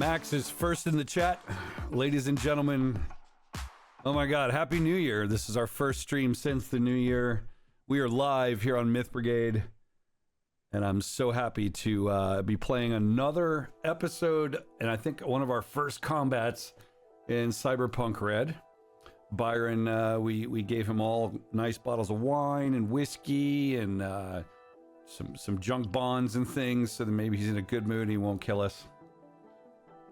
Max is first in the chat. Ladies and gentlemen, oh my God, Happy New Year. This is our first stream since the new year. We are live here on Myth Brigade, and I'm so happy to be playing another episode, and I think one of our first combats in Cyberpunk Red. Byron, we gave him all nice bottles of wine and whiskey and some junk bonds and things, so that maybe he's in a good mood and he won't kill us.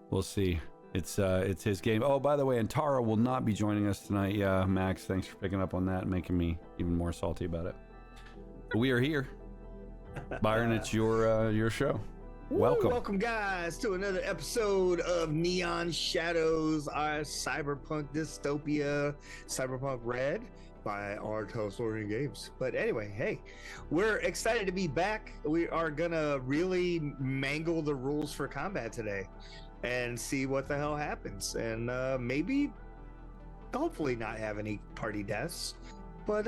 We'll see. It's his game. Oh, by the way, and Tara will not be joining us tonight. Yeah, Max, thanks for picking up on that and making me even more salty about it. But we are here. Byron, it's your show. Welcome. Welcome, guys, to another episode of Neon Shadows, our cyberpunk dystopia, Cyberpunk Red, by our Telestorian Games. But anyway, hey, we're excited to be back. We are gonna really mangle the rules for combat today and see what the hell happens, and maybe, hopefully, not have any party deaths. But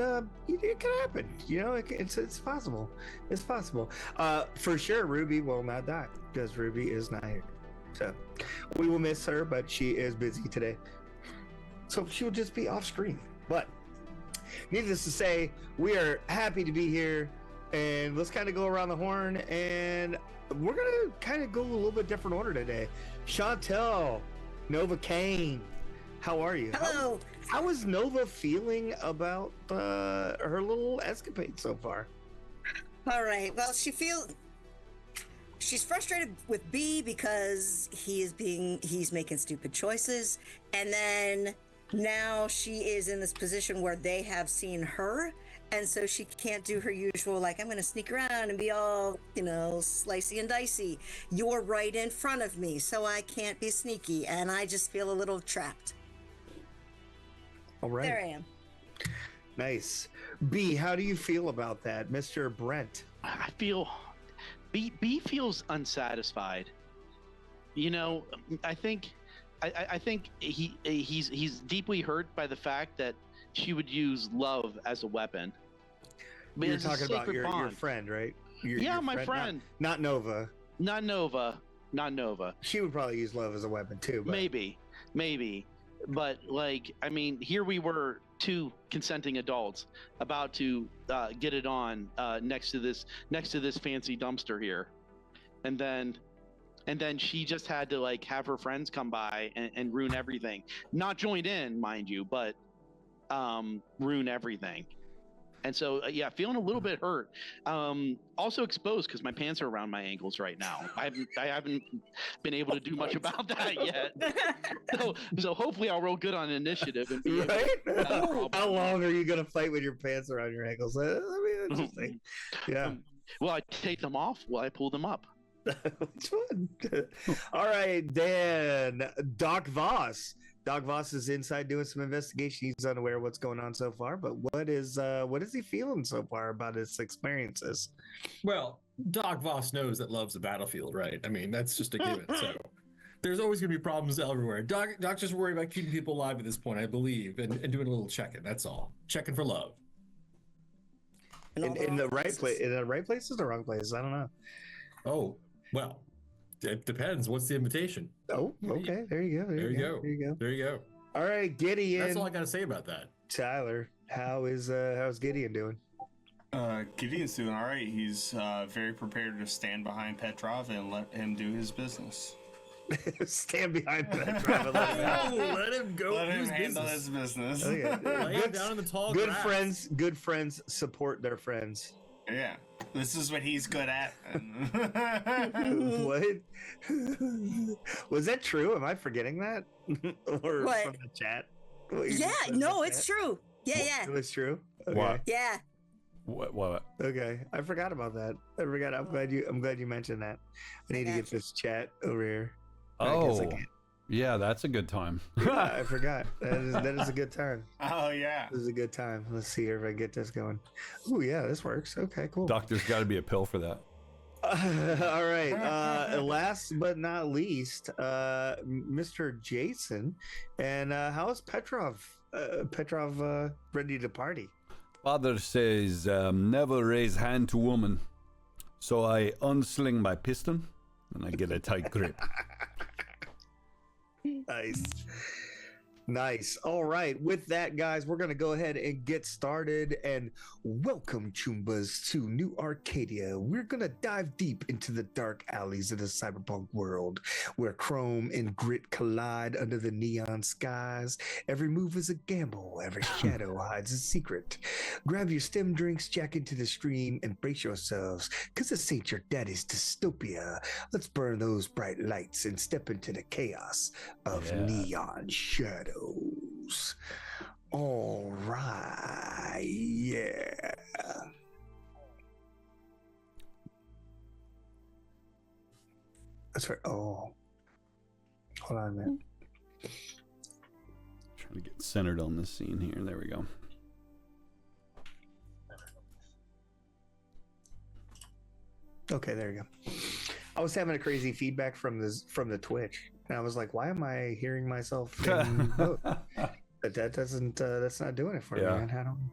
it can happen, you know. It's possible. It's possible. For sure, Ruby will not die because Ruby is not here. So we will miss her, but she is busy today, so she'll just be off screen. But needless to say, we are happy to be here, and let's kind of go around the horn, and we're gonna kind of go a little bit different order today. Chantel, Nova, Kane, how are you? Hello. How is Nova feeling about her little escapade so far? All right. Well, she's frustrated with B because he's making stupid choices, and then now she is in this position where they have seen her, and so she can't do her usual, like, I'm going to sneak around and be all, slicey and dicey. You're right in front of me, so I can't be sneaky, and I just feel a little trapped. All right. There I am. Nice. B, how do you feel about that, Mr. Brent? I feel B feels unsatisfied. I think he's deeply hurt by the fact that she would use love as a weapon. You're talking about your friend, right? Your my friend. Not Nova. Not Nova. She would probably use love as a weapon too. But... Maybe. But here we were, two consenting adults about to get it on next to this fancy dumpster here, and then she just had to have her friends come by and ruin everything. Not joined in, mind you, but ruin everything. And so, feeling a little bit hurt. Also exposed because my pants are around my ankles right now. I haven't been able to do much about that yet. So hopefully I'll roll good on initiative and be able. How long are you gonna fight with your pants around your ankles? Interesting. Yeah. Well, I take them off while I pull them up. Which one? All right, Dan. Doc Voss. Doc Voss is inside doing some investigation. He's unaware of what's going on so far, but what is he feeling so far about his experiences? Well, Doc Voss knows that love's a battlefield, right? I mean, that's just a given. So there's always going to be problems everywhere. Doc just worried about keeping people alive at this point, I believe, and doing a little checking. That's all. Checking for love. In the right place, in the right places or wrong places? I don't know. Oh, well. It depends. What's the invitation? Oh, okay. There you go. There you go. All right, Gideon. That's all I got to say about that. Tyler, how's Gideon doing? Gideon's doing all right. He's very prepared to stand behind Petrov and let him do his business. Stand behind Petrov and let him go. Let him handle his business. Okay. Lay him down in the tall good grass. Good friends support their friends. Yeah. This is what he's good at. What? Was that true? Am I forgetting that? Or what? From the chat? Yeah, no, it's true. Yeah. It was true? Okay. What? Yeah. What? Okay. I forgot about that. I'm glad you mentioned that. I need to get this chat over here. Oh. Yeah, that's a good time. Yeah, I forgot. That is a good time. Oh, yeah. This is a good time. Let's see if I get this going. Oh, yeah, this works. Okay, cool. Doctor's got to be a pill for that. All right. Last but not least, Mr. Jason. And how is Petrov? Petrov ready to party? Father says, never raise hand to woman. So I unsling my piston and I get a tight grip. Nice. Nice. All right. With that, guys, we're going to go ahead and get started. And welcome, Chumbas, to New Arcadia. We're going to dive deep into the dark alleys of the cyberpunk world, where chrome and grit collide under the neon skies. Every move is a gamble. Every shadow hides a secret. Grab your stem drinks, jack into the stream, and brace yourselves, because this ain't your daddy's dystopia. Let's burn those bright lights and step into the chaos of neon shadows. All right, yeah. That's right. Oh, hold on a minute. Trying to get centered on this scene here. There we go. Okay, there you go. I was having a crazy feedback from the Twitch, and I was like, "Why am I hearing myself in both?" But that doesn't. That's not doing it for me, man. How don't?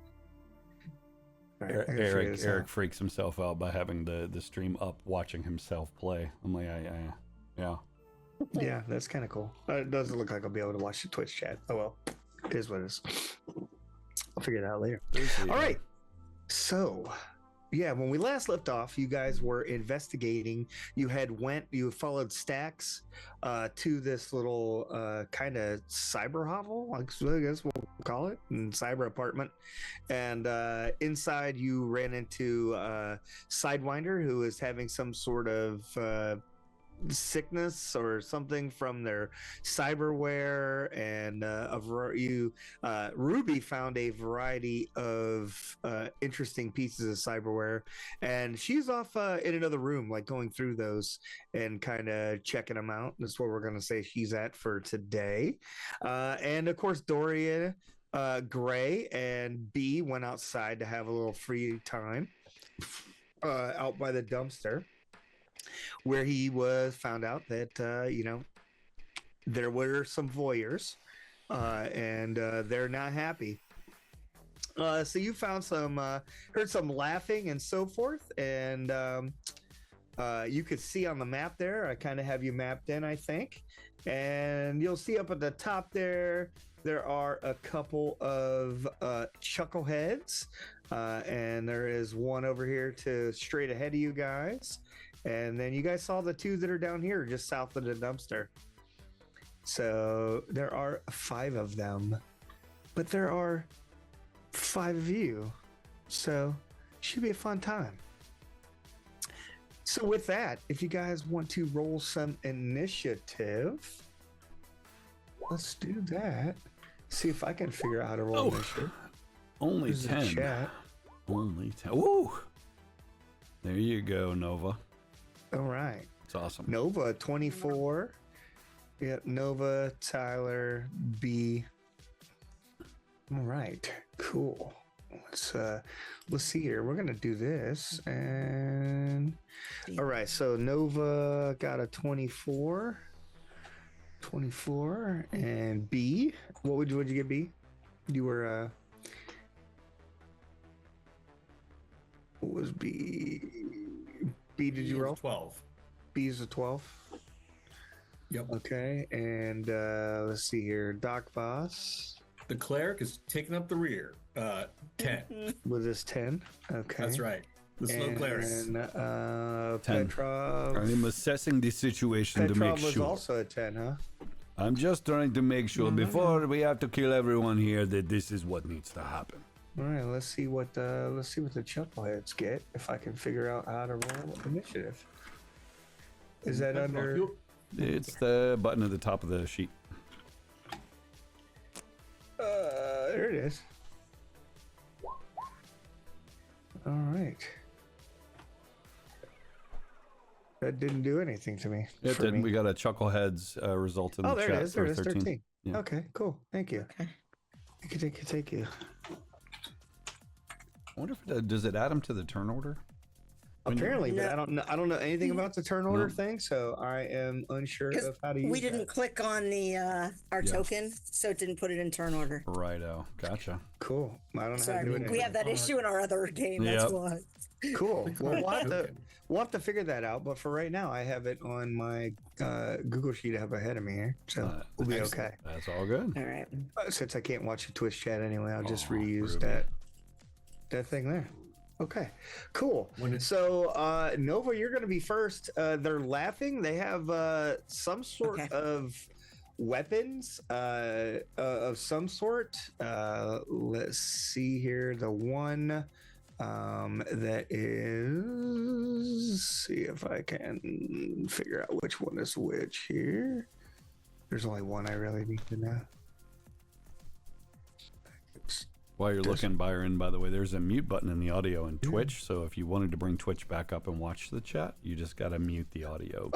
All right, Eric freaks himself out by having the stream up, watching himself play. I'm like, yeah. Yeah, that's kind of cool. It doesn't look like I'll be able to watch the Twitch chat. Oh well, it is what it is. I'll figure it out later. All right. So, yeah, when we last left off, you guys were investigating. You followed Stacks to this little kind of cyber hovel, I guess we'll call it, and cyber apartment. And inside, you ran into Sidewinder, who is having some sort of sickness or something from their cyberware, and Ruby found a variety of interesting pieces of cyberware, and she's off in another room, like going through those and kind of checking them out. That's where we're going to say she's at for today. And of course, Dorian, Gray, and B went outside to have a little free time out by the dumpster, where he found out that there were some voyeurs, and they're not happy. So you found heard some laughing and so forth, and you could see on the map there. I kind of have you mapped in, I think, and you'll see up at the top there are a couple of Chuckleheads, and there is one over here to straight ahead of you guys. And then you guys saw the two that are down here just south of the dumpster. So there are 5 of them, but there are 5 of you. So should be a fun time. So with that, if you guys want to roll some initiative, let's do that. See if I can figure out how to roll initiative. Only 10. Only 10. Ooh! There you go, Nova. All right. It's awesome. Nova, 24. Yep, Nova, Tyler, B. All right, cool. Let's see here. We're gonna do this, and all right. So Nova got a 24. 24, and B. What'd you get, B? You were what was B? B, did you roll? 12. B is a 12. Yep. Okay, and let's see here. Doc Voss. The cleric is taking up the rear. 10. With his 10. Okay. That's right. The slow cleric. And 10. Petrov. I'm assessing the situation to make Petrov was sure. also a 10, huh? I'm just trying to make sure before we have to kill everyone here that this is what needs to happen. All right, let's see what the Chuckleheads get. If I can figure out how to roll initiative. Is that under? It's the button at the top of the sheet. There it is. All right. That didn't do anything to me. It didn't. We got a Chuckleheads result in the there chat. it is. There it is. 13. Yeah. Okay, cool. Thank you. Okay. Thank you. I wonder if does it add them to the turn order? Apparently, but No. I don't know. I don't know anything about the turn order thing, so I am unsure 'Cause of how to use we didn't that. click on the our Yeah. token, so it didn't put it in turn order. Righto. Gotcha. Cool. I don't know how to Sorry, do it. we anyway. have that issue in our other game. That's Yep. why. Cool. Well, Token. we'll have to figure that out. But for right now, I have it on my Google sheet I have ahead of me here, so we'll be excellent. okay. That's all good. All right. Since I can't watch the Twitch chat anyway, I'll just Aw, reuse Ruby. that thing there. Okay, cool. When it- So Nova, you're going to be first. They're laughing. They have some sort Okay. of weapons of some sort. Let's see here. The one that is. See if I can figure out which one is which here. There's only one I really need to know. While you're Just- looking, Byron, by the way, there's a mute button in the audio in Twitch. So if you wanted to bring Twitch back up and watch the chat, you just got to mute the audio.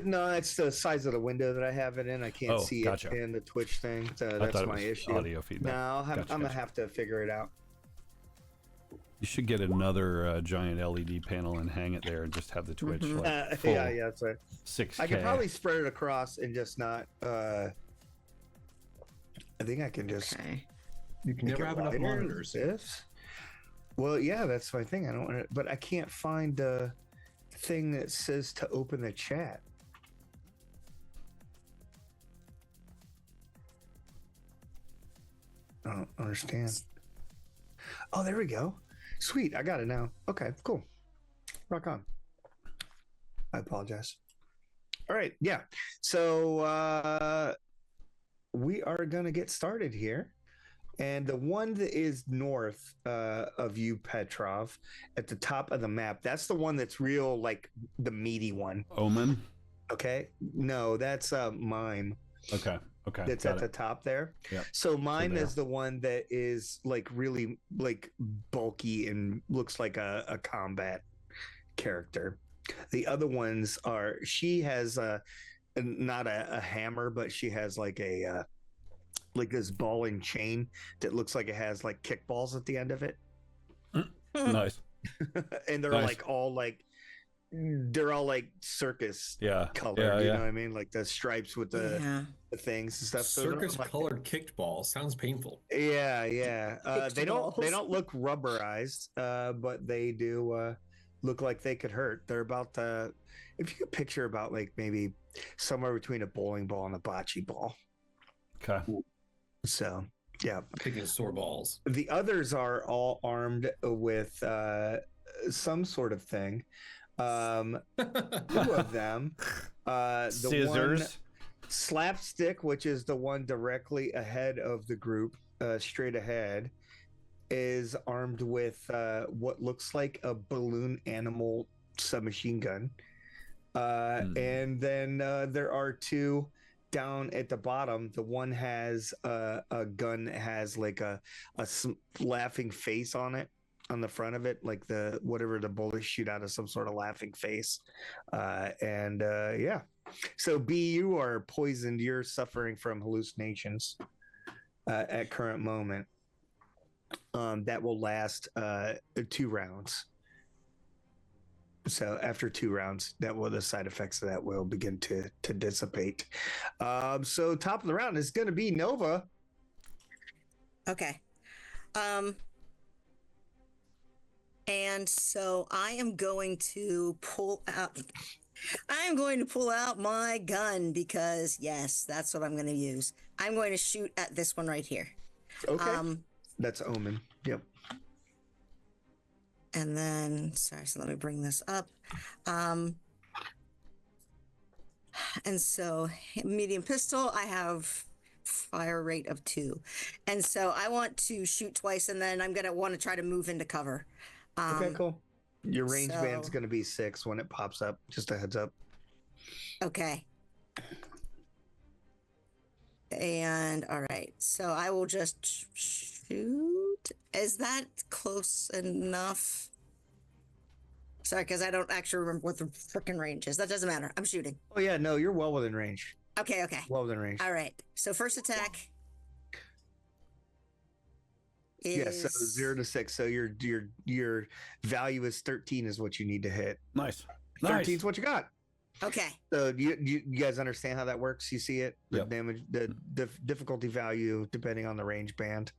No, it's the size of the window that I have it in. I can't Oh, see gotcha. it in the Twitch thing. So I that's thought it my was issue. audio feedback. No, I'm Gotcha, gonna gotcha. have to figure it out. You should get another giant LED panel and hang it there and just have the Twitch like full Yeah, that's right. 6K. I could probably spread it across and just not. I think I can just. Okay. You can make never it have enough wider, monitors. This. Well, yeah, that's my thing. I don't want to, but I can't find the thing that says to open the chat. I don't understand. Oh, there we go. Sweet, I got it now. Okay, cool. Rock on. I apologize. All right, yeah. So we are gonna get started here. And the one that is north of you, Petrov, at the top of the map, that's the one that's real, like the meaty one. Omen. Okay. No, that's mime. Okay. Okay. That's got at the it. top there. Yep. So mime there. is the one that is like really like bulky and looks like a combat character. The other ones are she has not a hammer, but she has like a like this ball and chain that looks like it has like kickballs at the end of it. Nice. And they're Nice. like all like they're all like circus Yeah. colored, Yeah. you Yeah. know what I mean? Like the stripes with the things and stuff. So they're Circus like, colored kicked ball sounds painful. yeah, yeah. They don't balls. look rubberized, but they do look like they could hurt. They're about if you could picture about like maybe somewhere between a bowling ball and a bocce ball. Okay. So yeah. I'm thinking sore balls. The others are all armed with some sort of thing. Two of them. The Scissors. one Slapstick, which is the one directly ahead of the group, straight ahead, is armed with what looks like a balloon animal submachine gun. And then there are two down at the bottom. The one has a gun that has like a laughing face on it, on the front of it, like the whatever the bullets shoot out of some sort of laughing face. Yeah. So B, you are poisoned. You're suffering from hallucinations at current moment. That will last 2 rounds. So after 2 rounds, the side effects of that will begin to dissipate. So top of the round is going to be Nova. Okay. And so I am going to pull out my gun because yes, that's what I'm going to use. I'm going to shoot at this one right here. Okay. That's Omen. Yep. And then, sorry, so let me bring this up. And so medium pistol, I have fire rate of 2. And so I want to shoot twice and then I'm going to want to try to move into cover. Okay, cool. Your range so- band's going to be 6 when it pops up. Just a heads up. Okay. And all right, so I will just shoot. Is that close enough? Sorry, because I don't actually remember what the freaking range is. That doesn't matter. I'm shooting. Oh yeah, no, you're well within range. Okay, okay. Well within range. All right. So first attack. is Yeah, so 0 to 6. So your value is 13 is what you need to hit. Nice. 13 is what you got. okay. So you guys understand how that works? You see it? The Yep. damage, the difficulty value depending on the range band.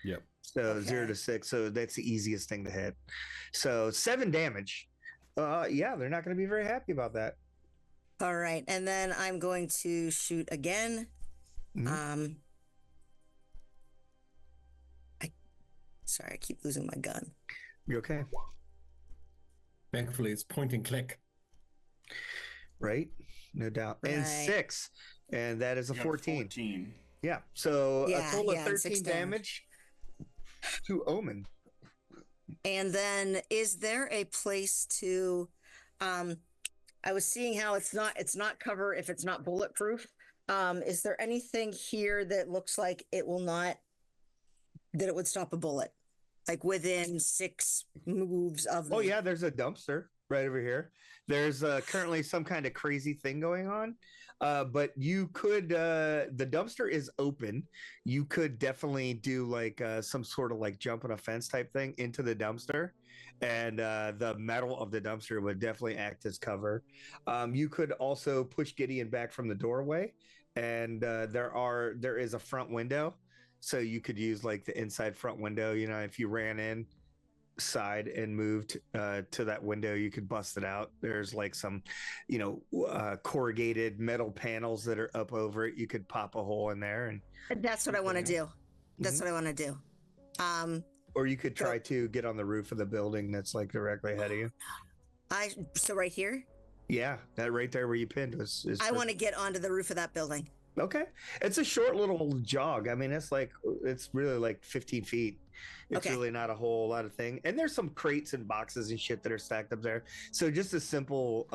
Yep. So 0 to Okay. 6. So that's the easiest thing to hit. So 7 damage. Yeah, they're not going to be very happy about that. All right, and then I'm going to shoot again. Mhm. Sorry, I keep losing my gun. You okay? Thankfully, it's point and click. Right? No doubt. And Right. 6. And that is a You got 14. Yeah. So Yeah, a total yeah, of and 6 13 damage to Omen. And then is there a place to I was seeing how it's not cover if it's not bulletproof. Is there anything here that looks like it will not that it would stop a bullet? Like within 6 moves of me? Oh yeah, there's a dumpster right over here. There's currently some kind of crazy thing going on. But you could the dumpster is open. You could definitely do like some sort of like jump on a fence type thing into the dumpster, and the metal of the dumpster would definitely act as cover. You could also push Gideon back from the doorway, and there is a front window, so you could use like the inside front window. You know, if you ran in side and moved to that window, you could bust it out. There's like some, corrugated metal panels that are up over it. You could pop a hole in there, and That's what I want to do. That's what I want to do. or you could try to get on the roof of the building that's like directly ahead of you. So right here, Yeah, that right there where you pinned was. Is I want to get onto the roof of that building. Okay, it's a short little jog. I mean, it's really like 15 feet. It's Okay. really not a whole lot of thing. And there's some crates and boxes and shit that are stacked up there. So just a simple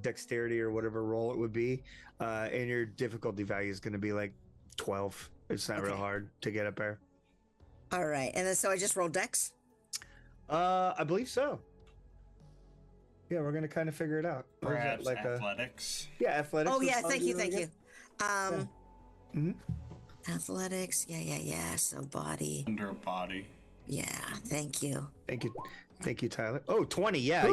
dexterity or whatever roll it would be, and your difficulty value is going to be like 12. It's not real Okay. hard to get up there. All right, and then so I just roll dex. I believe so. Yeah, we're gonna kind of figure it out. What is that, Perhaps like athletics. yeah, athletics. Oh would yeah, probably thank be you, really thank good. you. Mhm. Athletics, yeah. So body, Under a body. yeah. Thank you. Thank you, Tyler. Oh, 20. Yeah,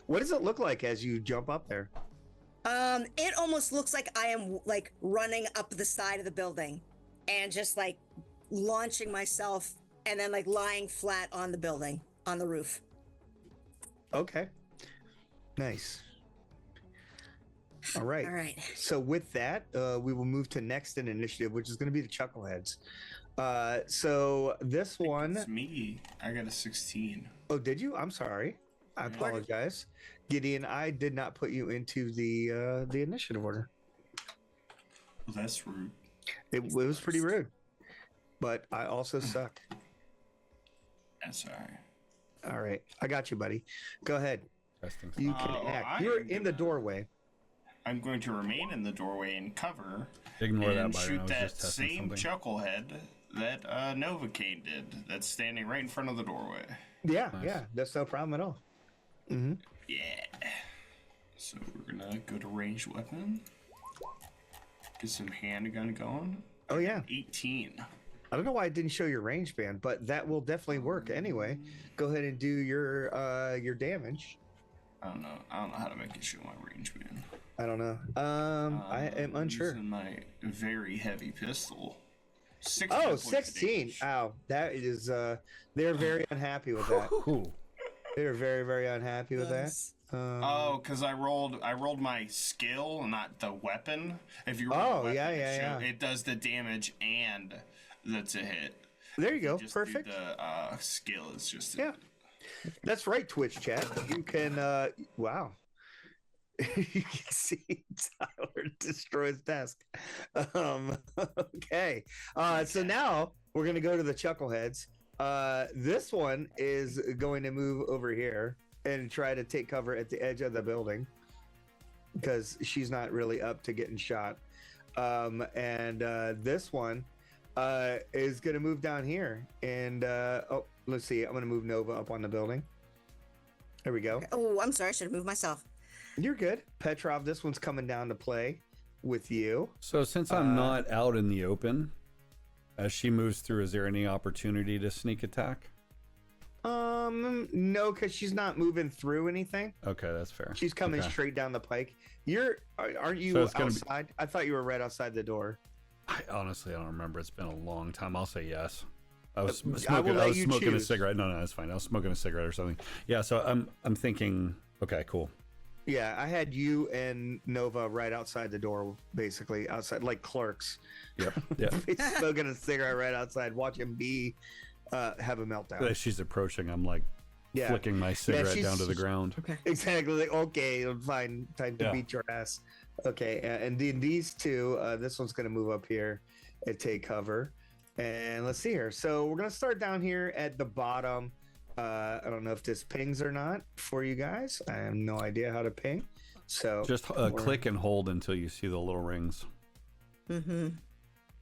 what does it look like as you jump up there? It almost looks like I am like running up the side of the building, and just like launching myself, and then like lying flat on the building on the roof. Okay. Nice. All right. All right. So with that, we will move to next in initiative, which is going to be the Chuckleheads. So this one, It's me. I got a 16. oh, did you? I'm sorry. I apologize. Gideon, I did not put you into the initiative order. Well, that's rude. It was pretty rude, but I also suck. That's all right. All right. I got you, buddy. Go ahead. Testing. You can Oh, act. I You're am in the gonna- doorway. I'm going to remain in the doorway and cover Ignore that, and Byron. I shoot was that just testing same something. chucklehead that Novocaine did. That's standing right in front of the doorway. Yeah, Nice. yeah. That's no problem at all. Yeah. So we're gonna go to ranged weapon. Get some handgun going. Oh, yeah. 18. I don't know why I didn't show your range band, but that will definitely work anyway. Go ahead and do your damage. I don't know how to make it show my range, man. I don't know. I am unsure. Using my very heavy pistol. 16 Oh, points of 16. damage. Ow. That is they're very unhappy with that. Ooh. They're very, very unhappy with Yes. that. Oh, because I rolled my skill, not the weapon. If you roll Oh, the weapon, yeah. it does the damage and that's a hit. There you go. Just Perfect. Do the skill is just a Yeah. That's right, Twitch chat. You can wow. You can see Tyler destroy his desk. Okay. So now we're gonna go to the Chuckleheads. This one is going to move over here and try to take cover at the edge of the building because she's not really up to getting shot. And this one is gonna move down here and oh, let's see. I'm gonna move Nova up on the building. There we go. Oh, I'm sorry. I should have moved myself. You're good. Petrov, this one's coming down to play with you. So since I'm not out in the open, As she moves through, is there any opportunity to sneak attack? No, because she's not moving through anything. Okay, that's fair. She's coming Okay. straight down the pike. Aren't you So it's gonna be- outside? I thought you were right outside the door. I honestly don't remember. It's been a long time. I'll say yes. I was I will smoking. let I was you smoking a choose. cigarette. No, it's fine. I was smoking a cigarette or something. Yeah. So I'm thinking. Okay, cool. Yeah, I had you and Nova right outside the door, basically outside, like clerks. Yep. Yeah. Smoking a cigarette right outside, watching B have a meltdown. As she's approaching, I'm like Yeah, flicking my cigarette she's- down to the ground. Okay. exactly. Like, okay, fine, time to Yeah. beat your ass. Okay, and then these two, this one's gonna move up here and take cover. And let's see here. So we're gonna start down here at the bottom. I don't know if this pings or not for you guys. I have no idea how to ping. So Just click and hold until you see the little rings. Mm-hmm.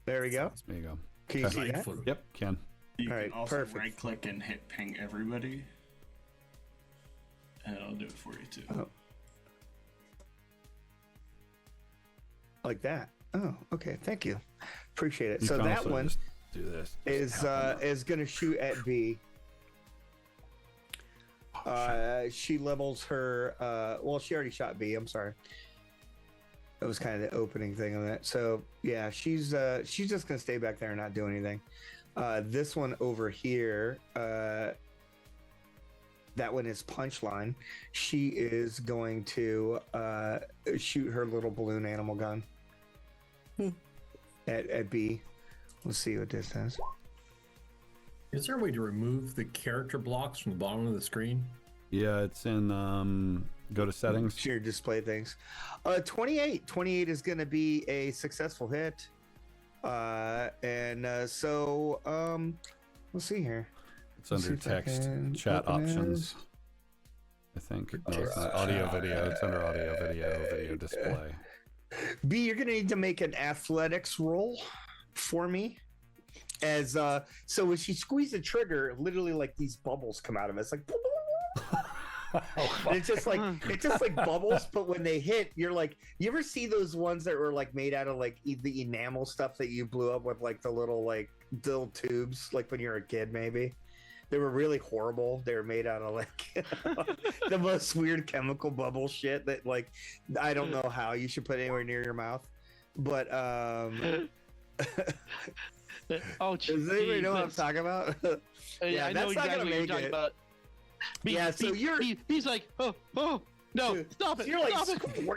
there we go. There you go. Can you Okay. see that? Mindful. Yep. Can. You All can right, also perfect. right click and hit ping everybody. And I'll do it for you too. Oh. Like that. Oh, okay. Thank you. Appreciate it. You So can that also one just do this. is going to shoot at B. She levels her. Well, she already shot B. I'm sorry. That was kind of the opening thing of that. So yeah, she's just going to stay back there and not do anything. This one over here. That one is Punchline. She is going to shoot her little balloon animal gun at B. Let's see what this does. Is there a way to remove the character blocks from the bottom of the screen? Yeah, it's in. Go to settings. Share display things. 28. 28 is going to be a successful hit. So let's see here. It's under see if I text can chat open options. I think. No, it's not. Audio video. It's under audio video display. B, you're going to need to make an athletics roll for me. As so when she squeezes the trigger, literally like these bubbles come out of it. It's like and it's just like bubbles, but when they hit, you're like, you ever see those ones that were like made out of like the enamel stuff that you blew up with like the little tubes, like when you're a kid maybe? They were really horrible. They were made out of like the most weird chemical bubble shit that like I don't know how you should put anywhere near your mouth. But Oh, does anybody know what I'm Jesus. talking about? Yeah, I know that's not exactly gonna what you're make talking it. about. Yeah, so he's like, oh, no, Dude, stop it, You're like, stop it.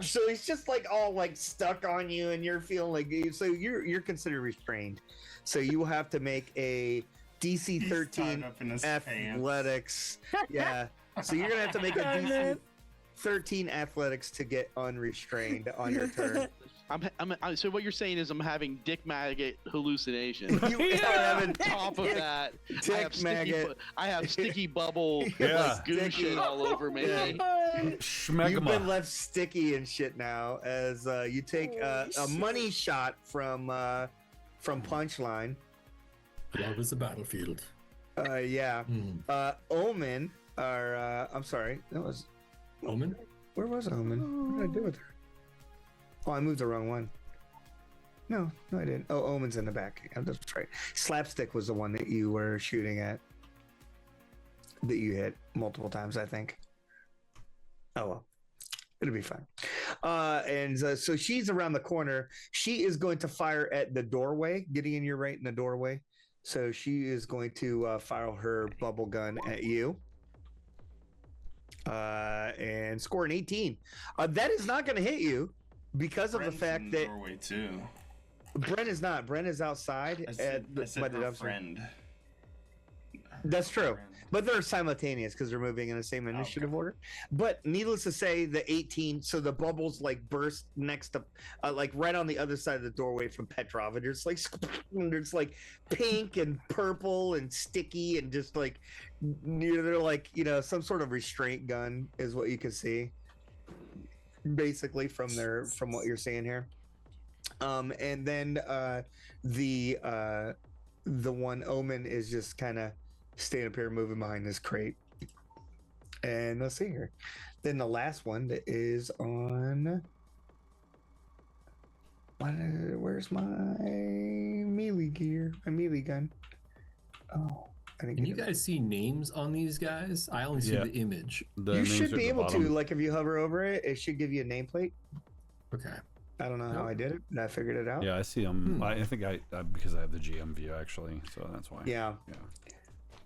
so he's just like all like stuck on you, and you're feeling like so you're considered restrained. So you will have to make a DC He's 13 tied up in his pants. athletics. Yeah, so you're gonna have to make a DC 13 athletics to get unrestrained on your turn. So what you're saying is I'm having dick maggot hallucination. You are having On top of that, dick maggot. I have sticky bubble Yeah. like goo Sticky. shit all over me. Yeah. You've been Schmegma. left sticky and shit now as you take a money shot from Punchline. Love is a battlefield. Yeah. Hmm. Omen, or I'm sorry, that was Omen? where was Omen? What did I do with her? Oh, I moved the wrong one. No, I didn't. Oh, Omen's in the back. Yeah, that's right. Slapstick was the one that you were shooting at. That you hit multiple times, I think. Oh well. It'll be fine. So she's around the corner. She is going to fire at the doorway. Gideon, you're right in the doorway. So she is going to fire her bubble gun at you. And score an 18. That is not going to hit you because of Brent's the fact in the that doorway too. Brent is not. Brent is outside I said, by the her dumpster. friend. That's true. Friend. But they're simultaneous because they're moving in the same initiative order. But needless to say, the 18, so the bubbles like burst next to, like right on the other side of the doorway from Petrov. And there's like pink and purple and sticky and just like, they're like, some sort of restraint gun is what you can see. Basically from what you're seeing here. And then the one Omen is just kind of staying up here moving behind this crate. And let's see here. Then the last one that is on Where's my melee gear? My melee gun. Oh, I didn't Can get you it. guys see names on these guys? I only see Yeah. the image. The You names should are at be the able to, bottom. like, if you hover over it, it should give you a nameplate. Okay. I don't know how I did it, but I figured it out. Yeah, I see them. I think I because I have the GM view actually, so that's why. Yeah.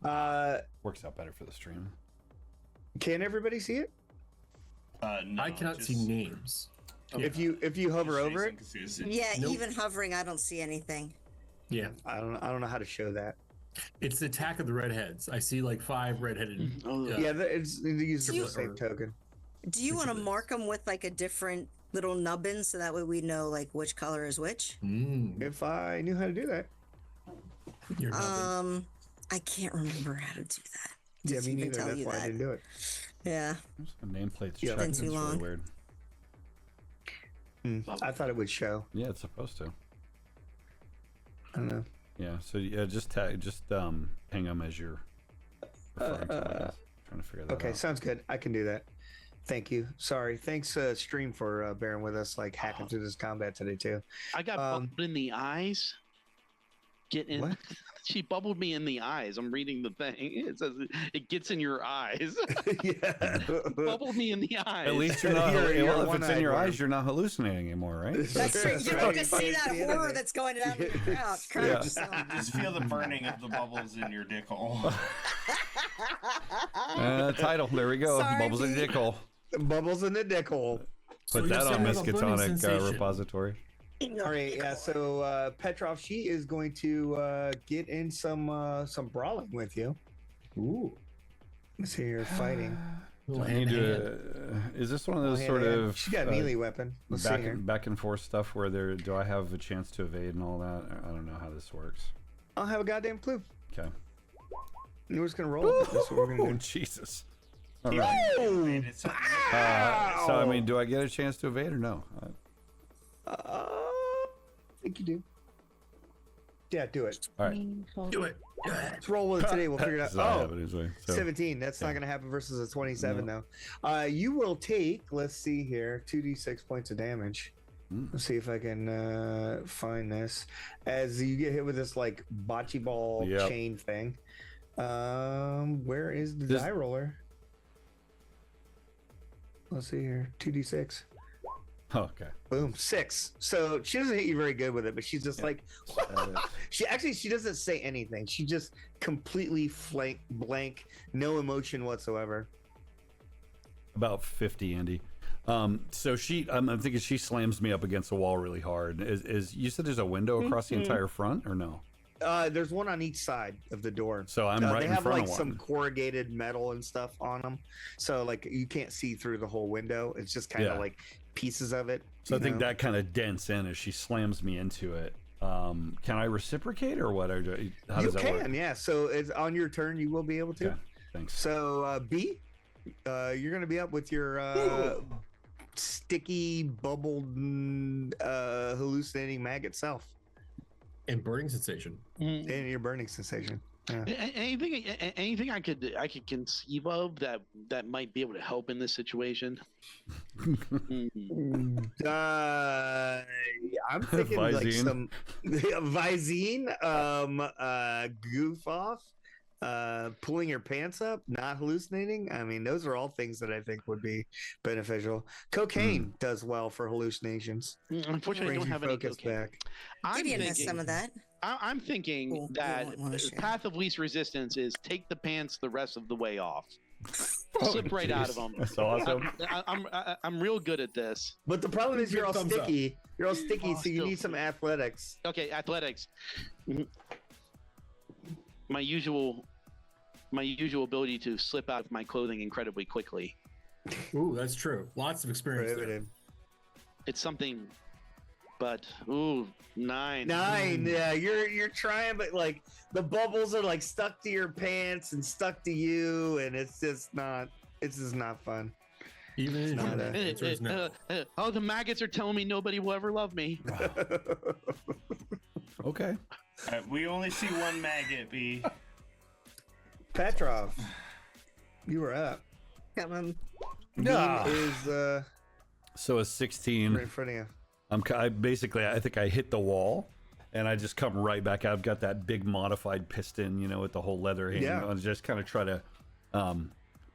Yeah. Works out better for the stream. Can everybody see it? No, I cannot see names. If you hover over it, Yeah, Nope. even hovering, I don't see anything. Yeah. I don't know how to show that. It's the Attack of the Redheads. I see like 5 redheaded. Yeah, it's use the You- same token. Do you want to mark them with like a different little nubbin so that way we know like which color is which? If I knew how to do that. You're not I can't remember how to do that. Yeah, me even neither. tell That's you why I that. didn't do it. Yeah. There's a nameplate to Yeah. check. Been It's too really long. weird. I thought it would show. Yeah, it's supposed to. I don't know. Yeah, so yeah, just ping them as you're referring to them, I guess. Trying to figure that Okay, out. sounds good. I can do that. Thank you. Sorry. Thanks, stream, for bearing with us, like hacking through this combat today too. I got bubbled in the eyes. What? She bubbled me in the eyes. I'm reading the thing. It says it gets in your eyes. Yeah. Bubbled me in the eyes. At least you're not. You're well, if it's in one-eyed your worm. eyes, you're not hallucinating anymore, right? That's true. You right. don't just see It's that the horror internet. that's going down in your couch. Yeah. Just feel the burning of the bubbles in your dick hole. Title. There we go. Sorry, Bubbles and Pete. dick hole. Bubbles in the dick hole. So Put you're that on saying a burning Miskatonic sensation. repository. All right, yeah. So Petrov, she is going to get in some brawling with you. Ooh. Let's see, you're fighting. Do I need to, is this one of those sort of She got a melee weapon. Let's see here. back and forth stuff where do I have a chance to evade and all that? I don't know how this works. I don't have a goddamn clue. Okay. We're just gonna roll. That's what we're Oh gonna do. Jesus! All right. So I mean, do I get a chance to evade or no? I think you do. Yeah, do it. All right. Do it. Let's roll with it today. We'll figure it out. It's not Oh, happening this way, so- 17. That's not going to happen versus a 27, though. You will take, let's see here, 2d6 points of damage. Let's see if I can find this. As you get hit with this, like, bocce ball Yep. chain thing. Where is the This- die roller? Let's see here. 2d6. Oh, okay. Boom, 6. So she doesn't hit you very good with it, but she's just like, she doesn't say anything. She just completely blank, no emotion whatsoever. About 50, Andy. So I'm thinking she slams me up against the wall really hard. Is you said there's a window across the entire front or no? There's one on each side of the door. So I'm right they in have front like of some one. corrugated metal and stuff on them, so like you can't see through the whole window. It's just kind of Yeah. like pieces of it. So I you think know? that kind of dents in as she slams me into it. Can I reciprocate or what? How does that work? Yeah. So it's on your turn. You will be able to. Okay, thanks. So B, you're gonna be up with your sticky, bubbled, hallucinating maggot self, And burning sensation. and your burning sensation. Yeah. Anything I could conceive of that might be able to help in this situation. I'm thinking like Visine. some Visine, goof off, pulling your pants up, not hallucinating. I mean, those are all things that I think would be beneficial. Cocaine does well for hallucinations. Unfortunately, I Brings don't your have any focus cocaine. back. I'm Gideon has thinking, some of that. I'm thinking Cool. You that won't wanna share. path of least resistance is take the pants the rest of the way off. Oh, Slip right out of jeez. them. That's awesome. I'm real good at this. But the problem is you're all Thumbs up. sticky. You're all sticky, Oh, so you still- need some athletics. Okay, athletics. My usual ability to slip out of my clothing incredibly quickly. Ooh, that's true. Lots of experience there. Prohibited. It's something, but 9. 9. Yeah, you're trying, but like the bubbles are like stuck to your pants and stuck to you, and it's just not fun. Even in not the answer is no. Oh, the maggots are telling me nobody will ever love me. Okay. We only see one maggot, B. Petrov, you were up. Got my Beam is So a 16 right in front of you. I think I hit the wall, and I just come right back out. I've got that big modified piston, with the whole leather hanging on. Just kind of try to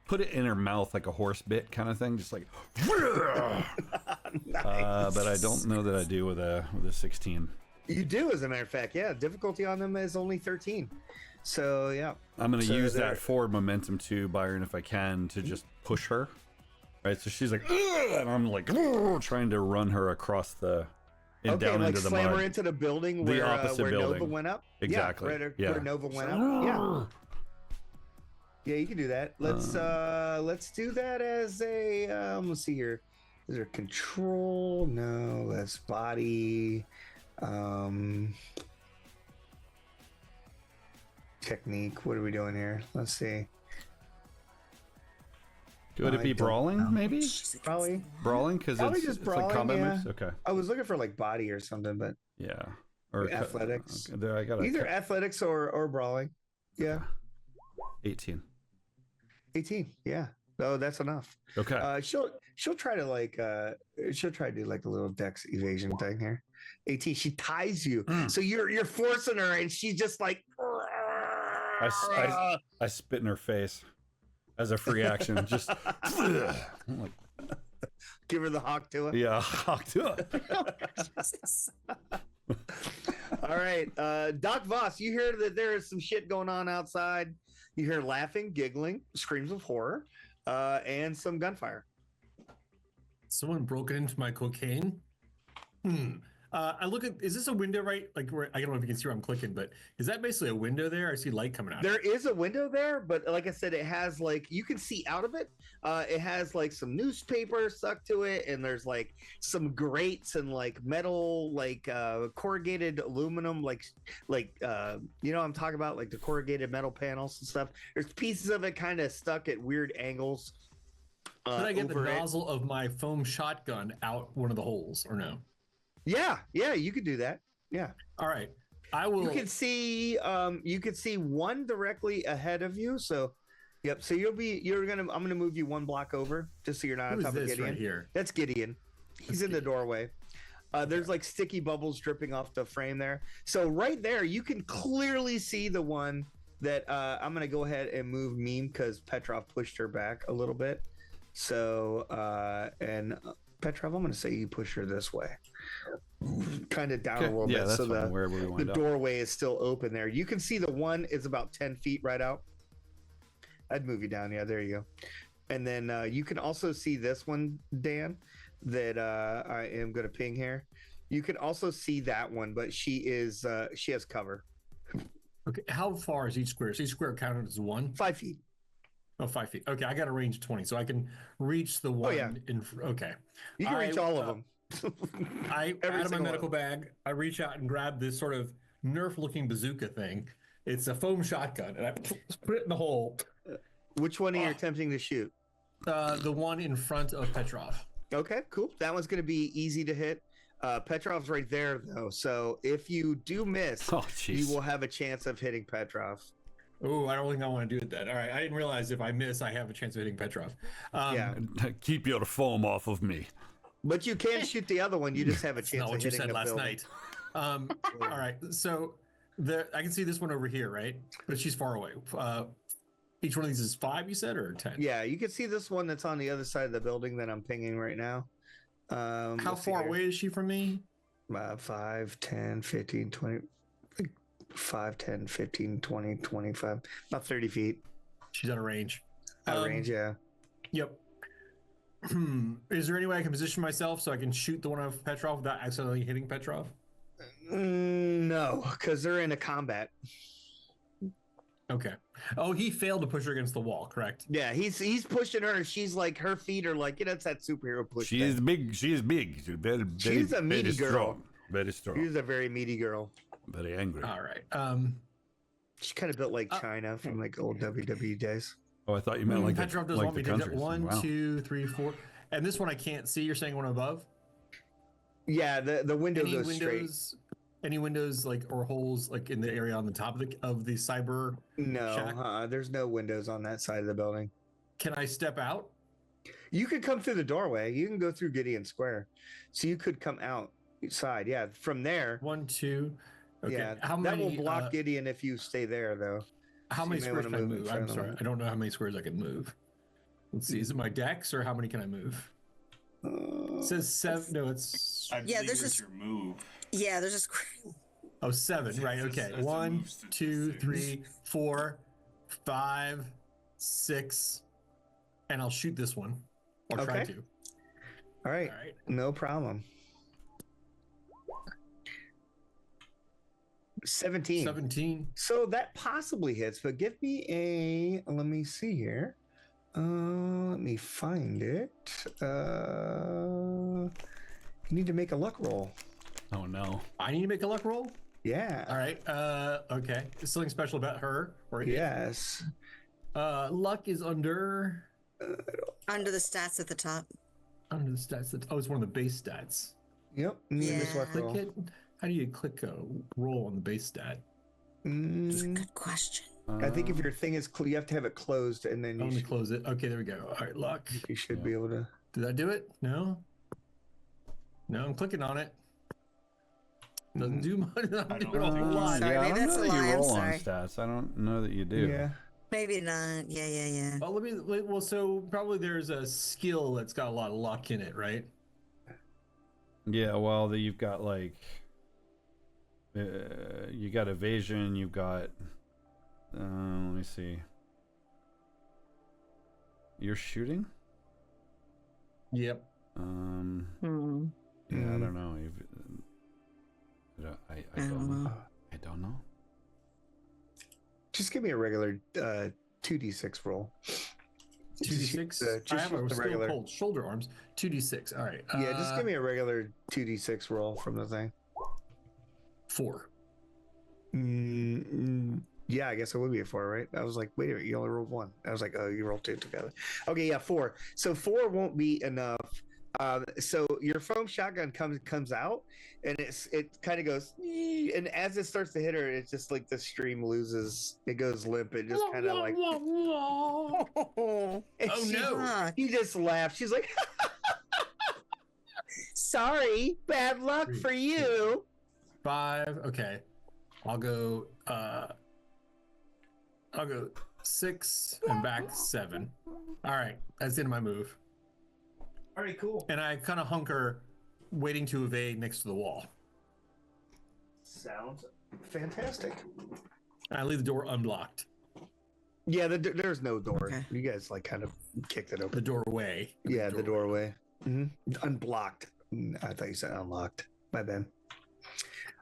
put it in her mouth like a horse bit kind of thing, just like. Nice. But I don't know that I do with a 16. You do, as a matter of fact. Yeah, difficulty on them is only 13. So yeah, I'm going to use that forward momentum too, Byron, if I can, to just push her. Right, so she's like, ugh, and I'm like trying to run her across down into the slam mud. her into the building where building. Nova went up. Exactly. Where Nova went up. Yeah, you can do that. Let's do that as a let's see here. Is there control? No, that's body. Technique. What are we doing here? Let's see. Could it be brawling, maybe? Probably. Brawling, because it's brawling, like combat moves? Okay. I was looking for like body or something, but Yeah. Or athletics. Okay, there I got either athletics or brawling. Yeah. 18. 18. Yeah. Oh, that's enough. Okay. She'll try to she'll try to do like a little dex evasion thing here. 18. She ties you, so you're forcing her, and she's just like. I spit in her face as a free action. Just I'm like, give her the hawk to it. yeah, hawk to it. All right, Doc Voss, you hear that there is some shit going on outside. You hear laughing, giggling, screams of horror, and some gunfire. Someone broken into my cocaine. I look at, is this a window right? Like, where, I don't know if you can see where I'm clicking, but is that basically a window there? I see light coming out. There is a window there, but like I said, it has like, you can see out of it. It has like some newspaper stuck to it, and there's like some grates and like metal, like corrugated aluminum, like I'm talking about, like the corrugated metal panels and stuff. There's pieces of it kind of stuck at weird angles. Can I get the nozzle of my foam shotgun out one of the holes, or no? Yeah, you could do that. Yeah. All right. I will. You can see one directly ahead of you. So, yep. So I'm gonna move you one block over just so you're not on top of Gideon. Right here? That's Gideon. He's in the doorway. There's like sticky bubbles dripping off the frame there. So right there, you can clearly see the one that I'm gonna go ahead and move Meme because Petrov pushed her back a little bit. So Petrov, I'm going to say you push her this way, kind of down a little bit, that's so fine, wherever we wind the up. doorway is still open there. You can see the one is about 10 feet right out. I'd move you down. Yeah, there you go. And then you can also see this one, Dan, that I am going to ping here. You can also see that one, but she has cover. Okay. How far is each square? Is each square counted as one? 5 feet. Oh, 5 feet. Okay, I got a range of 20, so I can reach the one. Oh, yeah. Okay. You can reach all of them. I out of my medical bag, I reach out and grab this sort of Nerf-looking bazooka thing. It's a foam shotgun, and I put it in the hole. Which one are you attempting to shoot? The one in front of Petrov. Okay, cool. That one's going to be easy to hit. Petrov's right there, though. So if you do miss, you will have a chance of hitting Petrov. Oh, I don't think I want to do it then. All right, I didn't realize if I miss, I have a chance of hitting Petrov. Yeah. Keep your foam off of me. But you can shoot the other one. You just have a chance of hitting the building. Night. All right, so I can see this one over here, right? But she's far away. Each one of these is 5, you said, or 10? Yeah, you can see this one that's on the other side of the building that I'm pinging right now. How far away is she from me? 5, 10, 15, 20... 5, 10, 15, 20, 25, about 30 feet. She's out of range. Out of range, yeah. Yep. Is there any way I can position myself so I can shoot the one of Petrov without accidentally hitting Petrov? No, because they're in a combat. Okay. Oh, he failed to push her against the wall, correct? Yeah, he's pushing her. She's like, her feet are like, it's that superhero push. She is big. She is big. She's a meaty very girl. Strong. Very strong. She's a very meaty girl. Very angry. All right. She's kind of built like China from like old WWE days. Oh, I thought you meant like Petrov doesn't want me to do that. 1, 2, 3, 4. And this one I can't see. You're saying one above? Yeah, the window goes windows, straight. Any windows like or holes like in the area on the top of the cyber? No, there's no windows on that side of the building. Can I step out? You could come through the doorway. You can go through Gideon Square, so you could come out. side. Yeah, from there. 1, 2. Okay. Yeah, How that many? will block Gideon if you stay there, though. How So many you may squares wanna can I move in move? front I'm of the sorry, one. I don't know how many squares I can move. Let's see. Is it my dex or how many can I move? It says 7. No, it's I believe there's it's just- your move. Yeah, there's just 7. Right. It's- Okay. it's a 1, move to 2, 6. 3, 4, 5, 6, and I'll shoot this one. Or try Okay. to. All right, All right. no problem. 17. 17. So that possibly hits, but give me a. Let me see here. Let me find it. You need to make a luck roll. Oh no. I need to make a luck roll. Yeah. All right. Okay. Is something special about her or it? Yes. Luck is under under the stats at the top. the stats. Oh, it's one of the base stats. Yep. Need this Yeah. luck Click roll. it. How do you click a roll on the base stat? Good question. I think if your thing is, you have to have it closed, and then I'm you gonna should, close it. Okay, there we go. All right, luck. you should be able to. Did I do it? No. No, I'm clicking on it. Doesn't do much. Doesn't I do don't it a whole think lot. Sorry, yeah, I maybe don't that's know a that you lie, I'm roll on sorry. stats. I don't know that you do. Yeah. Maybe not. Yeah. Well, well, so probably there's a skill that's got a lot of luck in it, right? Yeah, well, you've got like, you got evasion. You've got, let me see. You're shooting. Yep. Yeah, I don't know. I don't know. I don't know. Just give me a regular 2d6 roll. 2d6. Just I have use a the skill regular. called shoulder arms. 2d6. All right. Yeah, just give me a regular 2d6 roll from the thing. 4. Yeah, I guess it would be a 4, right? I was like, wait a minute, you only rolled 1. I was like, oh, you rolled 2 together. Okay, yeah, 4. So 4 won't be enough. So your foam shotgun comes out, and it kind of goes, and as it starts to hit her, it's just like the stream loses. It goes limp. It just kind of like. Oh, and Oh, she, no. She just laughs. She's like, "Sorry, bad luck for you." 5. Okay. I'll go 6 and back 7. All right. That's the end of my move. All right, cool. And I kind of hunker, waiting to evade next to the wall. Sounds fantastic. And I leave the door unblocked. Yeah, there's no door. Okay. You guys like kind of kicked it The open. doorway. Yeah, the doorway. Unblocked. I thought you said unlocked. My bad.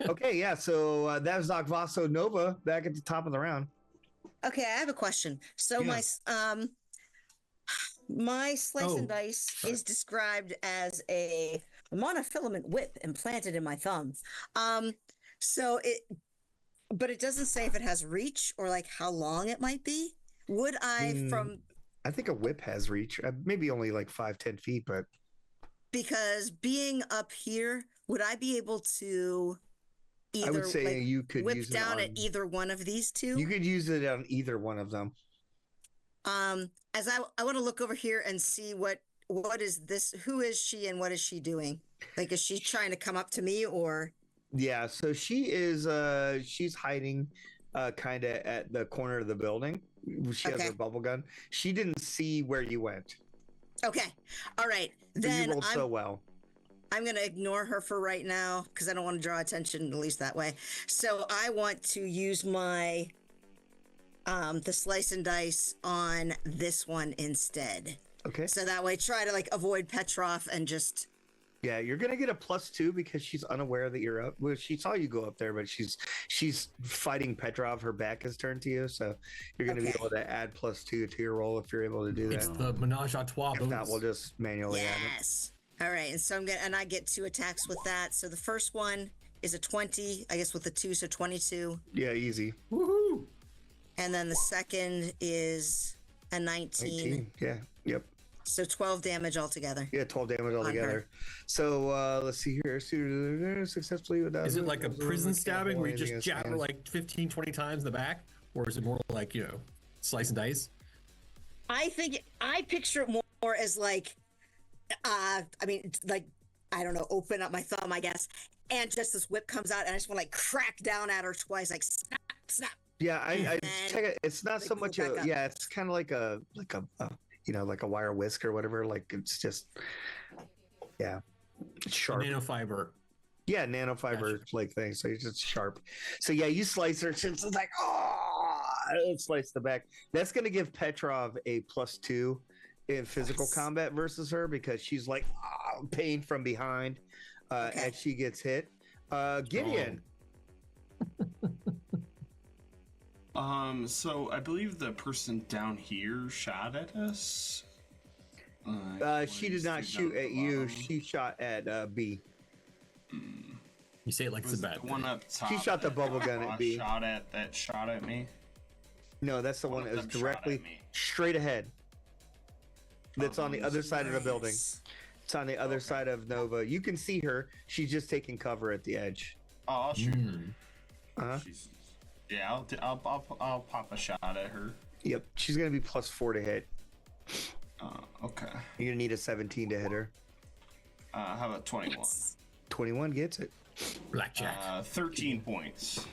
Okay, yeah. So that was Doc Vosso Nova back at the top of the round. Okay, I have a question. So Yeah. my slice and Oh, dice sorry. is described as a monofilament whip implanted in my thumb. But it doesn't say if it has reach or like how long it might be. Would I I think a whip has reach. Maybe only like 5-10 feet, but because being up here, would I be able to either I would say like, you could whip use down it at on, either one of these two? You could use it on either one of them. As I want to look over here and see what is this? Who is she and what is she doing? Like, is she trying to come up to me or? Yeah, so she is she's hiding kind of at the corner of the building. She has Okay. her bubble gun. She didn't see where you went. Okay, all right. So Then you rolled so well. I'm going to ignore her for right now because I don't want to draw attention, at least that way. So I want to use my the slice and dice on this one instead. Okay. So that way, try to like avoid Petrov and just. Yeah, you're gonna get a +2 because she's unaware that you're up. Well, she saw you go up there, but she's fighting Petrov. Her back is turned to you, so you're gonna be Okay. able to add +2 to your roll if you're able to do It's that. the menage a trois If not, bonus. we'll just manually add it. Yes. All right, and so I get 2 attacks with that. So the first one is a 20, I guess with the 2, so 22, Yeah, easy. Woohoo! and then the second is a 19. 19. Yeah. Yep. So 12 damage altogether. Yeah, 12 damage altogether. So let's see here. Successfully without. Is it like a prison stabbing where you just jab her like 15, 20 times in the back? Or is it more like, slice and dice? I think I picture it more as like, I mean, it's like I don't know, open up my thumb, I guess, and just this whip comes out, and I just want to like crack down at her twice, like snap, snap. Yeah, I And check it. It's not they so pull much back a up. yeah. It's kind of like a like a wire whisk or whatever. Like it's just it's sharp. Nanofiber. Yeah, nanofiber like thing. So it's just sharp. So yeah, you slice her. It's like slice the back. That's gonna give Petrov a +2 in physical combat versus her because she's like pain from behind as she gets hit. Gideon. So I believe the person down here shot at us. She did not shoot at you. She shot at B. You say it like it's a bad The one up top. She shot the bubble gun at B. Shot at me. No, that's the one that was directly straight ahead. That's on the other side of the building. It's on the other side of Nova. You can see her. She's just taking cover at the edge. Oh, I'll shoot her. Uh-huh. Yeah, I'll pop a shot at her. Yep, she's gonna be +4 to hit. Okay. You're gonna need a 17 to hit her. How about 21? 21 gets it. Blackjack. 13 points.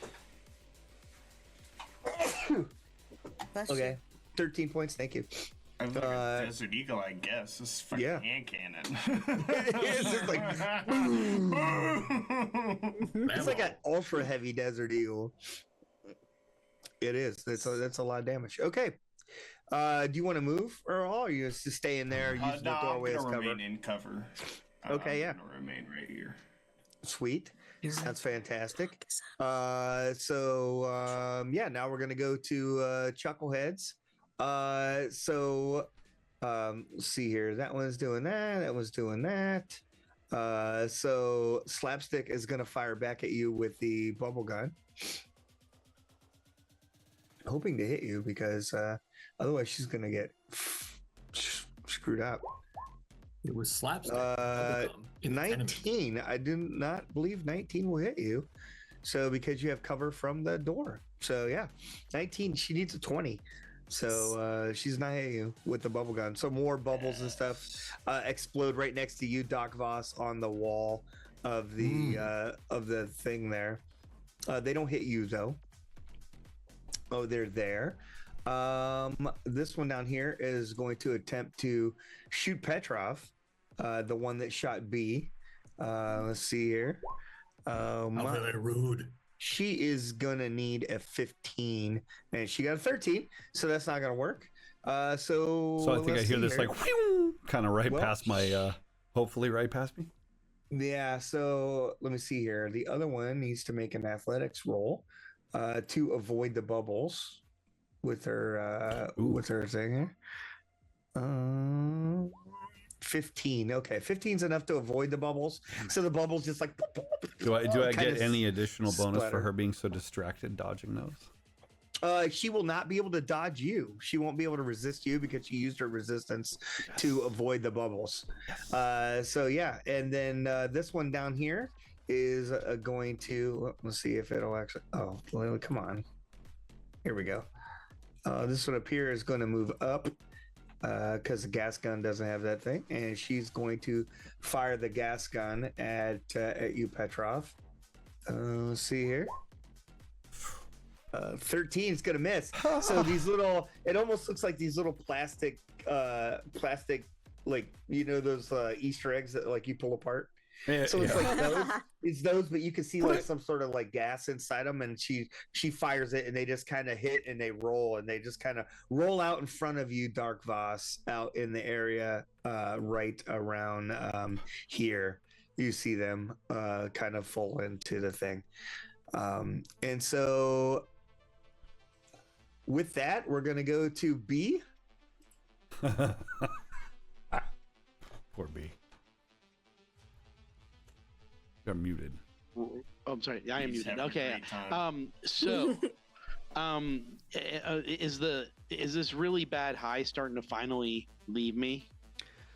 Okay, 13 points. Thank you. I look at Desert Eagle, I guess. This is fucking hand cannon. It's just like it's like an ultra heavy Desert Eagle. It is. That's a lot of damage. Okay. Do you want to move or all? Or are you just staying there using the doorway as I'm cover? gonna remain in cover. Okay, I'm gonna remain right here. Sweet. That's fantastic. Now we're gonna go to Chuckleheads. Let's see here. That one's doing that. That one's doing that. So Slapstick is gonna fire back at you with the bubble gun, hoping to hit you because otherwise she's gonna get screwed up. It was slapstick. 19. I do not believe 19 will hit you. So because you have cover from the door. So yeah, 19. She needs a 20. So she's not hitting you with the bubble gun. So more bubbles and stuff explode right next to you, Doc Voss, on the wall of the thing there. They don't hit you though. Oh, they're there. This one down here is going to attempt to shoot Petrov, the one that shot B. Let's see here. How very rude. She is gonna need a 15, and she got a 13, so that's not gonna work. So I think I hear this like kind of past my, hopefully right past me. Yeah. So let me see here. The other one needs to make an athletics roll to avoid the bubbles with her thing here. 15. Okay, 15's enough to avoid the bubbles. So the bubbles just like. Do I get any additional bonus splatter for her being so distracted dodging those? She will not be able to dodge you. She won't be able to resist you because she used her resistance to avoid the bubbles. So yeah, and then this one down here is going to. Let's see if it'll actually. Oh, well, come on. Here we go. This one up here is going to move up. Because the gas gun doesn't have that thing, and she's going to fire the gas gun at you, Petrov. Let's see here. 13 is gonna miss. So these little, it almost looks like these little plastic, like those Easter eggs that like you pull apart. So it's like those. It's those, but you can see like some sort of like gas inside them, and she fires it, and they just kind of hit and they roll, and they just kind of roll out in front of you, Dark Voss, out in the area right around here. You see them kind of fall into the thing, and so with that, we're gonna go to B. Poor B. You're muted. Oh, I'm sorry. I am He's muted. having a Okay. great time. Is this really bad high starting to finally leave me?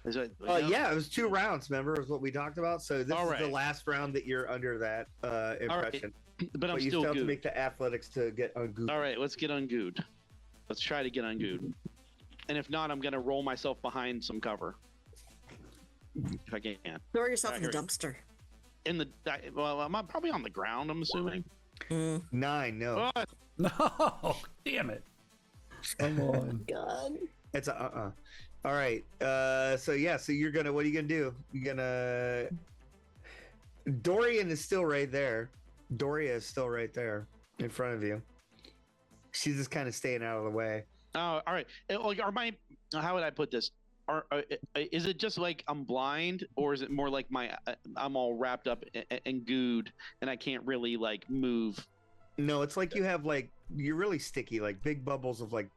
Is it? Yeah, it was 2 rounds. Remember, is what we talked about. So this is the last round that you're under that impression. But I'm you still have to good. make the athletics to get ungooed. All right, let's get ungooed. Let's try to get ungooed. And if not, I'm gonna roll myself behind some cover. if I can. Throw yourself in the Here. dumpster. Well, I'm probably on the ground. I'm assuming. 9. No, Oh, No, damn it. Come on. God. it's a All right. So you're gonna. What are you gonna do? You're gonna. Dorian is still right there. Doria is still right there in front of you. She's just kind of staying out of the way. oh, all right. Like, how would I put this? Is it just like I'm blind, or is it more like I'm all wrapped up and gooed, and I can't really like move? No, it's like you have like you're really sticky, like big bubbles of like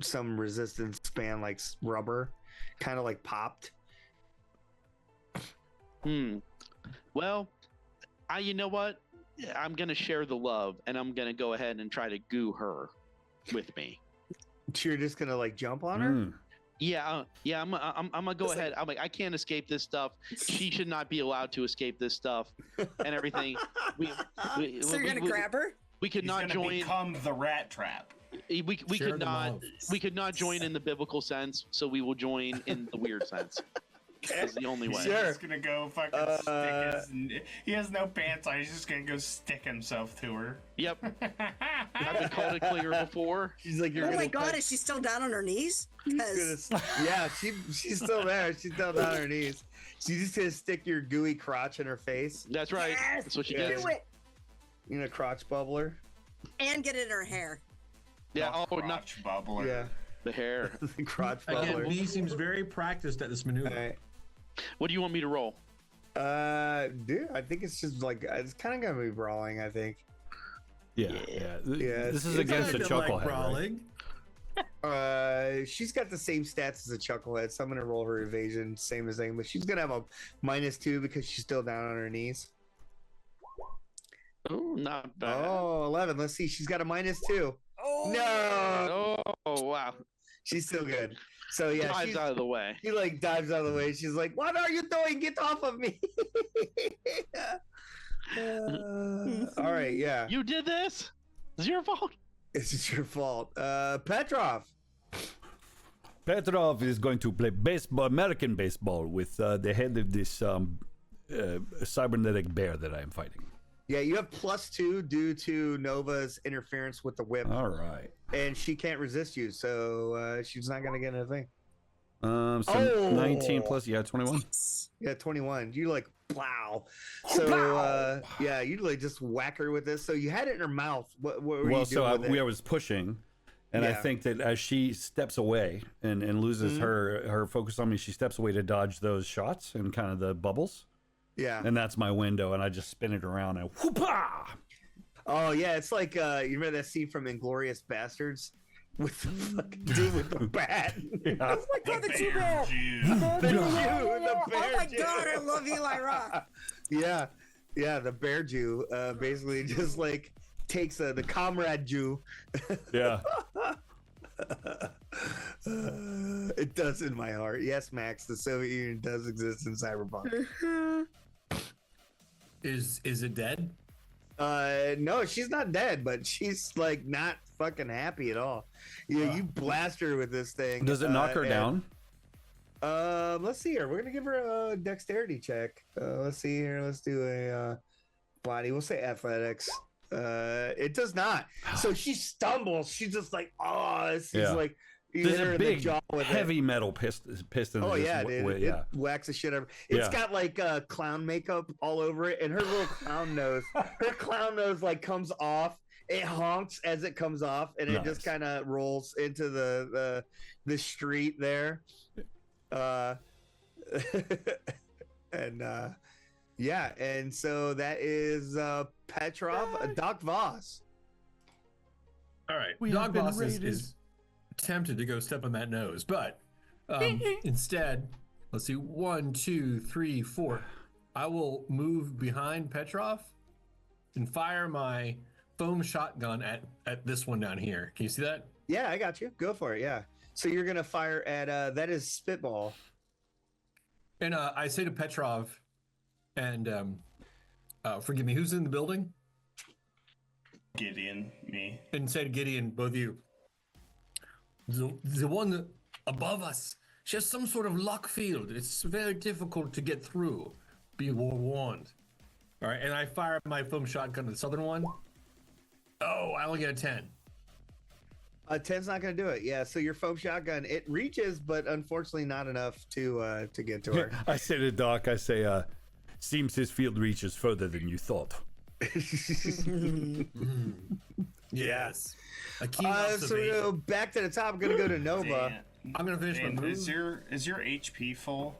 some resistance span, like rubber, kind of like popped. Well, you know what? I'm gonna share the love, and I'm gonna go ahead and try to goo her with me. So you're just gonna like jump on her. Mm. Yeah. I'm gonna go ahead. I'm like, I can't escape this stuff. She should not be allowed to escape this stuff and everything. So you're gonna grab her? We could He's not gonna join. become the rat trap. We Share could the not. love. We could not join in the biblical sense, so we will join in the weird sense. That's the only way. He's Sure. just gonna go fucking stick his. He has no pants on. He's just gonna go stick himself to her. Yep. I've been called a clear before. She's like, Oh my God, is she still down on her knees? 'Cause- Yeah, she's still there. She's still down on her knees. She's just gonna stick your gooey crotch in her face. That's right. Yes, That's what she Yeah. gets. do it. You know, crotch bubbler. And get it in her hair. Yeah. Oh, not Crotch bubbler. Yeah, the hair. the crotch Again, bubbler. B seems very practiced at this maneuver. All right. What do you want me to roll? Dude, I think it's just like it's kind of gonna be brawling. I think. Yeah. Yeah, This is it's against the Kinda like chucklehead. Right? brawling. She's got the same stats as a chucklehead, so I'm gonna roll her evasion, same as thing, but she's gonna have a -2 because she's still down on her knees. Oh, not bad. Oh, 11. Let's see. She's got a -2. Oh. No, Oh, wow. she's still good. So yeah, Dives she's, out of the way. she like dives out of the way. She's like, "What are you doing? Get off of me!" All right, yeah, You did this? It's your fault. it's your fault. Petrov. Petrov is going to play baseball, American baseball, with the head of this cybernetic bear that I am fighting. Yeah, you have +2 due to Nova's interference with the whip, All right. and she can't resist you, so she's not gonna get anything. So Oh. 19 plus, 21. Yeah, 21. You like plow. So yeah, you like just whack her with this. So you had it in her mouth. What were you Well, doing so with it? I was pushing, and I Yeah. think that as she steps away and loses her focus on me, she steps away to dodge those shots and kind of the bubbles. Yeah. And that's my window, and I just spin it around and whoopah! Oh yeah, it's like you remember that scene from Inglorious Bastards with the fucking dude with the bat. Yeah. Oh my God, the two bear. The Jew, the Oh bear my Jew. God, I love Eli Roth. Yeah, the bear Jew basically just like takes the comrade Jew. Yeah. It does in my heart. Yes, Max, the Soviet Union does exist in Cyberpunk. Is it dead? No, she's not dead, but she's like not fucking happy at all. You blast her with this thing. Does it knock her and- down? Let's see here. We're gonna give her a dexterity check. Let's see here. Let's do a body. We'll say athletics. It does not. So she stumbles. She's just like, oh, this is Yeah. like you There's hit her a in the big, jaw with it. heavy metal piston. Oh that yeah, just dude. yeah. It whacks the shit out of It's Yeah. got like clown makeup all over it, and her little clown nose. Her clown nose like comes off. It honks as it comes off, and it just Nice. kind of rolls into the street there. And yeah, and so that is Petrov, Doc Voss. All right. We Dog have been Boss raided. is tempted to go step on that nose, but instead, let's see. 1, 2, 3, 4. I will move behind Petrov and fire my foam shotgun at this one down here. Can you see that? Yeah, I got you. Go for it. Yeah. So you're gonna fire at that is spitball. And I say to Petrov, and forgive me, who's in the building? Gideon, me. And say to Gideon, both of you, the one above us She has some sort of lock field. It's very difficult to get through. Be warned. All right, and I fire my foam shotgun to the southern one. Oh, I only get a 10. 10's not going to do it. Yeah, so your foam shotgun, it reaches, but unfortunately not enough to get to her. I say to Doc, I say, seems his field reaches further than you thought. Yes. A key so back to the top. I'm going to go to Nova. Dan, I'm going to finish my move. Is your HP full?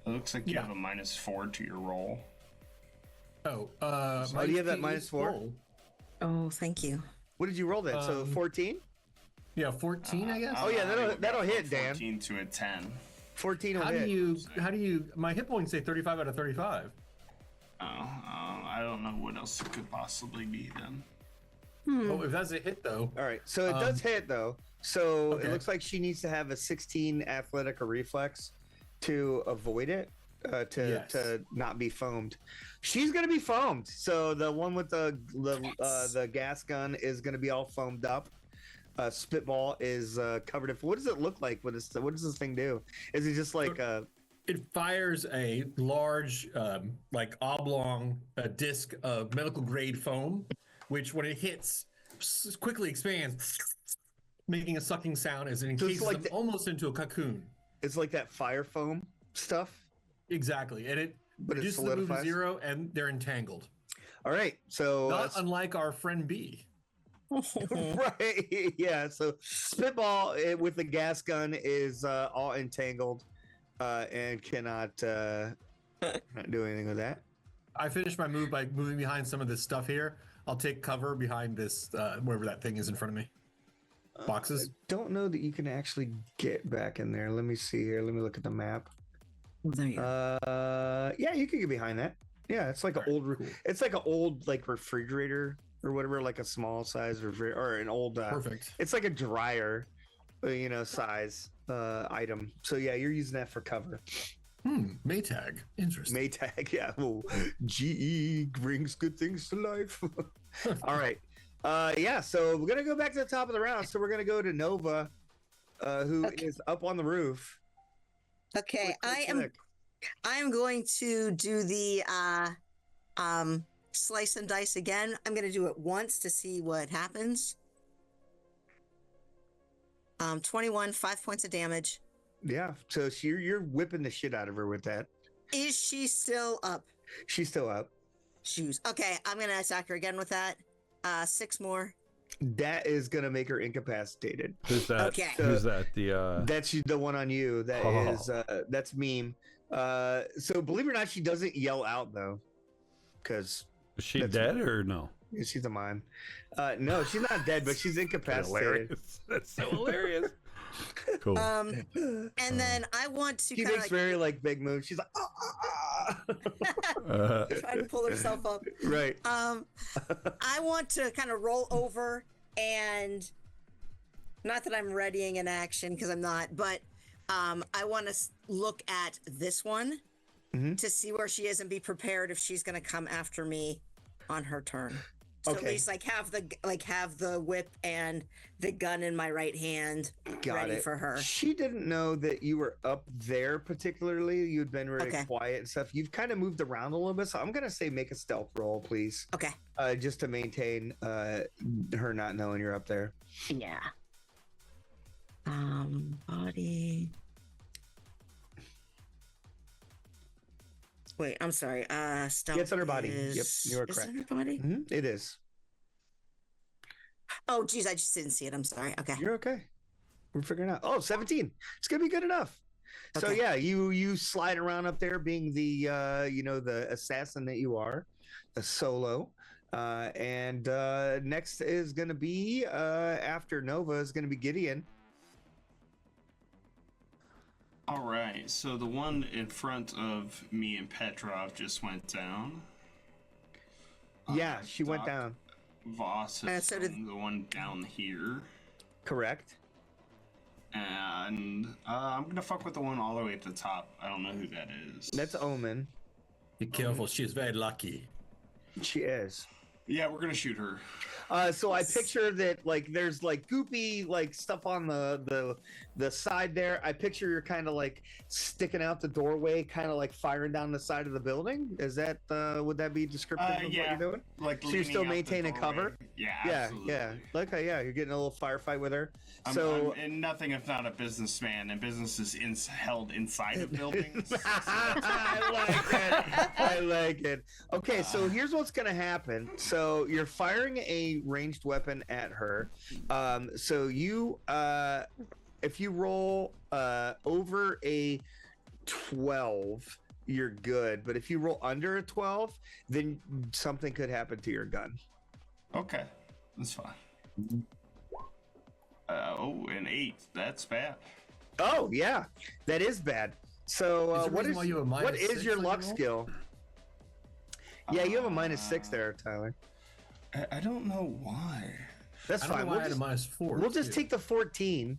It looks like you have a -4 to your roll. Oh, do you have that -4? Oh, thank you. What did you roll then? So 14? Yeah, 14, I guess. Oh yeah, that'll hit, Dan. 14 to a 10. 14 will How hit. do you? My hit points say 35 out of 35. I don't know what else it could possibly be then. Oh, if that's a hit though. All right, so it does hit though. So okay. it looks like she needs to have a 16 athletic or reflex to avoid it, to not be foamed. She's gonna be foamed. So the one with the gas gun is gonna be all foamed up. Spitball is covered in. What does it look like? What does this thing do? Is it just like It fires a large, like oblong disc of medical grade foam, which when it hits, quickly expands, making a sucking sound as it encases them almost into a cocoon. It's like that fire foam stuff. Exactly, and it But it reduces the move to solidifies? 0, and they're entangled. All right, so Not unlike our friend B. right, yeah. So spitball with the gas gun is all entangled and cannot not do anything with that. I finished my move by moving behind some of this stuff here. I'll take cover behind this, wherever that thing is in front of me. Boxes. Don't know that you can actually get back in there. Let me see here. Let me look at the map. There you go. Yeah, you can get behind that. Yeah, it's like it's like an old like refrigerator or whatever, like a small size refrigerator or an old. Perfect. It's like a dryer, size item. So yeah, you're using that for cover. Maytag. Interesting. Maytag, yeah. Well, GE brings good things to life. All right. Yeah, so we're gonna go back to the top of the round. So we're gonna go to Nova, who is up on the roof. Okay, Click. I am going to do the slice and dice again. I'm going to do it once to see what happens. 21, 5 points of damage. Yeah, so you're whipping the shit out of her with that. Is she still up? She's still up. Shoes. Okay, I'm going to attack her again with that. 6 more. That is gonna make her incapacitated. Who's that? Okay. Who's that? The That's the one on you. That is that's meme. So believe it or not, she doesn't yell out though, because is she dead or no? she's a mime. No, she's not dead, but she's incapacitated. Hilarious. That's so hilarious. Cool. And then I want to She kind makes of very like Big Moon. She's like, try to pull herself up. right. I want to kind of roll over and not that I'm readying an action because I'm not, but I want to look at this one to see where she is and be prepared if she's going to come after me on her turn. So at least have the whip and the gun in my right hand ready for her. She didn't know that you were up there particularly. You'd been very quiet and stuff. You've kind of moved around a little bit, so I'm gonna say make a stealth roll, please. Okay. Just to maintain her not knowing you're up there. Yeah. Body. Wait, I'm sorry. Stealth. It's under body. Yep, you are correct. Is it under body? It is. Oh, geez, I just didn't see it. I'm sorry. Okay. You're okay. We're figuring out. Oh, 17. It's gonna be good enough. So Okay. yeah, you slide around up there, being the the assassin that you are, a solo. And next is gonna be after Nova is gonna be Gideon. All right, so the one in front of me and Petrov just went down. Yeah, she went Doc down. Voss is so did- the one down here. Correct. And I'm gonna fuck with the one all the way at the top. I don't know who that is. That's Omen. Be careful, she's very lucky. She is. Yeah, we're gonna shoot her. So I picture that like there's like goopy like stuff on the side there. I picture you're kind of like sticking out the doorway, kind of like firing down the side of the building. Is that would that be descriptive of what you're doing? Like So you're still leaning out the maintaining cover? doorway. Yeah, absolutely. Yeah. Okay, yeah, you're getting a little firefight with her. I'm and nothing if not a businessman, and business is held inside of buildings. I like it. Okay, so here's what's gonna happen. So you're firing a ranged weapon at her. So you, if you roll over a 12, you're good. But if you roll under a 12, then something could happen to your gun. Okay, that's fine. An 8. That's bad. Oh yeah, that is bad. So what is you have a what is -6 your on luck your roll? skill? Yeah, you have a -6 there, Tyler. I don't know why. That's I don't fine. know why We'll I had just, a -4. we'll just too. take the 14.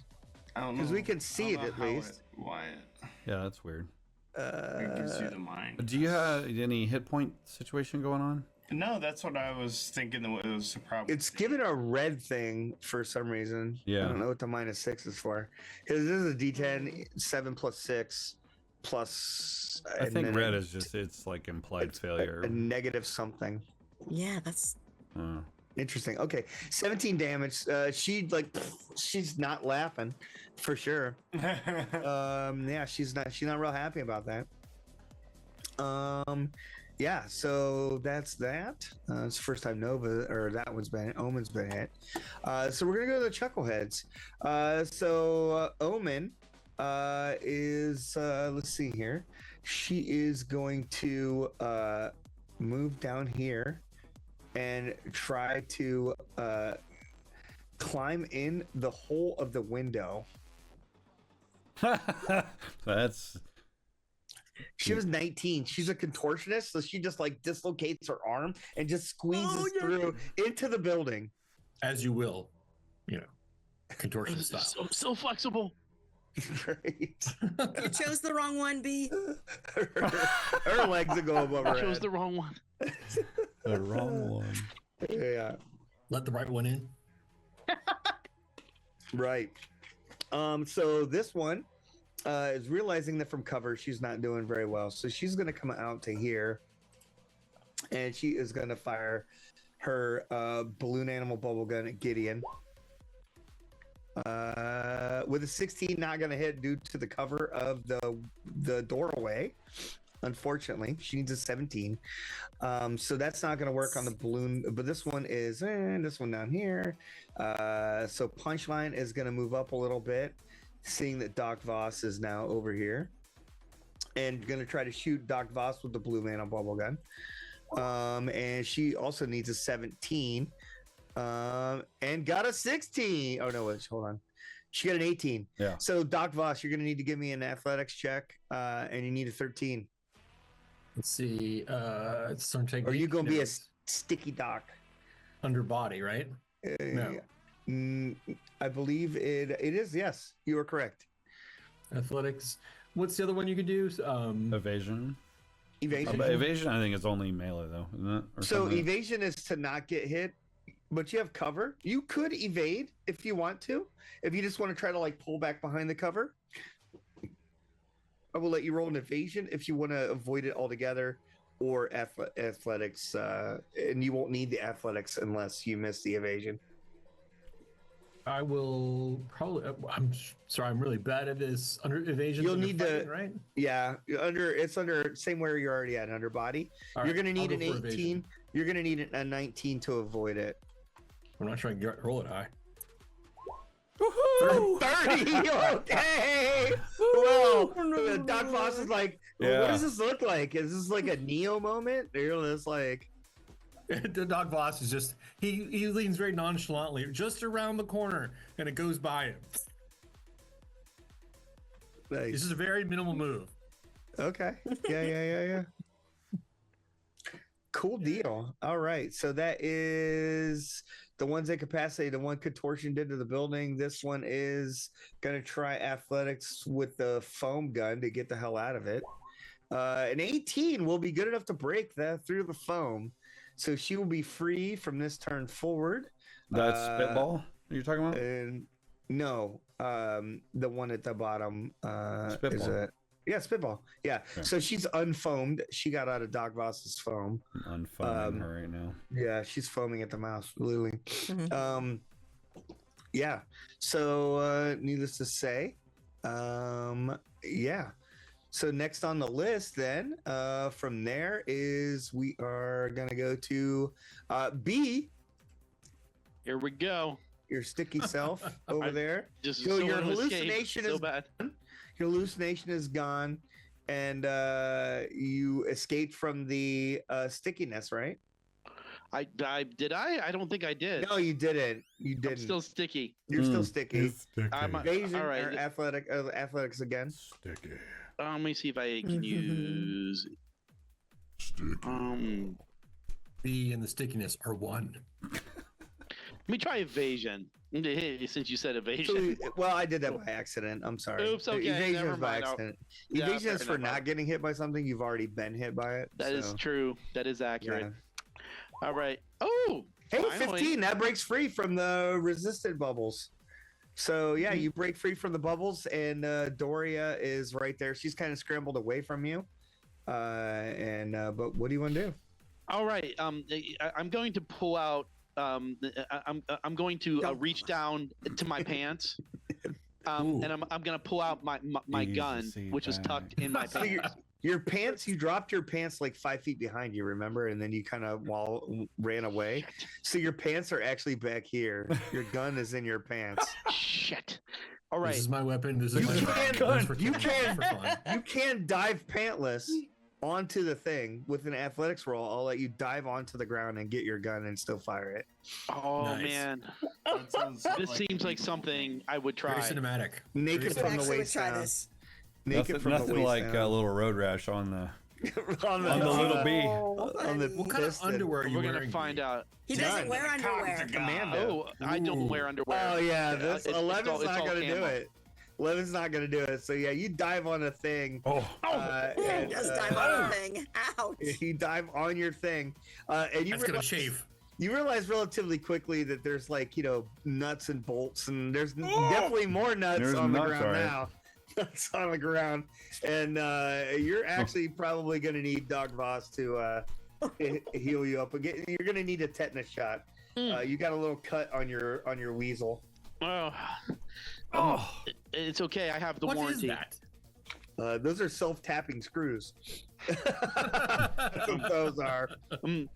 I don't know 'Cause we can see I don't it know at how least. Why it Yeah, that's weird. gives you the mind. Do you have any hit point situation going on? No, that's what I was thinking. That it was a problem. It's given a red thing for some reason. Yeah. I don't know what the -6 is for. Because this is a D10, 7 plus 6 plus. I think red is just it's like implied failure. A negative something. Yeah, that's Interesting. Okay, 17 damage. She's not laughing, for sure. Yeah, she's not real happy about that. Yeah, so that's that. It's the first time Omen's been hit. So we're gonna go to the Chuckleheads. Omen is let's see here. She is going to move down here and try to climb in the hole of the window. That's She was 19. She's a contortionist, so she just like dislocates her arm and just squeezes through into the building. As you will, contortion style. So flexible. Great. you chose the wrong one, B. Her legs will go above her I chose head. the wrong one. the wrong one. Yeah, Let the right one in. right. So this one is realizing that from cover she's not doing very well, so she's going to come out to here, and she is going to fire her balloon animal bubble gun at Gideon. With a 16, not going to hit due to the cover of the doorway. Unfortunately, she needs a 17. So that's not going to work on the balloon. But this one is this one down here. So Punchline is going to move up a little bit, seeing that Doc Voss is now over here, and going to try to shoot Doc Voss with the blue man on bubble gun. And she also needs a 17. And got a 16. Oh no, wait, hold on. She got an 18. Yeah. So Doc Voss, you're gonna need to give me an athletics check, and you need a 13. Let's see. It's some technique. Or you gonna be a It's sticky doc? under body, right? No. I believe it is. Yes, you are correct. Athletics. What's the other one you could do? Evasion. Evasion. Evasion, I think, is only melee though, isn't it? Or So something? evasion is to not get hit, but you have cover. You could evade if you want to. If you just want to try to like pull back behind the cover, I will let you roll an evasion if you want to avoid it altogether, or athletics, and you won't need the athletics unless you miss the evasion. I will probably. I'm sorry. I'm really bad at this. Under evasion. You'll under need fighting, to- right. Yeah, it's under same where you're already at, under body. All You're right, gonna need I'll an go for 18. evasion. You're gonna need a 19 to avoid it. I'm not trying to roll it high. Woohoo! 30. Okay. Well, Doc Voss is like, well, what Yeah. does this look like? Is this like a Neo moment? You're just like, The Doc Voss is just he leans very nonchalantly just around the corner and it goes by him. nice. This is a very minimal move. Okay. Yeah. Cool deal. All right. So that is the one's incapacity. The one contortion did to the building. This one is going to try athletics with the foam gun to get the hell out of it. An 18 will be good enough to break that through the foam. So she will be free from this turn forward. That's spitball you're talking about? And no, the one at the bottom Spitball. Spitball. Yeah. Okay. So she's unfoamed. She got out of Doc Voss's foam. I'm unfoaming her right now. Yeah, she's foaming at the mouth, literally. Mhm. Yeah. So needless to say, yeah. So next on the list, then, from there is we are gonna go to B. Here we go. Your sticky self over there. Just So so your wanna escape hallucination so is bad. Your hallucination is gone, and you escaped from the stickiness, right? I did. I don't think I did. No, you didn't. You I'm didn't. still sticky. You're still sticky. I'm Evasion all right. or athletics again. Sticky. Let me see if I can use. B and the stickiness are one. Let me try evasion. Since you said evasion. Well, I did that by accident. I'm sorry. Oops, okay, Evasion never is by mind. accident. Yeah, Evasion fair is for enough. not getting hit by something you've already been hit by it. That is so, true. That is accurate. yeah. All right. Oh, Hey, finally. 15. That breaks free from the resistant bubbles. So yeah, you break free from the bubbles, and Doria is right there. She's kind of scrambled away from you. But what do you want to do? All right. I'm going to pull out. I'm going to reach down to my pants. And I'm gonna pull out my gun, Easy which was back. tucked in my So pants. your pants, you dropped your pants like 5 feet behind you, remember? And then you kind of ran away. So your pants are actually back here. Your gun is in your pants. Shit. All right. This is my weapon. This is You my can't- gun. For you fun. can't- For fun. You can dive pantless onto the thing with an athletics roll. I'll let you dive onto the ground and get your gun and still fire it. Oh Nice. man, That sounds this seems like something I would try. Very cinematic. Naked Very from the Actually, would waist try down. this. Naked from Nothing the waist like a down. little road rash on the on on the little bee. on the What kind of piston. underwear are you We're wearing? gonna find out. He doesn't None. wear underwear. Commando. Oh, I don't Ooh. wear underwear. Oh yeah, this It's 11's all not gonna do camo. it. 11's not gonna do it. So yeah, you dive on a thing. Oh, And, Just dive on the thing. Ouch. You dive on your thing, and you That's gonna realize, chafe. you realize relatively quickly that there's like nuts and bolts, and there's definitely more nuts There's on the nuts, ground all right. now. Nuts on the ground, and you're actually probably gonna need Dog Voss to heal you up again. You're gonna need a tetanus shot. You got a little cut on your weasel. Oh, it's okay. I have the What is warranty. that? Those are self-tapping screws. That's what those are.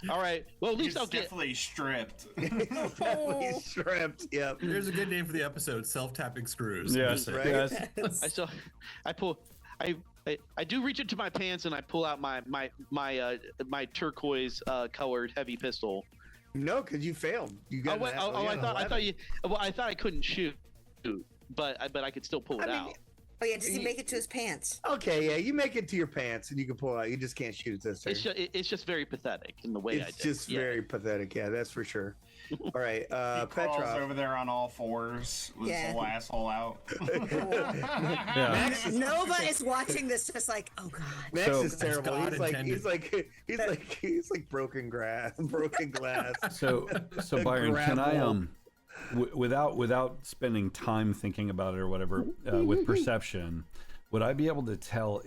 All right. Well, at least It's I'll get. definitely stripped. Definitely stripped. Yep. There's a good name for the episode: self-tapping screws. yes, Right. yes. I do reach into my pants and I pull out my turquoise colored heavy pistol. No, because you failed. You got. I thought I couldn't shoot, but I could still pull it out. Oh yeah, does he make it to his pants? Okay, yeah, you make it to your pants and you can pull out. You just can't shoot this turn. It's just very pathetic in the way I It's did. just Yeah. very pathetic. Yeah, that's for sure. All right, He crawls Petrov. over there on all fours with Yeah. his whole asshole out. Yeah. Max, Nova is watching this just like, oh god. Max So- is terrible. God He's like, intended. he's like broken glass, broken glass. So Byron, can I without spending time thinking about it or whatever, with perception, would I be able to tell?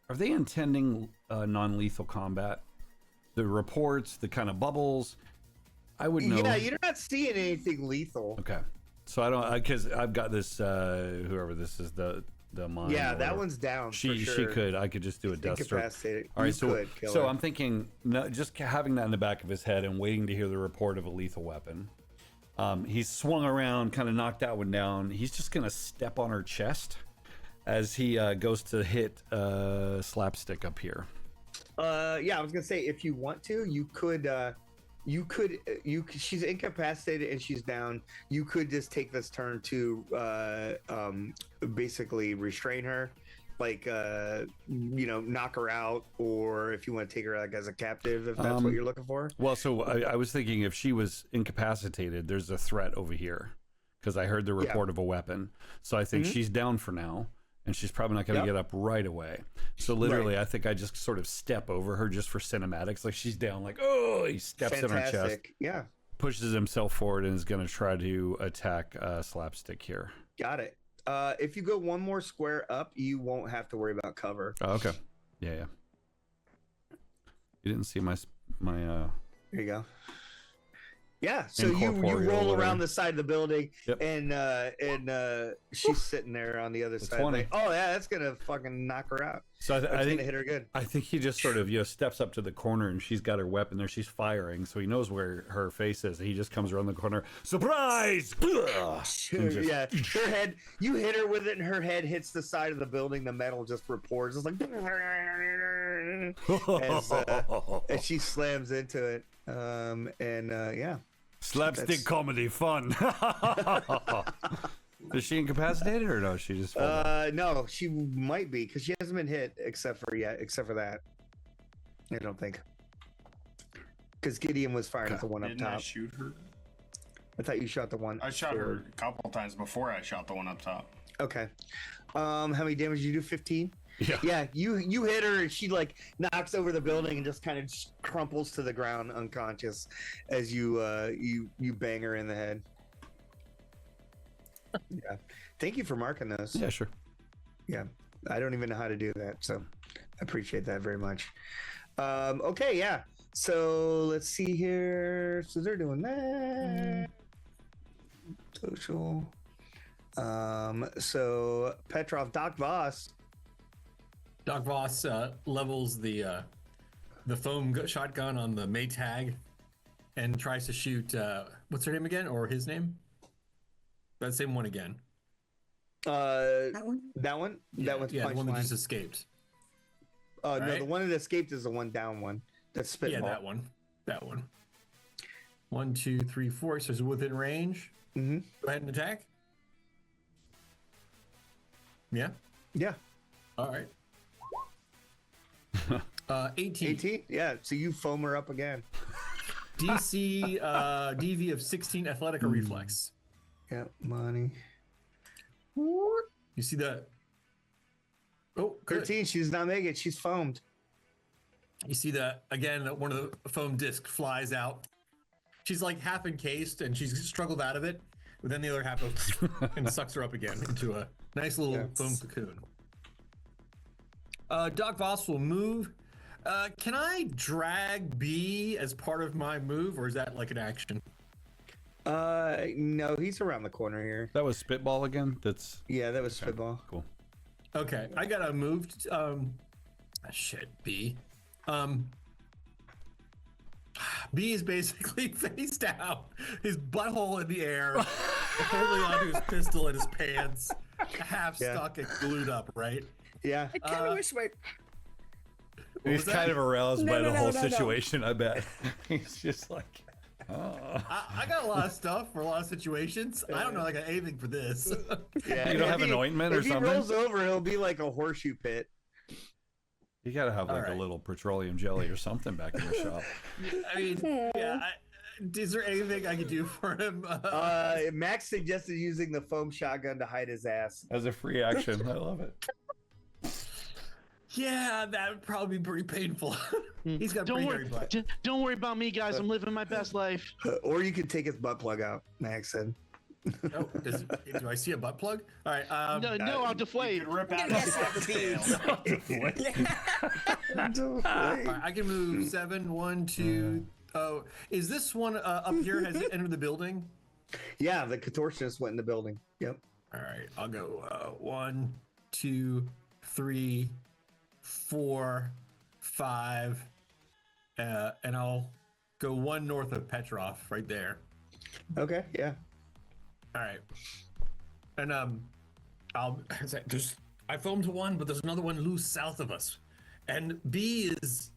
Are they intending non-lethal combat? The reports, the kind of bubbles. I would know. Yeah, you're not seeing anything lethal. Okay, so I don't because I've got this. Whoever this is, the mine. Yeah, or that whatever. one's down. She for sure. could. I could just do a death stroke. Incapacitated. All right, You so could kill so her. I'm thinking, no, just having that in the back of his head and waiting to hear the report of a lethal weapon. He's swung around, kind of knocked that one down. He's just gonna step on her chest as he goes to hit Slapstick up here. Yeah, I was gonna say if you want to, you could. She's incapacitated and she's down. You could just take this turn to basically restrain her, like knock her out, or if you want to take her like as a captive, if that's what you're looking for. Well, so I was thinking if she was incapacitated, there's a threat over here because I heard the report of a weapon. So I think she's down for now, and she's probably not going to Yep. get up right away. So literally, I think I just sort of step over her just for cinematics. Like she's down, like, oh, he steps in her chest, Fantastic. Yeah, pushes himself forward, and is going to try to attack Slapstick here. got it. If you go one more square up, you won't have to worry about cover. Oh, okay. Yeah. You didn't see my There you go. Yeah, so you Incorporeal, roll whatever. around the side of the building, Yep. and she's sitting there on the other side. 20. Like, oh yeah, that's gonna fucking knock her out. So I That's think gonna hit her good. I think he just sort of steps up to the corner, and she's got her weapon there. She's firing, so he knows where her face is. He just comes around the corner. Surprise! And just- Yeah, her head. You hit her with it, and her head hits the side of the building. The metal just reports. It's like, and she slams into it. Yeah. Slapstick That's- comedy fun. Is she incapacitated or no? She just fell down? No, she might be because she hasn't been hit except for that. I don't think. Because Gideon was firing at the one up Didn't I top. shoot her? I thought you shot the one. I shot her forward. a couple times before I shot the one up top. Okay. How many damage did you do? 15? Yeah. Yeah, you hit her and she like knocks over the building and just kind of crumples to the ground unconscious as you bang her in the head. Yeah. Thank you for marking those. Yeah, sure. Yeah. I don't even know how to do that, so I appreciate that very much. Okay, yeah. So let's see here. So they're doing that. Social. So Petrov, Doc Voss. Doc Voss levels the foam shotgun on the Maytag and tries to shoot what's her name again, or his name? That same one again. That one? That one? That one's the one that punchline. just escaped. No, right? the one that escaped is the one down one. That's spitball. Yeah, that one. That one. 1, 2, 3, 4. So it's within range. Mm-hmm. Go ahead and attack. Yeah. Yeah. All right. 18. 18? Yeah. So you foam her up again. DC DV of 16 athletic or reflex. Yeah, money. You see that? Oh, good. 13. She does not make it. She's foamed. You see that again? One of the foam discs flies out. She's like half encased, and she's struggled out of it. But then the other half goes and sucks her up again into a nice little foam cocoon. Doc Voss will move. Can I drag B as part of my move, or is that like an action? No, he's around the corner here. That was spitball again. That's Yeah, that was spitball. cool. Okay, I gotta move. Shit, B. B is basically face down, his butthole in the air, holding onto his pistol in his pants, half stuck and glued up, right? Yeah. I kind of wish my. He's was that? kind of aroused by the no, whole no, no. situation, I bet. He's just like, oh. I got a lot of stuff for a lot of situations. I don't know like anything for this. Yeah. You don't If have an ointment or if something? he rolls over, he'll be like a horseshoe pit. You gotta have like All right. a little petroleum jelly or something back in your shop. I mean, yeah. Is there anything I could do for him? Max suggested using the foam shotgun to hide his ass. As a free action. I love it. Yeah, that would probably be pretty painful. He's got Don't pretty worry, hairy butt. just don't worry about me, guys. I'm living my best life. Or you could take his butt plug out, Max said. Oh, do I see a butt plug? All right. No, I'll deflate. You could rip I'm out gonna his guess that would be. All right, I can move 7, 1, 2. Oh, is this one up here? Has it entered the building? Yeah, the contortionist went in the building. Yep. All right, I'll go 1, 2, 3, 4, 5, and I'll go 1 north of Petrov, right there. Okay, yeah. All right, and I foamed to 1, but there's another one loose south of us, and B is,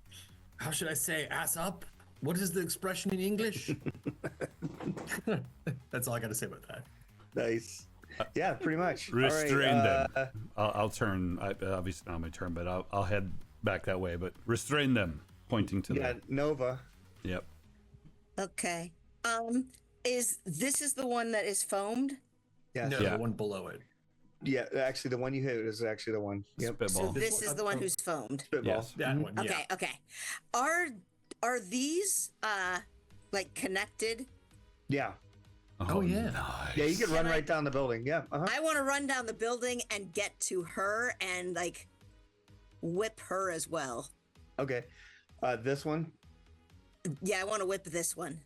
how should I say, ass up? What is the expression in English? That's all I got to say about that. Nice. Yeah, pretty much. Restrain All right, them. I'll turn. Obviously not my turn, but I'll head back that way. But restrain them, pointing to Yeah, them. Nova. Yep. Okay. Is the one that is foamed? Yes. No, Yeah. the one below it. Yeah, actually, the one you hit is actually the one. Yep. Spitball. So this is the one who's foamed. Spitball. Yes. That Mhm. one. Yeah. Okay, okay. Are these like connected? Yeah. Oh, yeah. Nice. Yeah, you can run Can I- right down the building. Yeah. Uh-huh. I want to run down the building and get to her and like whip her as well. Okay. This one. Yeah, I want to whip this one.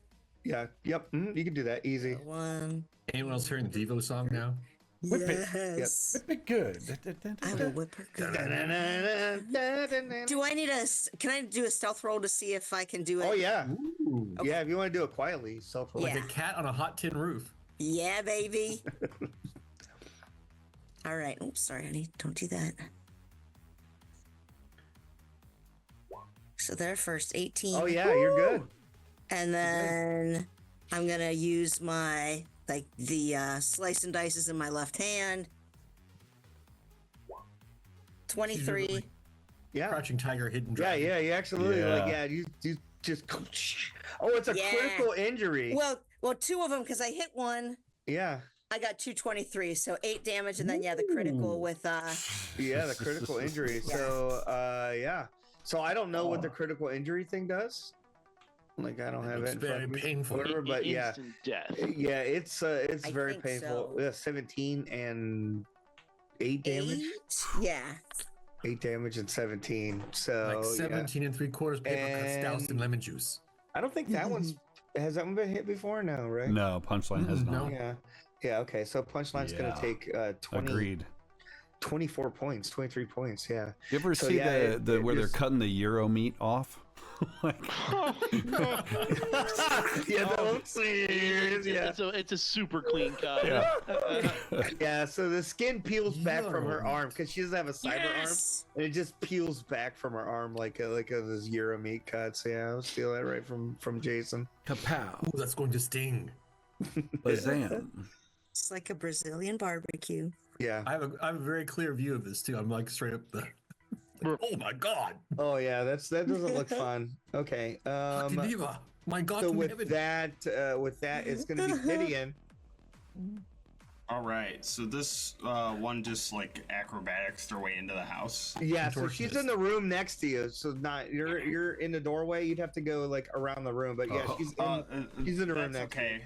Yeah. Yep. You can do that. Easy. One. Anyone else hearing the Devo song now? Whip it. Yes. Whip it good. I will whip her good. Do I need can I do a stealth roll to see if I can do it? Oh yeah. Ooh. Yeah, if you want to do it quietly, self-roll. Like Yeah. a cat on a hot tin roof. Yeah, baby. All right. Oops, sorry, honey. Don't do that. So there first, 18. Oh yeah, you're good. And then I'm going to use my, like, the slice and dices in my left hand. 23. Yeah. Crouching tiger, hidden Yeah, dragon. yeah, you absolutely Yeah. like you just oh, it's a Yeah. critical injury. Well, two of them, because I hit one. Yeah. I got 223, so 8 damage, and then, yeah, the critical with, Yeah, the critical injury. So yeah. So I don't know what the critical injury thing does. Like I don't have it It's in front very of me. painful. Whatever, but yeah. Instant death. Yeah, it's I very think painful. so. Yeah, 17 and 8 damage. 8? Yeah. 8 damage and 17. So Like 17 and 3/4 paper cuts doused in And- lemon juice. I don't think that one's has that one been hit before? No, right? No, Punchline has No. not. Yeah. Yeah, okay. So Punchline's Yeah. gonna take Agreed. 24 points, 23 points, yeah. You ever So, see yeah, the it where they're just- cutting the Euro meat off? Like, Yeah, that looks serious, yeah. It's a super clean cut. yeah. Yeah, so the skin peels back from her Euro arm because she doesn't have a cyber arm, and it just peels back from her arm like those Euro meat cuts. Yeah, I'll steal that right from Jason. Kapow. Ooh, that's going to sting. Bazam. It's like a Brazilian barbecue. Yeah. I have a very clear view of this too. I'm like straight up the. Oh my god! Oh yeah, that doesn't look fun. Okay. Diva. My god, So from with heaven. that, it's gonna be Gideon. All right, so this one just like acrobatics their way into the house. Yeah, so she's Contortionist. in the room next to you. So you're in the doorway. You'd have to go like around the room, but yeah, she's in the room That's next. to you. okay.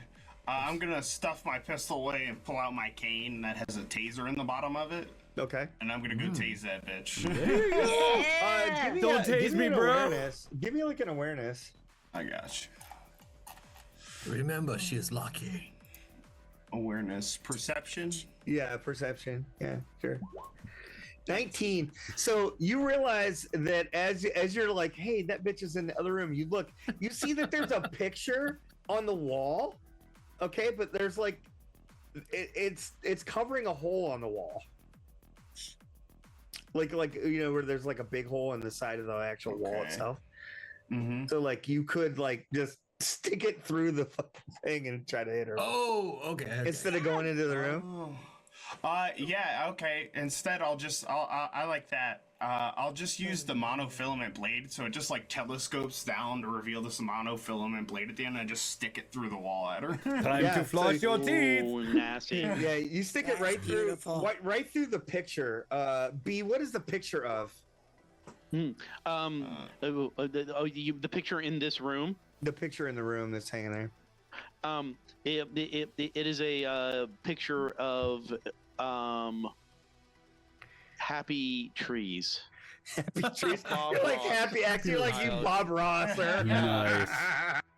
I'm gonna stuff my pistol away and pull out my cane that has a taser in the bottom of it, Okay. and I'm gonna go tase that bitch. Yeah. Don't tase me, an bro. Awareness. Give me like an awareness. I got you. Remember, she is lucky. Awareness, perception. Yeah, perception. Yeah, sure. 19. So you realize that as you're like, hey, that bitch is in the other room. You look, you see that there's a picture on the wall. Okay, but there's like, it's covering a hole on the wall. Like where there's like a big hole in the side of the actual wall Okay. itself. Mm-hmm. So like you could like just stick it through the fucking thing and try to hit her Oh, okay. instead of going into the room. Yeah, okay. Instead, I like that. I'll just use the monofilament blade, so it just like telescopes down to reveal this monofilament blade at the end, and I just stick it through the wall at her. Time Yeah, to floss so- your teeth. Oh, nasty. Yeah, you stick it That's right through, beautiful. right through the picture. B, what is the picture of? The picture in this room. The picture in the room that's hanging there. It is a picture of happy trees. Happy trees. Bob You're like Ross. happy, acting like you Bob Ross. Sir. Nice.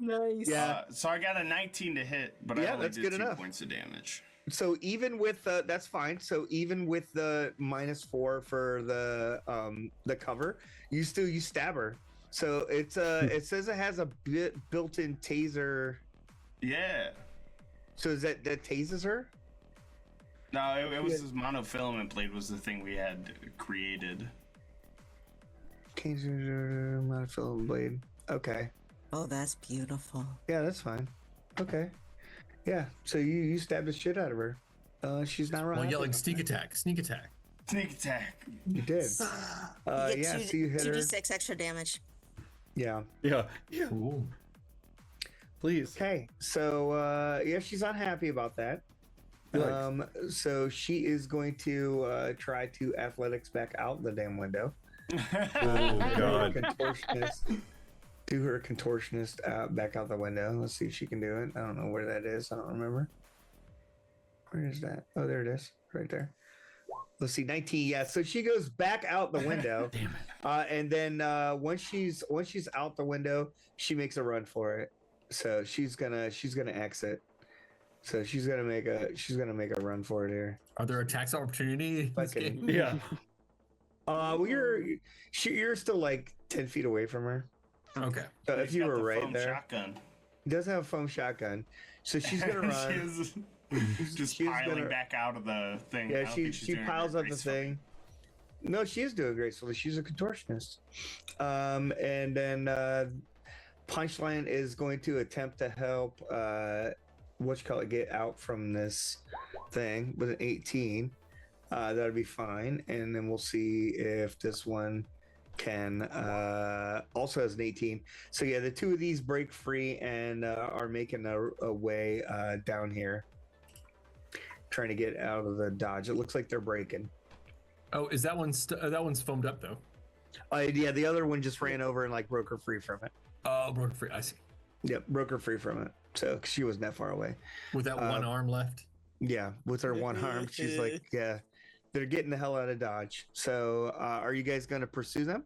Nice. Yeah. So I got a 19 to hit, but Yeah, I only that's did good 2 enough. points of damage. So even with that's fine. So even with the -4 for the cover, you stab her. So it's it says it has a built-in taser. Yeah. So is that tases her? No, it was this monofilament blade was the thing we had created. Taser, monofilament blade. Okay. Oh, that's beautiful. Yeah, that's fine. Okay. Yeah. So you stabbed the shit out of her. She's not right. While yelling sneak attack, sneak attack. Sneak attack. You did. You get Yeah. So you hit her. 2d6 extra damage. Yeah. Yeah. Yeah. Ooh. Please. Okay. So yeah, she's unhappy about that. So she is going to try to athletics back out the damn window. Oh God. Do her contortionist back out the window. Let's see if she can do it. I don't know where that is. I don't remember. Where is that? Oh, there it is, right there. Let's see, 19. Yeah, so she goes back out the window. Damn it. And then once she's out the window, she makes a run for it. So she's gonna exit. So she's gonna make a run for it here. Are there attacks of opportunity in this game? Yeah. Well, you're still like 10 feet away from her. Okay. So if He's you got were the right foam there, shotgun. he does have a foam shotgun. So she's gonna run. Just she's piling gonna- back out of the thing. I Yeah, don't she think she's she doing it piles up the gracefully. thing. No, she is doing gracefully. She's a contortionist. And then Punchline is going to attempt to help get out from this thing with an 18. That'll be fine. And then we'll see if this one can also has an 18. So yeah, the two of these break free and are making a way down here, trying to get out of the dodge. It looks like they're breaking. Oh, is that that one's foamed up though? Yeah, the other one just ran over and like broke her free from it. Oh, broken free. I see. Yep, broke her free from it. So 'cause she wasn't that far away. With that one arm left. Yeah, with her one arm, she's like, yeah, they're getting the hell out of dodge. So are you guys going to pursue them?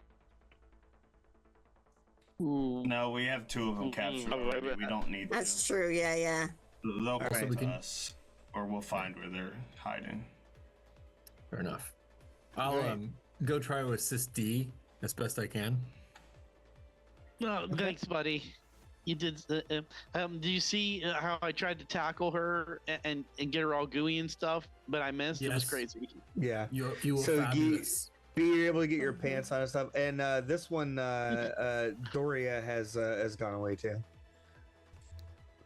Ooh. No, we have two of them captured already. We don't need That's to. true. Yeah. They'll come so we to can- us, or we'll find where they're hiding. Fair enough. I'll Right. go try to assist D as best I can. No, thanks, buddy. You did. Did you see how I tried to tackle her and get her all gooey and stuff, but I missed? It was Yes. crazy. Yeah. You were So fabulous. You're able to get your pants on and stuff. And this one, Doria has gone away too.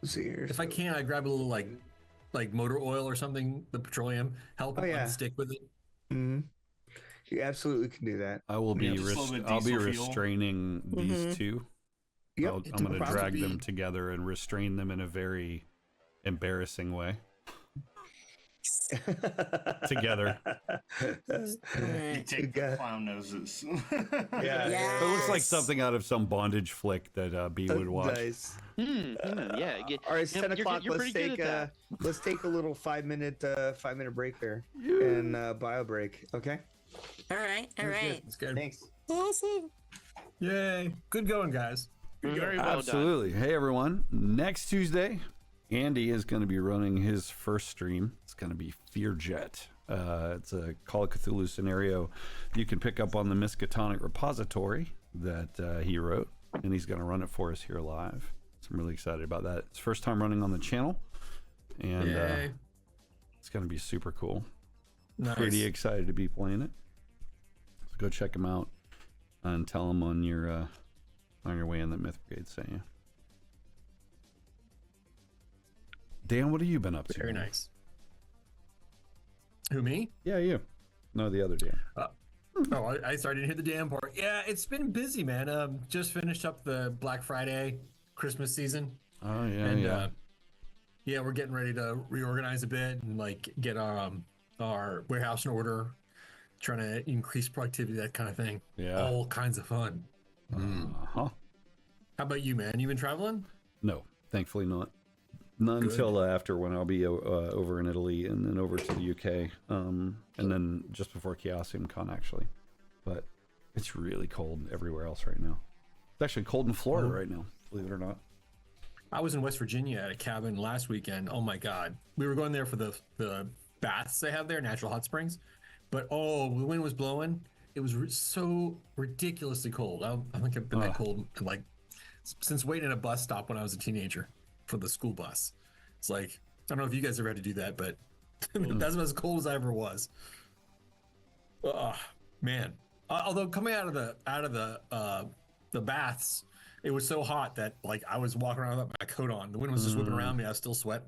Let's see here. If I can, I grab a little like motor oil or something, the petroleum, help Oh, yeah. unstick with it. Mhm. You absolutely can do that. I will be Yeah, just a little bit I'll be diesel fuel. restraining these two. Yep. I'm It going to would drag probably them be- together and restrain them in a very embarrassing way. Together. You Alright. take got- the clown noses. Yeah. It looks like Yes. something out of some bondage flick that B would watch. Nice. Yeah. All right, it's Yeah, 10 you're o'clock. pretty Let's good take at let's take a little 5-minute break here and bio break. Okay. All right. It's good. Thanks. Awesome. Yay. Good going, guys. Very well done. Absolutely. Hey, everyone. Next Tuesday, Andy is going to be running his first stream. It's going to be Fearjet. It's a Call of Cthulhu scenario you can pick up on the Miskatonic repository that he wrote, and he's going to run it for us here live. So I'm really excited about that. It's first time running on the channel, and Yay. it's going to be super cool. Nice. Pretty excited to be playing it. So go check him out and tell him on your way in that Myth Brigade sent you. Dan, what have you been up to? Very nice. Who, me? Yeah, you. No, the other Dan. Oh, I started to hear the damn part. Yeah, it's been busy, man. Just finished up the Black Friday Christmas season. Oh yeah, And yeah. yeah, we're getting ready to reorganize a bit and like get our warehouse in order, trying to increase productivity, that kind of thing. Yeah. All kinds of fun. Uh-huh. How about you, man? You been traveling? No, thankfully not. Not Good. until after, when I'll be over in Italy and then over to the UK, and then just before Chaosium Con actually. But it's really cold everywhere else right now. It's actually cold in Florida right now, believe it or not. I was in West Virginia at a cabin last weekend. Oh my God. We were going there for the baths they have there, natural hot springs. But oh, the wind was blowing. It was so ridiculously cold. I don't think I've been that cold like since waiting at a bus stop when I was a teenager for the school bus. It's like, I don't know if you guys ever had to do that, but that's as cold as I ever was. Man. Although coming out of the baths, it was so hot that like I was walking around with my coat on. The wind was just whipping around me. I was still sweating.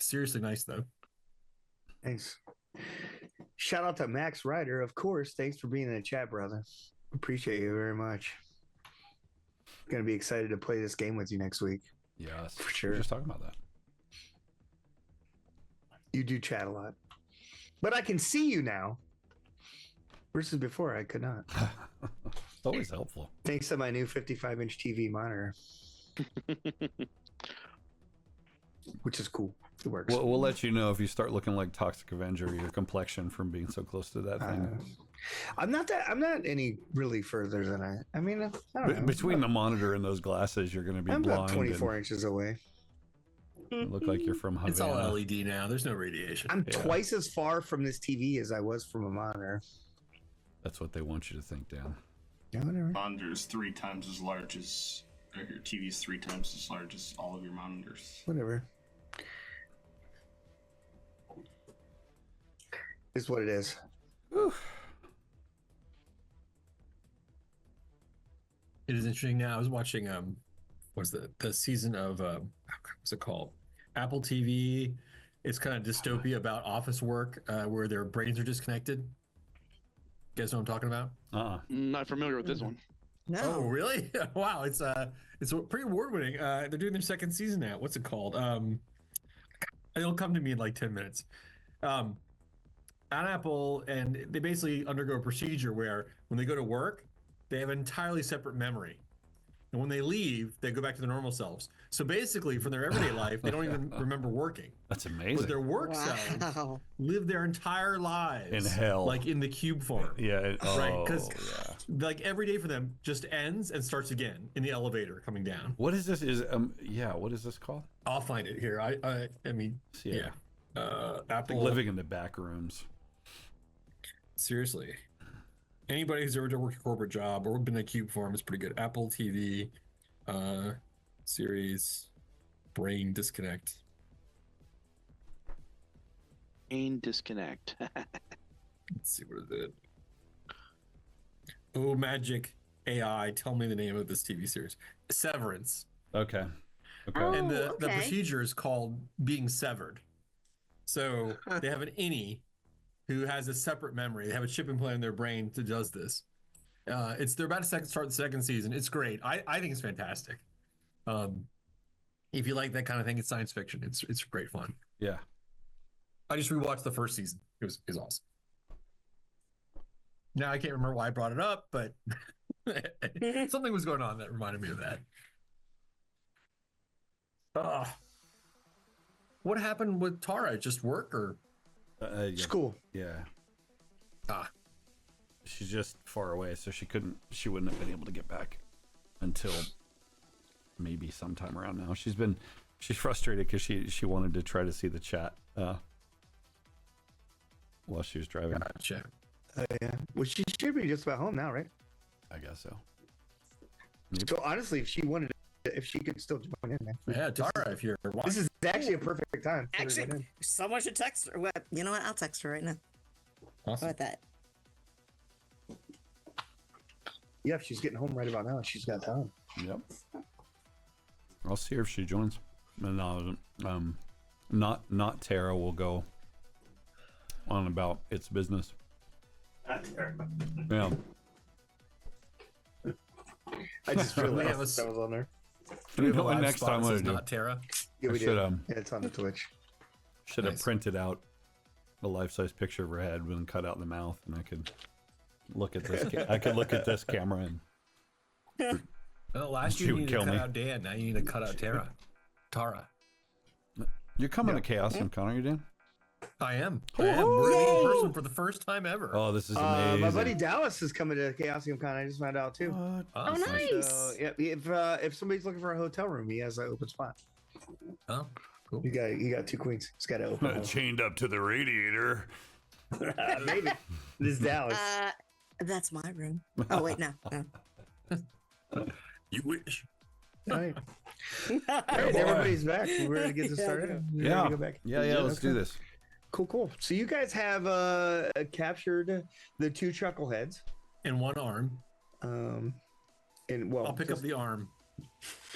Seriously nice though. Thanks. Shout out to Max Ryder, of course. Thanks for being in the chat, brother. Appreciate you very much. Gonna be excited to play this game with you next week. Yes, For sure. We were just talking about that. You do chat a lot, but I can see you now. Versus before, I could not. It's always helpful. Thanks to my new 55-inch TV monitor, which is cool. It works. We'll let you know if you start looking like Toxic Avenger, your complexion from being so close to that thing. I'm not any really further than I mean, I don't know. Between the monitor and those glasses, you're going to be I'm blind. about 24 inches away. You look like you're from Havana. It's all LED now. There's no radiation. I'm twice as far from this TV as I was from a monitor. That's what they want you to think, Dan. Yeah, whatever. Monitor's 3 times as large as, or your TV's 3 times as large as all of your monitors. Whatever. Is what it is. Whew. It is interesting now. I was watching what's the season of what's it called? Apple TV. It's kind of dystopia about office work where their brains are disconnected. You guys know what I'm talking about? Not familiar with this one. No. Oh, really? Wow, it's pretty award-winning. They're doing their second season now. What's it called? It'll come to me in like 10 minutes. At Apple, and they basically undergo a procedure where when they go to work, they have an entirely separate memory. And when they leave, they go back to their normal selves. So basically, for their everyday life, they don't even remember working. That's amazing. But their work selves live their entire lives in hell, like in the cube form. Yeah, right. Because like every day for them just ends and starts again in the elevator coming down. What is this? What is this called? I'll find it here. I mean, yeah. Apple like living in the back rooms. Seriously. Anybody who's ever worked a corporate job or been in a cube form is pretty good. Apple TV series Brain Disconnect. Brain Disconnect. Let's see what it did. Oh, magic AI. Tell me the name of this TV series. Severance. Okay. And the procedure is called being severed. So they have an innie who has a separate memory. They have a chip implant in their brain that does this. They're about to start the second season. It's great. I think it's fantastic. If you like that kind of thing, it's science fiction. It's great fun. Yeah. I just rewatched the first season. It was awesome. Now I can't remember why I brought it up, but something was going on that reminded me of that. What happened with Tara? Just work or school? Yeah. She's just far away, so she wouldn't have been able to get back until maybe sometime around now. She's frustrated because she wanted to try to see the chat while she was driving. Gotcha. Yeah. Well, she should be just about home now, right? I guess so. So honestly, if she could still join in, man. Yeah, Tara, if you're watching. This is actually a perfect time. Actually, someone should text her. You know what? I'll text her right now. Awesome. How about that? Yeah, if she's getting home right about now, she's got time. Yep. I'll see her if she joins. No, not Tara will go on about its business. Yeah. I just realized have that was on there. Do we have a You know what live next spot time that I'm says gonna do? not Tara? Yeah, we I did. should, Yeah, it's on the Twitch. Should have Nice. printed out a life-size picture of her head and cut out the mouth, and I could look at this. I could look at this camera and Well, last She year you would needed to kill cut me. out Dan. Now you need to cut out Tara. you're coming to Chaos and Connor, you Dan? I am. We're meeting in person for the first time ever. Oh, this is amazing. My buddy Dallas is coming to Chaosium Con. I just found out too. What? Oh, Awesome. nice. So yeah, if somebody's looking for a hotel room, he has an open spot. Oh, cool. He got 2 queens. He's got an open. one. Chained up to the radiator. Maybe this is Dallas. That's my room. Oh wait, no. You wish. All right. All right, everybody's back. We're ready to get this started. You ready to go back? Yeah, let's do this. Cool. So you guys have captured the 2 chuckleheads. And one arm. And well, I'll pick up the arm.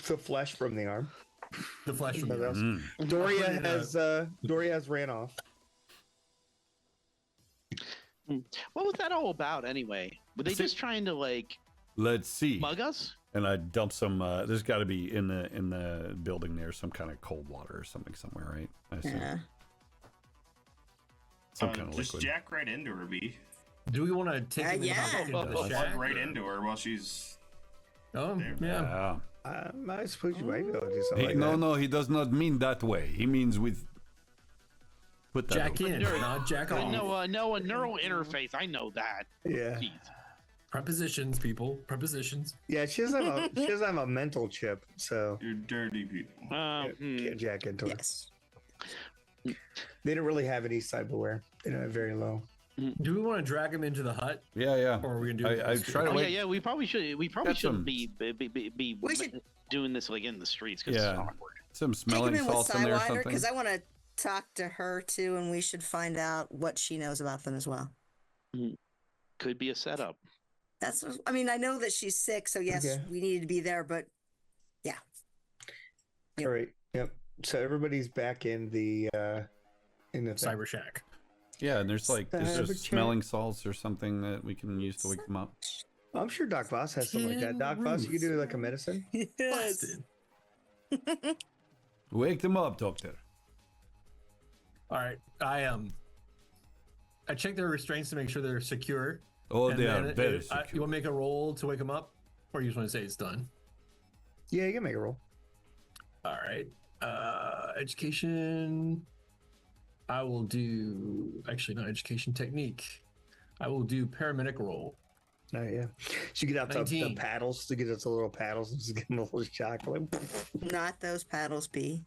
the flesh from the arm. The flesh from the Somebody arm. else. Doria has ran off. What was that all about anyway? Were they just trying to Let's see. mug us? And I dumped some. There's got to be in the building there some kind of cold water or something somewhere, right? I assume. Yeah. some kind of just liquid. jack right into her, B. Do we want to take him yeah. into the Plug shack? right into her while she's. Oh, There. yeah. I suppose you might be able to do something like No, that. no, he does not mean that way. He means with. Put that Jack away. in, not jack off. No, a neural interface. I know that. Yeah. Jeez. Prepositions, people. Prepositions. Yeah, she doesn't have a mental chip, so You're dirty people. can't jack into it. Yes. They don't really have any cyberware. They don't have very low. Do we want to drag him into the hut? Yeah. Or are we gonna do? I try to Oh wait. yeah. We probably should. We probably Got shouldn't some- be We should- doing this like in the streets because Yeah. it's awkward. Some Take him smelling in with salts in there or Cywider something. because I want to talk to her too, and we should find out what she knows about them as well. Could be a setup. That's. I mean, I know that she's sick, so yes, Okay. we needed to be there, but yeah. Yep. All right. Yep. So everybody's back in the thing. Cyber Shack. Yeah, and there's like Cyber just check. smelling salts or something that we can use to wake them up. I'm sure Doc Voss has something like that. Doc Voss, you could do like a medicine. Yes. Busted. Wake them up, doctor. All right. I checked their restraints to make sure they're secure. Oh, And they are then, very you secure. want to make a roll to wake them up, or you just want to say it's done? Yeah, you can make a roll. All right. Education. I will do. Actually, not education technique. I will do paramedic roll. Oh yeah. So you get out the 19. paddles. To get out the little paddles and just get them a little shock. Like, Not those paddles, B.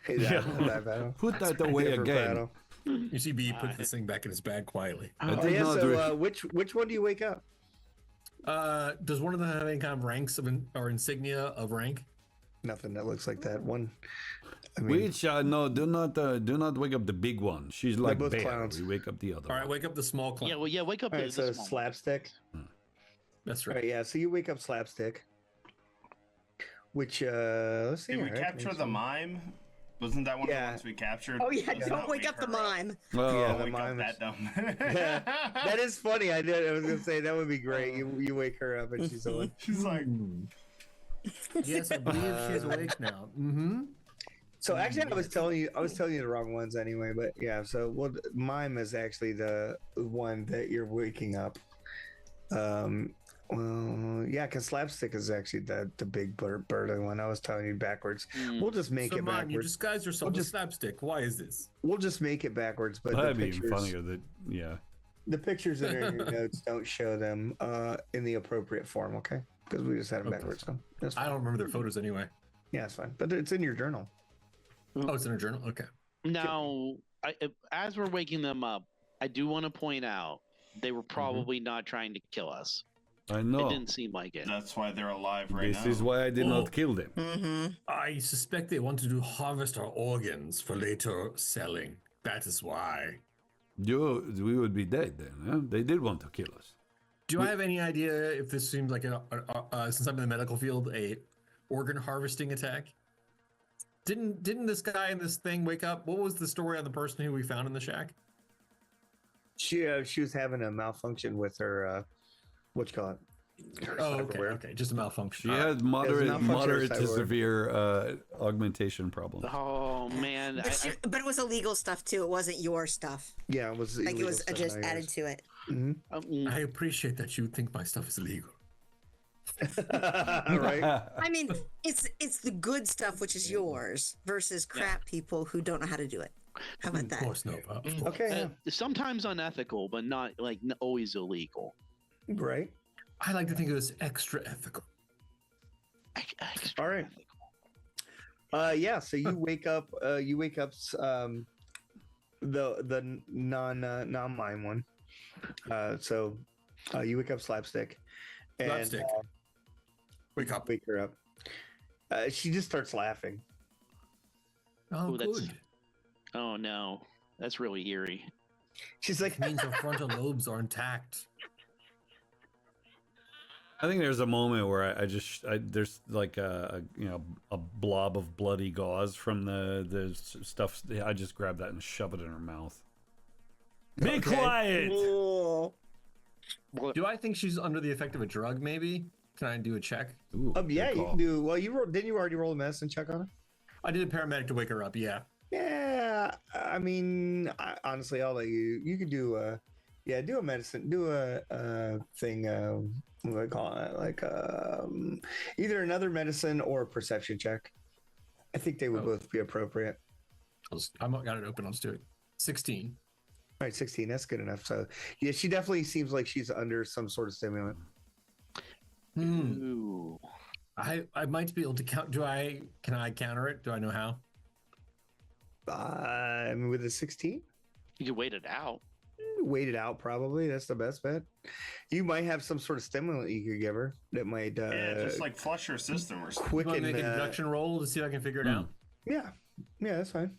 hey, that paddle. Put that away Different again. paddle. You see, B puts this thing back in his bag quietly. I Oh did yeah. not So which one do you wake up? Does one of them have any kind of ranks or insignia of rank? Nothing that looks like that one. I mean, Which no, do not wake up the big one. She's like both bear. clowns. We wake up the other All right, one. wake up the small clown. Yeah. Well, yeah. Wake up all the, right, so the small one. slapstick. That's All right. right, yeah. So you wake up slapstick. Which let's see. Did we all right, capture let me the see. mime? Wasn't that one of Yeah. the ones we captured? Oh yeah, Let's don't not wake up the her mime. Oh, Yeah, Don't the wake up mime is- that dumb. Yeah, that is funny. I was gonna say that would be great. You wake her up and she's like, She's like, Hmm. Yes, I believe she's awake now. Mm-hmm. so actually I was telling you the wrong ones anyway. But yeah, so mime is actually the one that you're waking up. Well, yeah, because slapstick is actually the big bird one. I was telling you backwards. We'll just make So, it Mom, you backwards. disguised yourself We'll as just- slapstick. Why is this? We'll just make it backwards. But that'd the be even pictures, funnier. That yeah. the pictures that are in your notes don't show them in the appropriate form. Okay, because we just had them Okay. backwards. So that's I fine. don't remember their photos anyway. Yeah, it's fine. But it's in your journal. Oh, it's in a journal. Okay. Now, as we're waking them up, I do want to point out they were probably not trying to kill us. I It know. didn't seem like it. that's why they're alive right This now. is why I did Oh. not kill them. Mm-hmm. I suspect they wanted to harvest our organs for later selling. That is why. We would be dead then. Huh? They did want to kill us. Do I have any idea if this seems like since I'm in the medical field, a organ harvesting attack? Didn't this guy in this thing wake up? What was the story on the person who we found in the shack? She was having a malfunction with her what you call it? Her Oh, okay, cyberware. okay, just a malfunction. She All right. had moderate malfunction to cyborg. severe augmentation problems. Oh man, But it was illegal stuff too. It wasn't your stuff. Yeah, it was Like it illegal was stuff, just not added yours. to it. I appreciate that you think my stuff is illegal. right? I mean, it's the good stuff which is yours versus crap people who don't know how to do it. How about Of that? course, no. Of course. Okay, yeah. sometimes unethical, but not like always illegal. Right. I like to think it was extra ethical. Extra All right. ethical. Yeah, so you wake up the non-mime one. So you wake up slapstick and Slapstick. Wake up. wake her up. She just starts laughing. Oh, Ooh, that's- good. Oh no, that's really eerie. She's like, It means our frontal lobes are intact. I think there's a moment where there's like a blob of bloody gauze from the stuff. I just grab that and shove it in her mouth. Be Okay. quiet. Do I think she's under the effect of a drug? Maybe. Can I do a check? Ooh, yeah, good you call. can do. Well, didn't you already roll a medicine check on her? I did a paramedic to wake her up. Yeah. Yeah, I mean, honestly, I'll let you. You could do do a medicine, do a thing. What do I call it? Like either another medicine or a perception check. I think they would both be appropriate. I'm got it open. I'll just do it. 16. All right, 16. That's good enough. So yeah, she definitely seems like she's under some sort of stimulant. Ooh. I might be able to count. Can I counter it? Do I know how? I mean, with a 16, You can wait it out. wait it out. Probably that's the best bet. You might have some sort of stimulant you could give her that might just like flush her system or something. You want quicken. to make a deduction roll to see if I can figure it out? Yeah, that's fine.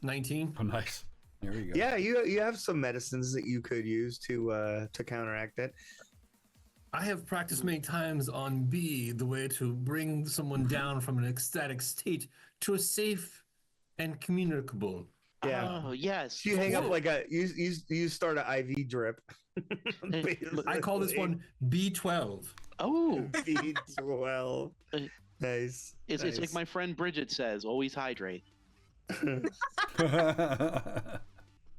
19. Oh, nice. There you go. Yeah, you have some medicines that you could use to counteract it. I have practiced many times on B the way to bring someone down from an ecstatic state to a safe and communicable. Yeah. Oh, yes. You hang up like you start an IV drip. I call this one B12. Oh, B12. Nice. it's like my friend Bridget says, always hydrate.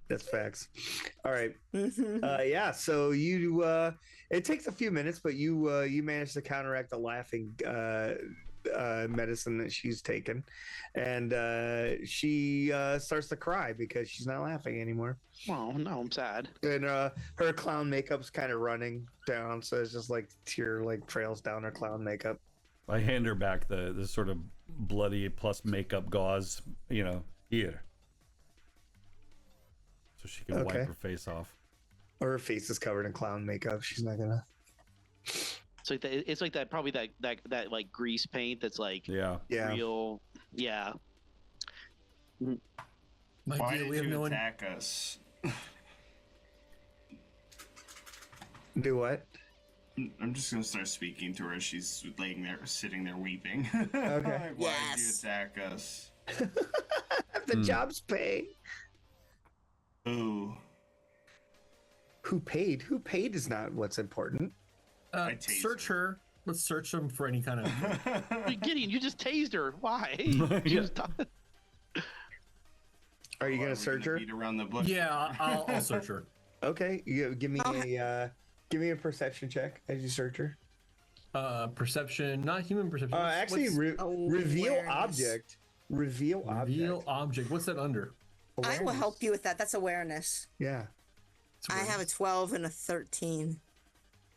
That's facts. All right. Mhm. Yeah. So you, it takes a few minutes, but you manage to counteract the laughing medicine that she's taken, and she starts to cry because she's not laughing anymore. Oh, no, I'm sad. And her clown makeup's kind of running down, so it's just like tear like trails down her clown makeup. I hand her back the sort of bloody plus makeup gauze, here. So she can Okay. wipe her face off. Or her face is covered in clown makeup. She's not gonna. It's like that probably that like grease paint that's like Yeah. Yeah. real. Yeah. My Why dear, did we have you no one. attack us? Do what? I'm just gonna start speaking to her as she's sitting there weeping. Okay. Why Yes. did you attack us? The job's paid. Ooh. Who paid? Who paid is not what's important. I tased Search her. Let's search them for any kind of. Gideon, you just tased her. Why? Yeah. You just- Are you Why gonna we search her? Beat around the bush? Yeah, I'll search her. Okay. You give me Oh, give me a perception check as you search her. Perception, not human perception. Actually, reveal Awareness. object. Reveal object. reveal object. What's that under? I will Awareness. help you with that. That's awareness. Yeah. It's I have a awareness. 12 and a 13.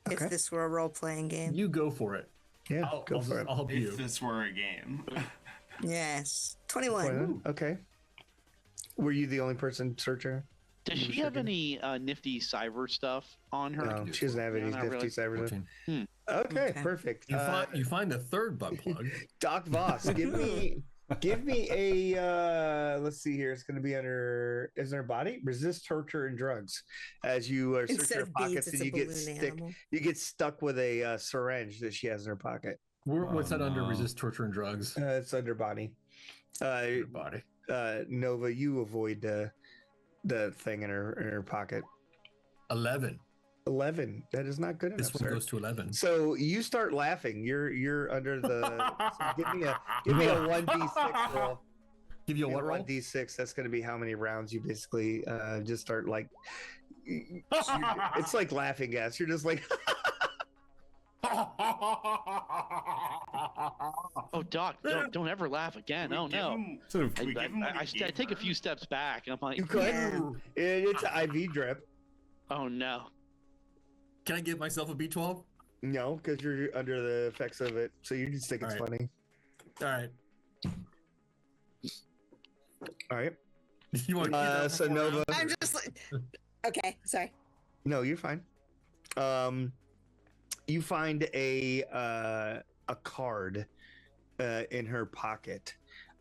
Okay. If this were a role playing game. You go for it. Yeah. I'll, go I'll, for it. I'll help you. If this were a game. Yes. 21. Okay. Were you the only person searching her? Does she have any nifty cyber stuff on her? No, she doesn't have any Not nifty really. cyber. 14. Okay, Okay. perfect. You find the third butt plug. Doc Voss, give me a let's see here. It's going to be under is there body resist torture and drugs as you are searching Instead her of pockets beads, and it's a you get balloon stick animal. you get stuck with a syringe that she has in her pocket. What's that under? no. Resist torture and drugs. It's under body. Your body. Nova, you avoid the thing in her pocket. 11. 11. That is not good enough. This one sir. goes to 11. So you start laughing. You're under the. So give me a 1d6 roll. Give you a Give me what roll? 1d6. That's going to be how many rounds you basically just start like. It's like laughing gas. You're just like. Oh, Doc, don't ever laugh again. Oh no. Sort of. We give him what he I gave take a her. few steps back, and I'm like, You could. Yeah. It's an IV drip. oh no. Can I give myself a B12? No, because you're under the effects of it. So you just think it's All right. funny. All right. All right. You want to So Nova. I'm just like. Okay, sorry. No, you're fine. You find a card in her pocket,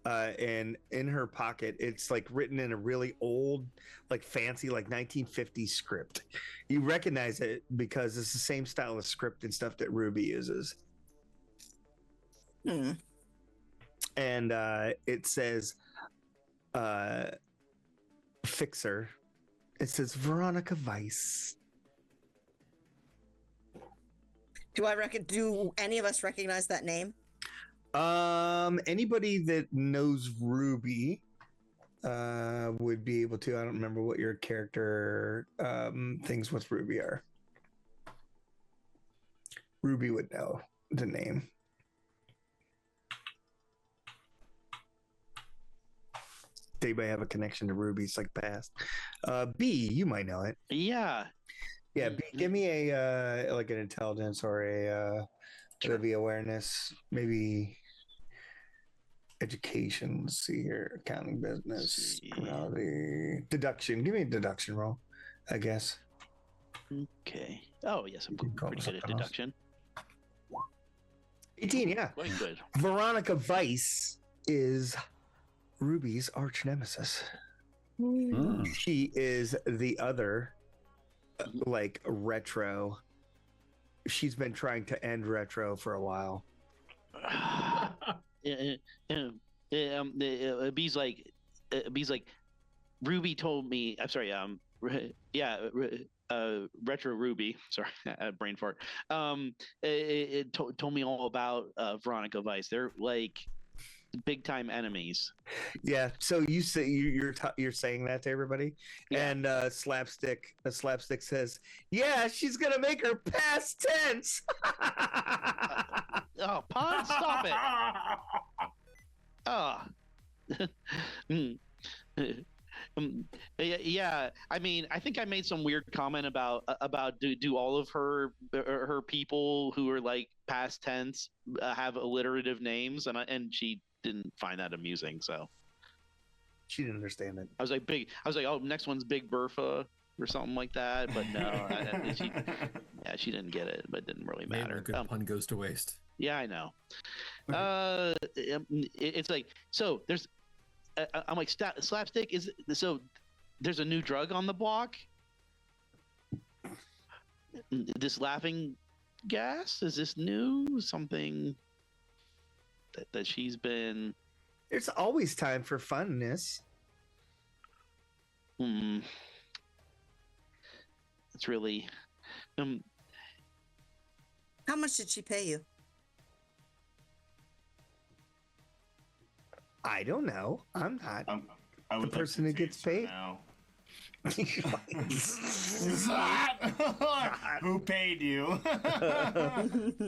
and in her pocket, it's like written in a really old, like fancy, like 1950s script. You recognize it because it's the same style of script and stuff that Ruby uses, Hmm. and it says, "Fixer." It says Veronica Weiss. Do any of us recognize that name? Anybody that knows Ruby would be able to. I don't remember what your character things with Ruby are. Ruby would know the name. They may have a connection to Ruby's like past. B, you might know it. Yeah. Yeah, B, give me a like an intelligence or a maybe awareness, maybe education. Let's see here, accounting, business, criminality, deduction. Give me a deduction roll, I guess. Okay. Oh yes, I'm call pretty it good at something else. deduction. 18, yeah. Quite good. Veronica Weiss is Ruby's arch nemesis. Mm. She is the other, like, retro. She's been trying to end retro for a while. B's like, Ruby told me. I'm sorry. Retro Ruby. Sorry, brain fart. It told me all about Veronica Weiss. They're like big time enemies. Yeah. So you say you're saying that to everybody, Yeah. and slapstick says, "Yeah, she's gonna make her past tense." Oh, Pon, stop it. Yeah, I mean, I think I made some weird comment about do all of her people who are like past tense have alliterative names, and she didn't find that amusing. So She didn't understand it. I was like, oh, next one's Big Bertha or something like that. But no, she didn't get it. But it didn't really Maybe matter. a good pun goes to waste. Yeah, I know. It's like, so there's. I'm like, slapstick is so. There's a new drug on the block. This laughing gas, is this new? Something that she's been. There's always time for funness. It's really. How much did she pay you? I don't know. I'm not I would the person who gets paid. Now. Who paid you?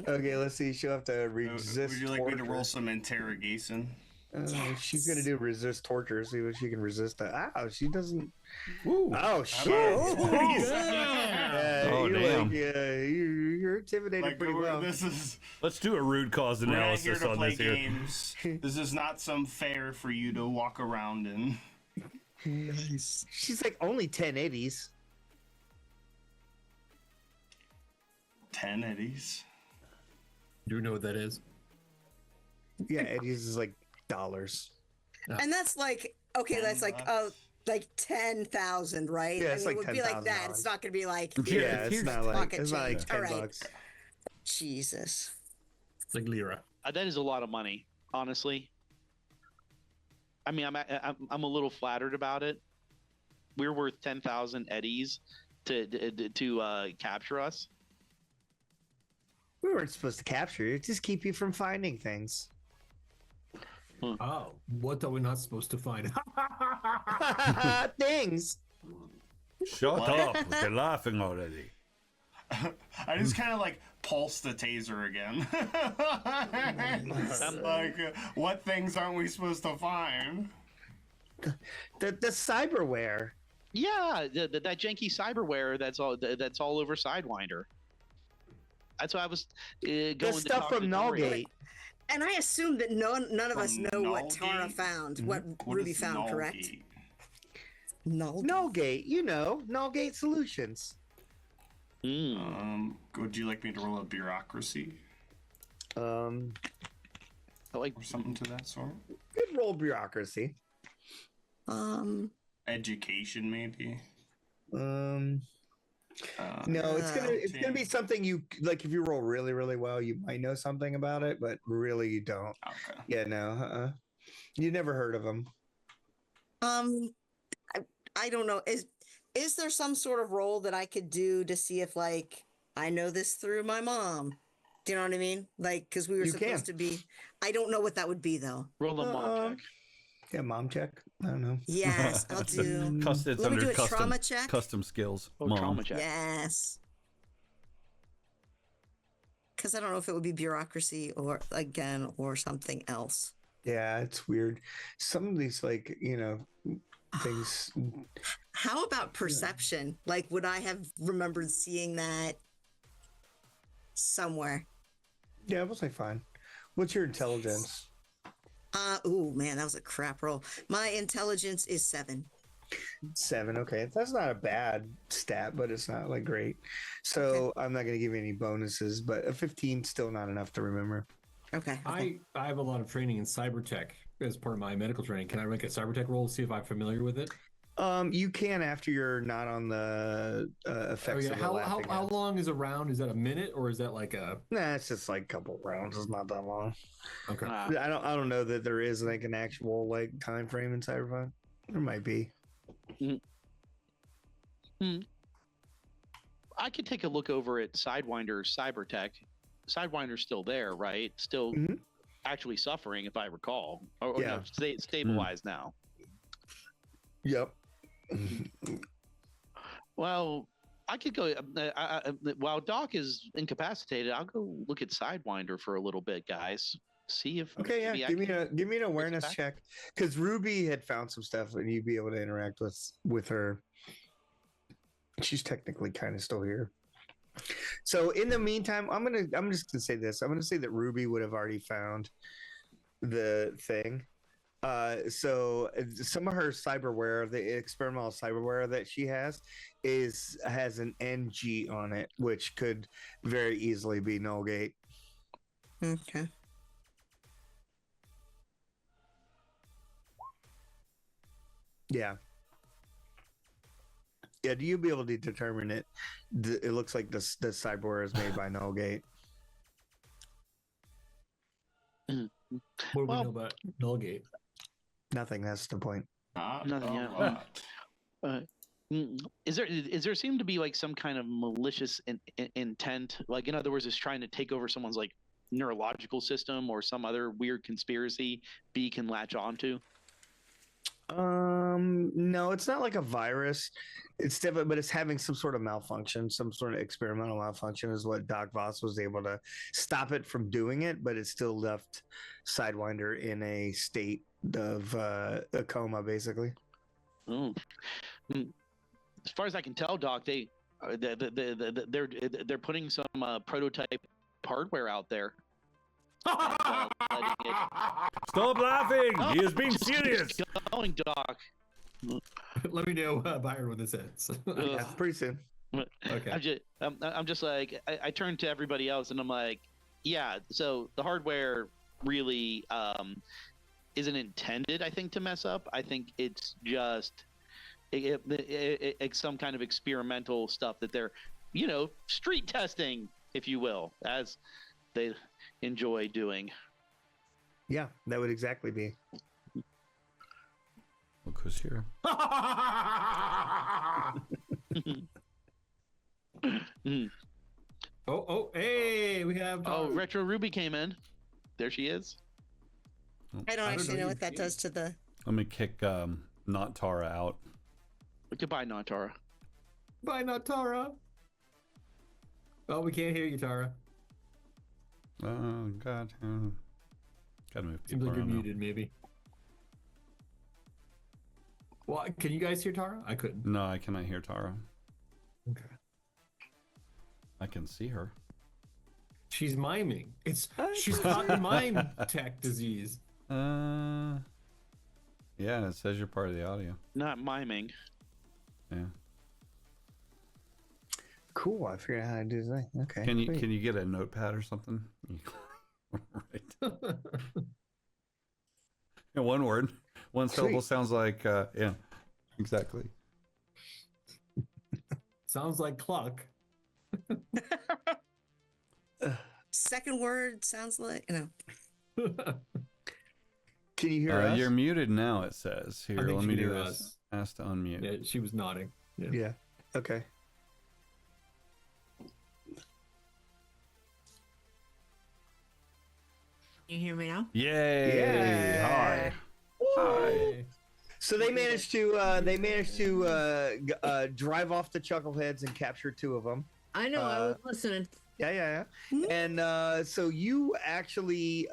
Okay, let's see. She'll have to resist. Would you like torture. me to roll some interrogation? She's gonna do resist torture. See what she can resist. Ow, she doesn't. Woo. Oh shit! Oh, you're damn. like, you're intimidated Like, pretty well. this is Let's do a root cause we're not here analysis to on play this here. games. This is not some fair for you to walk around in. She's like only 1080s. 10 eddies. Do you know what that is? Yeah, eddies is like dollars. And that's like, okay, that's like like 10,000, right? Yeah, it's I mean, like it would be like that. $10,000. It's not going to be like Yeah, it's not like pocket it's not like change. 10 All right. bucks. Jesus. It's like lira. That is a lot of money, honestly. I mean, I'm a little flattered about it. We're worth 10,000 eddies to capture us. We weren't supposed to capture you. Just keep you from finding things. Oh, what are we not supposed to find? Things. Shut up. You're laughing already. I just kind of like pulse the taser again. Like, what things aren't we supposed to find? The cyberware. Yeah, that janky cyberware that's all over Sidewinder. That's why I was going The to stuff talk from to Dory. Nullgate. And I assume that none of us From know what Tara Nullgate? found, what What Ruby is found, correct? Nullgate? Nullgate, you know, Nullgate Solutions. Would you like me to roll a bureaucracy I like or something to that sort? Good roll bureaucracy. Education, maybe. No, it's gonna be something you like. If you roll really, really well, you might know something about it, but really you don't. Okay. Yeah, no, you never heard of them. I don't know. Is there some sort of role that I could do to see if like I know this through my mom? Do you know what I mean? Like, because we were You supposed can. to be. I don't know what that would be though. roll a mom check. Yeah, mom check. I don't know. Yes, I'll do. It's Let me under do a custom, trauma check. custom skills. Oh, Mom. trauma check. Yes. Because I don't know if it would be bureaucracy or something else. Yeah, it's weird. Some of these, like, things. How about perception? Like, would I have remembered seeing that somewhere? Yeah, we'll say fine. What's your intelligence? Oh man, that was a crap roll. My intelligence is 7. 7. Okay, that's not a bad stat, but it's not like great. So I'm not going to give you any bonuses, but a 15 still not enough to remember. Okay. I have a lot of training in cyber tech as part of my medical training. Can I make a cyber tech roll to see if I'm familiar with it? You can after you're not on the effects. Oh, yeah. How long is a round? Is that a minute or is that like a? Nah, it's just like a couple rounds. It's not that long. Okay. I don't know that there is like an actual like time frame in Cyberpunk. There might be. I could take a look over at Sidewinder's Cybertech. Sidewinder's still there, right? Still actually suffering, if I recall. Or Yeah. no, stabilized now. Yep. Well, I could go. While Doc is incapacitated, I'll go look at Sidewinder for a little bit, guys. See if Okay, yeah. maybe I Give me an awareness back. check because Ruby had found some stuff and you'd be able to interact with her. She's technically kind of still here. So in the meantime, I'm just gonna say this. I'm gonna say that Ruby would have already found the thing. So some of her cyberware, the experimental cyberware that she has an NG on it, which could very easily be Nullgate. Okay. Yeah. Yeah, do you be able to determine it? It looks like the cyberware is made by Nullgate. What do we know about Nullgate? Nothing. That's the point. Nothing yet. Is there seem to be like some kind of malicious intent? Like, in other words, is trying to take over someone's like neurological system or some other weird conspiracy B can latch onto? No, it's not like a virus. It's different, but it's having some sort of malfunction, some sort of experimental malfunction is what Doc Voss was able to stop it from doing it, but it still left Sidewinder in a state of a coma, basically. As far as I can tell, Doc, they're putting some prototype hardware out there. Stop laughing! He is being serious. Going, Doc. Let me know, Byron, when this ends. Yeah, pretty soon. Okay. I'm just like, I turn to everybody else and I'm like, yeah, so the hardware really isn't intended, I think, to mess up. I think it's just it's some kind of experimental stuff that they're, street testing, if you will, as they enjoy doing. Yeah, that would exactly be. Look who's here. Oh, hey, we have. Oh, Retro Ruby came in. There she is. I don't actually know what that does to the. Let me kick not Tara out. Goodbye, Nantara. Bye, not Tara. Oh, we can't hear you, Tara. Oh God. Gotta move Seems people like you're around now. muted, maybe. Well, can you guys hear Tara? I couldn't. No, I cannot hear Tara. Okay. I can see her. She's miming. She's caught the mime tech disease. Yeah, it says you're part of the audio. Not miming. Yeah. Cool. I figured out how to do that. Okay. Can sweet. you get a notepad or something? Right. Yeah, one word. One syllable sounds like yeah. Exactly. Sounds like cluck. Second word sounds like, Can you hear us? You're muted now, it says. Here, think let she me can do hear this. us. Ask to unmute. Yeah, she was nodding. Yeah. Okay. You hear me now? Yay! Yeah. Hi. So they managed to drive off the Chuckleheads and capture 2 of them. I know. I was listening. Yeah. And so you actually,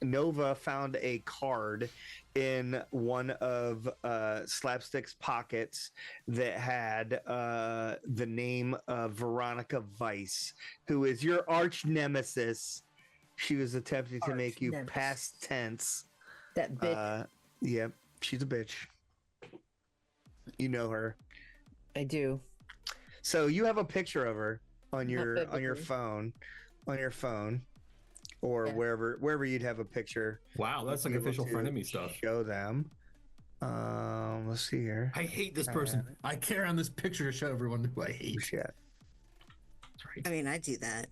Nova found a card in one of Slapstick's pockets that had the name of Veronica Weiss, who is your arch nemesis. She was attempting to make you past tense. That bitch. Yep, she's a bitch. You know her. I do. So you have a picture of her on your phone, or wherever you'd have a picture. Wow, that's like official frenemy stuff. Show them. Let's see here. I hate this person. I carry on this picture to show everyone who I hate. Shit. That's right. I mean, I do that.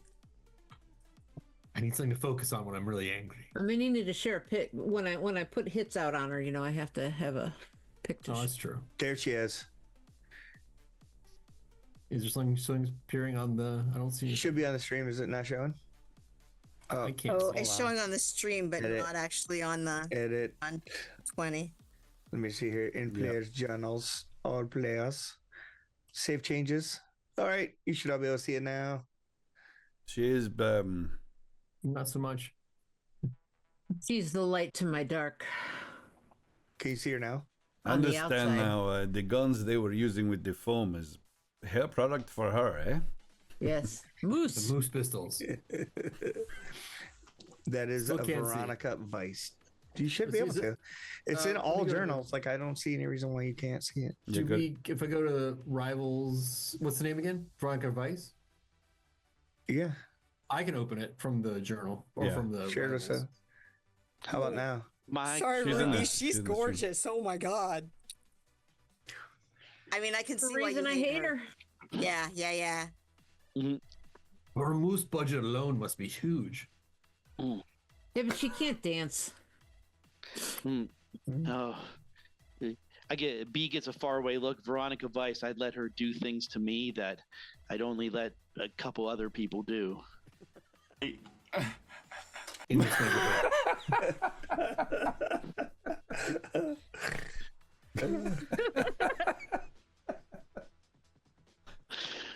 I need something to focus on when I'm really angry. I mean, you need to share a pic. When I put hits out on her, I have to have a picture. Oh, that's true. There she is. Is there something appearing on the? I don't see. She should be on the stream. Is it not showing? Oh, I can't. Oh, it's showing on the stream, but Edit. not actually on the edit. on 20. Let me see here. In players journals, all players. Save changes. All right, you should all be able to see it now. She is Not so much. She's the light to my dark. Can you see her now? On the understand outside. now. The guns they were using with the foam is hair product for her, eh? Yes, The moose. moose pistols. That is Still a can't see. Veronica Weiss. You should be Is able to. it? It's in Let all me go to- journals. Like I don't see any reason why you can't see it. Yeah, Should good. we, if I go to Rivals, what's the name again? Veronica Weiss? Yeah, I can open it from the journal or Yeah. from the sure. Rivals. So, how about now? My Sorry, she's in Ruby, the- she's she's in the stream. gorgeous. Oh my god. I mean, I can The see why reason you I hate her. Yeah. Her moose budget alone must be huge. Yeah, but she can't dance. Oh, I get B gets a faraway look. Veronica Weiss, I'd let her do things to me that I'd only let a couple other people do. In this neighborhood.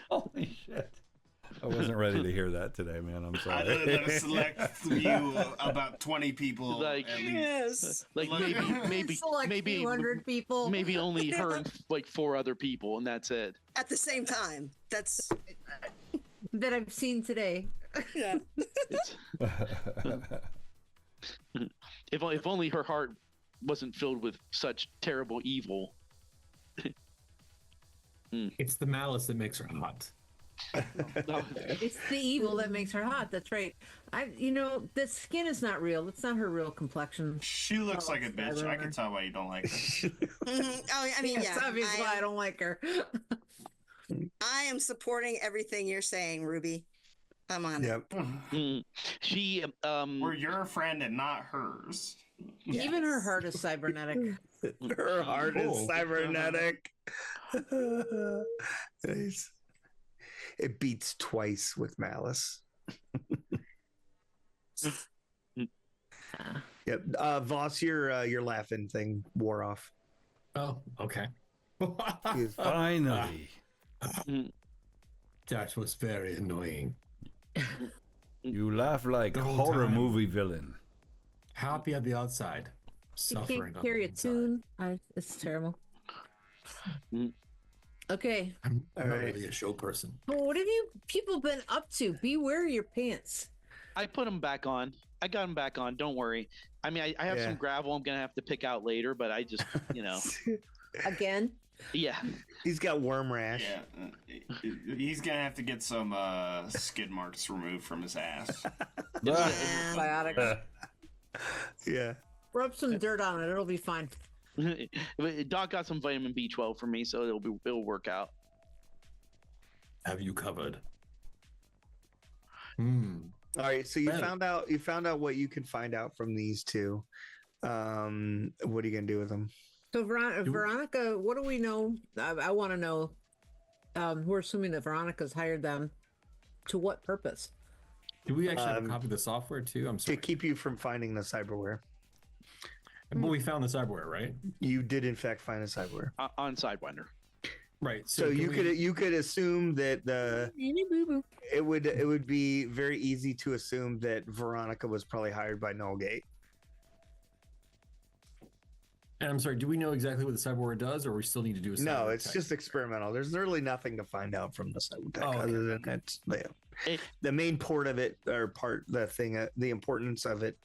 Holy shit! I wasn't ready to hear that today, man. I'm Other than a sorry. select few, about 20 people Like- at least. Yes. Like maybe Select maybe 200 people. maybe only her and like 4 other people, and that's it. At the same time. That's that I've seen today. yeah. It's, if only her heart wasn't filled with such terrible evil. It's the malice that makes her hot. No, It's the evil that makes her hot. That's right. The skin is not real. It's not her real complexion. She looks Oh, like a bitch. I can tell why you don't like her. Oh, I mean, Yes, yeah. obviously why I don't like her. I am supporting everything you're saying, Ruby. I'm on it. Yep. she We're your friend and not hers. Even her heart is cybernetic. Her heart is Oh. cybernetic. Nice. It beats twice with malice. Yep. Voss, your laughing thing wore off. Oh, okay. He was- Finally, That was very annoying. you laugh like The whole horror time. movie villain. Happy on the outside, She suffering can't on carry the a inside. tune. It's terrible. Okay. I'm All not right. really a show person. Well, what have you people been up to? Beware your pants. I put them back on. I got them back on. Don't worry. I mean, I have Yeah. some gravel I'm gonna have to pick out later, but I just, Again? yeah. He's got worm rash. Yeah. He's gonna have to get some skid marks removed from his ass. Yeah. Biotics. Yeah. Rub some dirt on it. It'll be fine. Doc got some vitamin B12 for me, so it'll work out. Have you covered? All right. So you Well- found out what you can find out from these two. What are you gonna do with them? So Veronica, what do we know? I want to know. We're assuming that Veronica's hired them. To what purpose? Do we actually have a copy of the software too? I'm To sorry. keep you from finding the cyberware. But we found the cyberware, right? You did in fact find a cyberware. On Sidewinder. Right. So can you could assume that it would be very easy to assume that Veronica was probably hired by Nullgate. And I'm sorry, do we know exactly what the cyberware does, or we still need to do a cyber No, it's tech? just experimental. There's really nothing to find out from the cyber tech Oh, okay. other than that's the main port of it, or the importance of it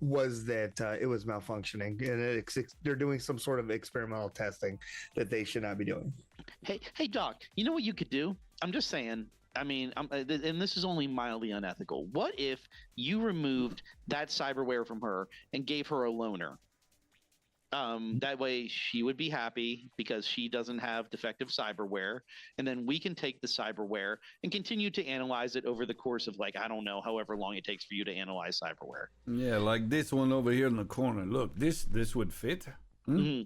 was that it was malfunctioning, and they're doing some sort of experimental testing that they should not be doing. Hey, Doc. You know what you could do? I'm just saying. I mean, and this is only mildly unethical. What if you removed that cyberware from her and gave her a loaner? That way she would be happy because she doesn't have defective cyberware. And then we can take the cyberware and continue to analyze it over the course of, like, I don't know, however long it takes for you to analyze cyberware. Yeah, like this one over here in the corner. Look, this would fit. Mm-hmm.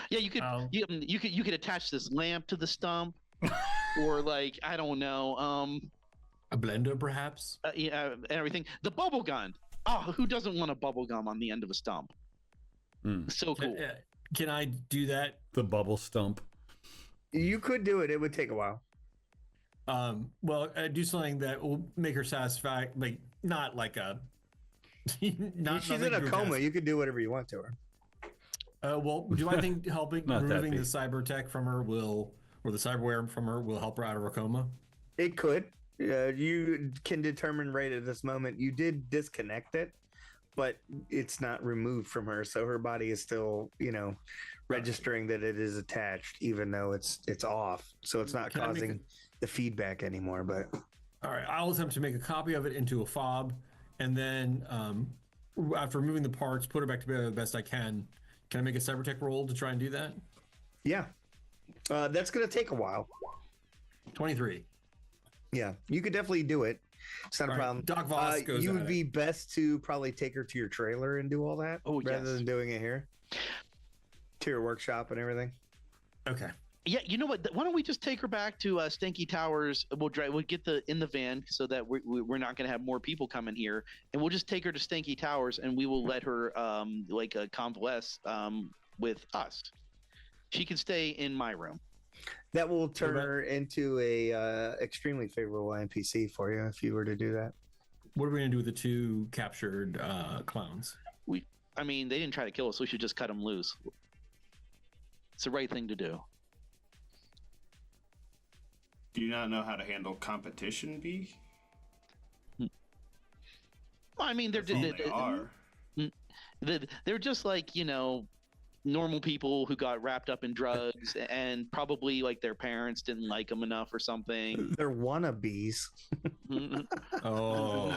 Yeah, you could you could attach this lamp to the stump, or like, I don't know, a blender perhaps. Yeah, and everything. The bubble gun. Oh, who doesn't want a bubble gum on the end of a stump? So cool. Can I do that? The bubble stump. You could do it. It would take a while. Well, do something that will make her satisfied, like not like a. She's in a coma. You could do whatever you want to her. Well, do I think removing the cyber tech from her or the cyberware from her will help her out of her coma? It could. You can determine right at this moment. You did disconnect it, but it's not removed from her, so her body is still, registering that it is attached, even though it's off. So it's not causing the feedback anymore. But all right, I'll attempt to make a copy of it into a fob, and then after removing the parts, put her back together the best I can. Can I make a cybertech roll to try and do that? Yeah, that's going to take a while. 23. Yeah, you could definitely do it. It's not a problem. Doc Voss goes you at would it. be best to probably take her to your trailer and do all that, rather than doing it here. To your workshop and everything. Okay. Yeah, you know what? Why don't we just take her back to Stinky Towers? We'll get in the van so that we're not going to have more people coming here, and we'll just take her to Stinky Towers, and we will let her convalesce with us. She can stay in my room. That will turn her into a extremely favorable NPC for you if you were to do that. What are we going to do with the two captured clowns? I mean, they didn't try to kill us, so we should just cut them loose. It's the right thing to do. Do you not know how to handle competition, B? Well, I mean, they're just like, normal people who got wrapped up in drugs, and probably like their parents didn't like them enough or something. They're wannabes. Oh,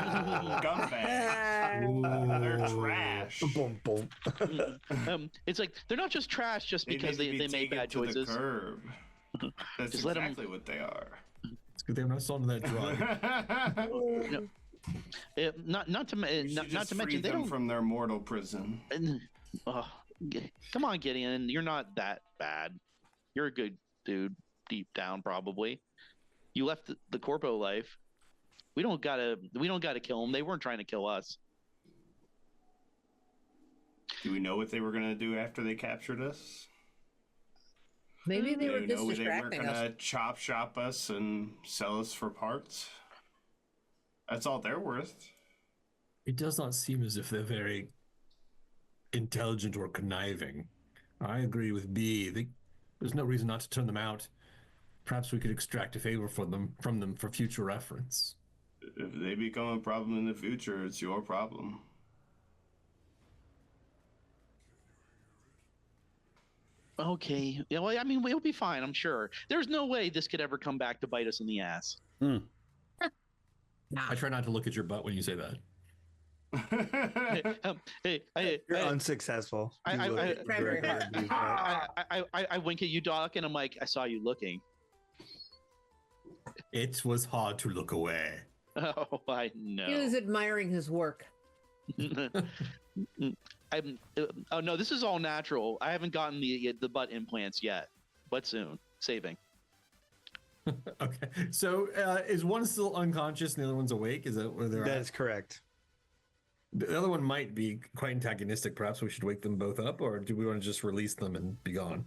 Gumbags. They're trash. Boom, boom. It's like they're not just trash just because they made bad choices. The curb. That's Just exactly what they are. it's good they're not sold to that drug. Not to mention they them don't. from their mortal prison. Come on, Gideon. You're not that bad. You're a good dude, deep down, probably. You left the corpo life. We don't gotta kill them. They weren't trying to kill us. Do we know what they were gonna do after they captured us? Maybe they were Do just we know they weren't distracting us. gonna chop shop us and sell us for parts? That's all they're worth. It does not seem as if they're very intelligent or conniving. I agree with B. There's no reason not to turn them out. Perhaps we could extract a favor from them for future reference. If they become a problem in the future, it's your problem. Okay. Yeah. Well, I mean, we'll be fine. I'm sure. There's no way this could ever come back to bite us in the ass. I try not to look at your butt when you say that. You're unsuccessful. I wink at you, Doc, and I'm like, I saw you looking. It was hard to look away. Oh, I know. He was admiring his work. Oh no, this is all natural. I haven't gotten the butt implants yet, but soon. Saving. Okay, so is one still unconscious and the other one's awake? Is that where they're That at? is correct. The other one might be quite antagonistic. Perhaps we should wake them both up, or do we want to just release them and be gone?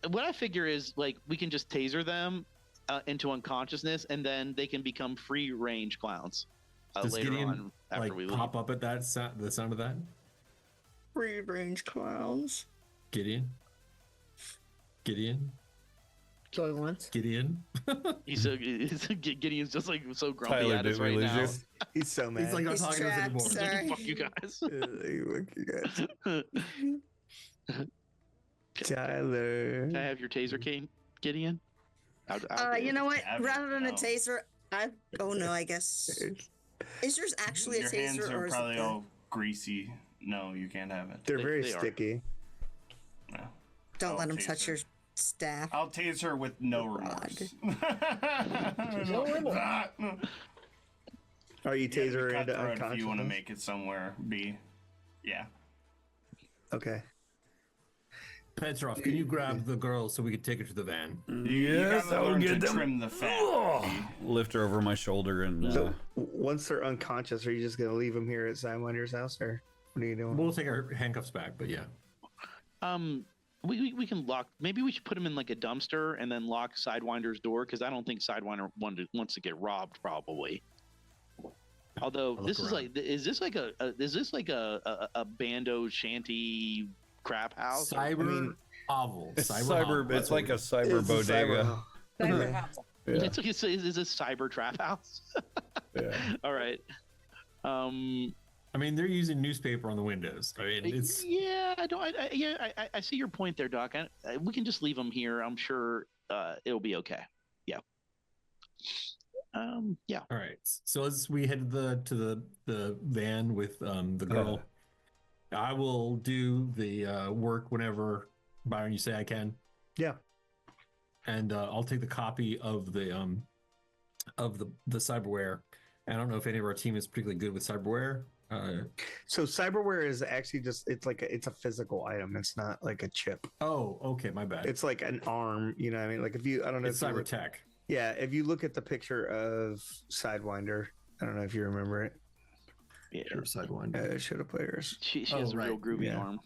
What I figure is like we can just taser them into unconsciousness, and then they can become free range clowns Does later Gideon, on after we leave. pop up at that the sound of that? Free range clowns. Gideon. Going once. Gideon. Gideon's just like so grumpy Tyler, at us did we right lose now. you? He's so mad. He's like not He's talking to us trapped, anymore. sorry. Fuck you guys. Fuck you guys. Tyler. Can I have your taser, Kane? Gideon? I'll do You it. know what? Yeah, Rather than a no. taser, oh no, I guess. Is yours actually Your a hands taser, or are is probably it the... all greasy. No, you can't have it. They're They- very they are. sticky. No. Don't I'll let him taser. touch your staff. I'll taser with no remorse. No remorse. Are you taser cut into throat if you want to unconsciousness? make it somewhere be. Yeah. Okay. Petrov, can you grab the girl so we can take her to the van? You Yes, gotta I will learn get to them. trim the fat. Oh, lift her over my shoulder and So once they're unconscious, are you just gonna leave them here at Sidewinder's house, or what are you doing? We'll take our handcuffs back, but yeah. We can lock. Maybe we should put him in like a dumpster and then lock Sidewinder's door, because I don't think Sidewinder wants to get robbed, probably. Although I'll this look is around. like, is this like a bando shanty crap house? Cyber hovel. it's Cyber hovel. cyber. That's It's like a what cyber It's a cyber bodega. house. Cyber house. Yeah. It's like is a cyber trap house. Yeah. All right. I mean, they're using newspaper on the windows. I mean, it's Yeah, I see your point there, Doc. We can just leave them here. I'm sure it'll be okay. Yeah. Yeah. all right. So as we head to the van with the girl, I will do the work whenever Byron you say I can, Yeah. and I'll take the copy of the cyberware. I don't know if any of our team is particularly good with cyberware. So cyberware is actually just it's a physical item. It's not like a chip. Oh, okay, my bad. It's like an arm. You know what I mean? Like if you, I don't know. It's if you cyber look- tech. Yeah, if you look at the picture of Sidewinder, I don't know if you remember it. Yeah. Sidewinder. Should have players. She Oh, has a real right. groovy Yeah. arm.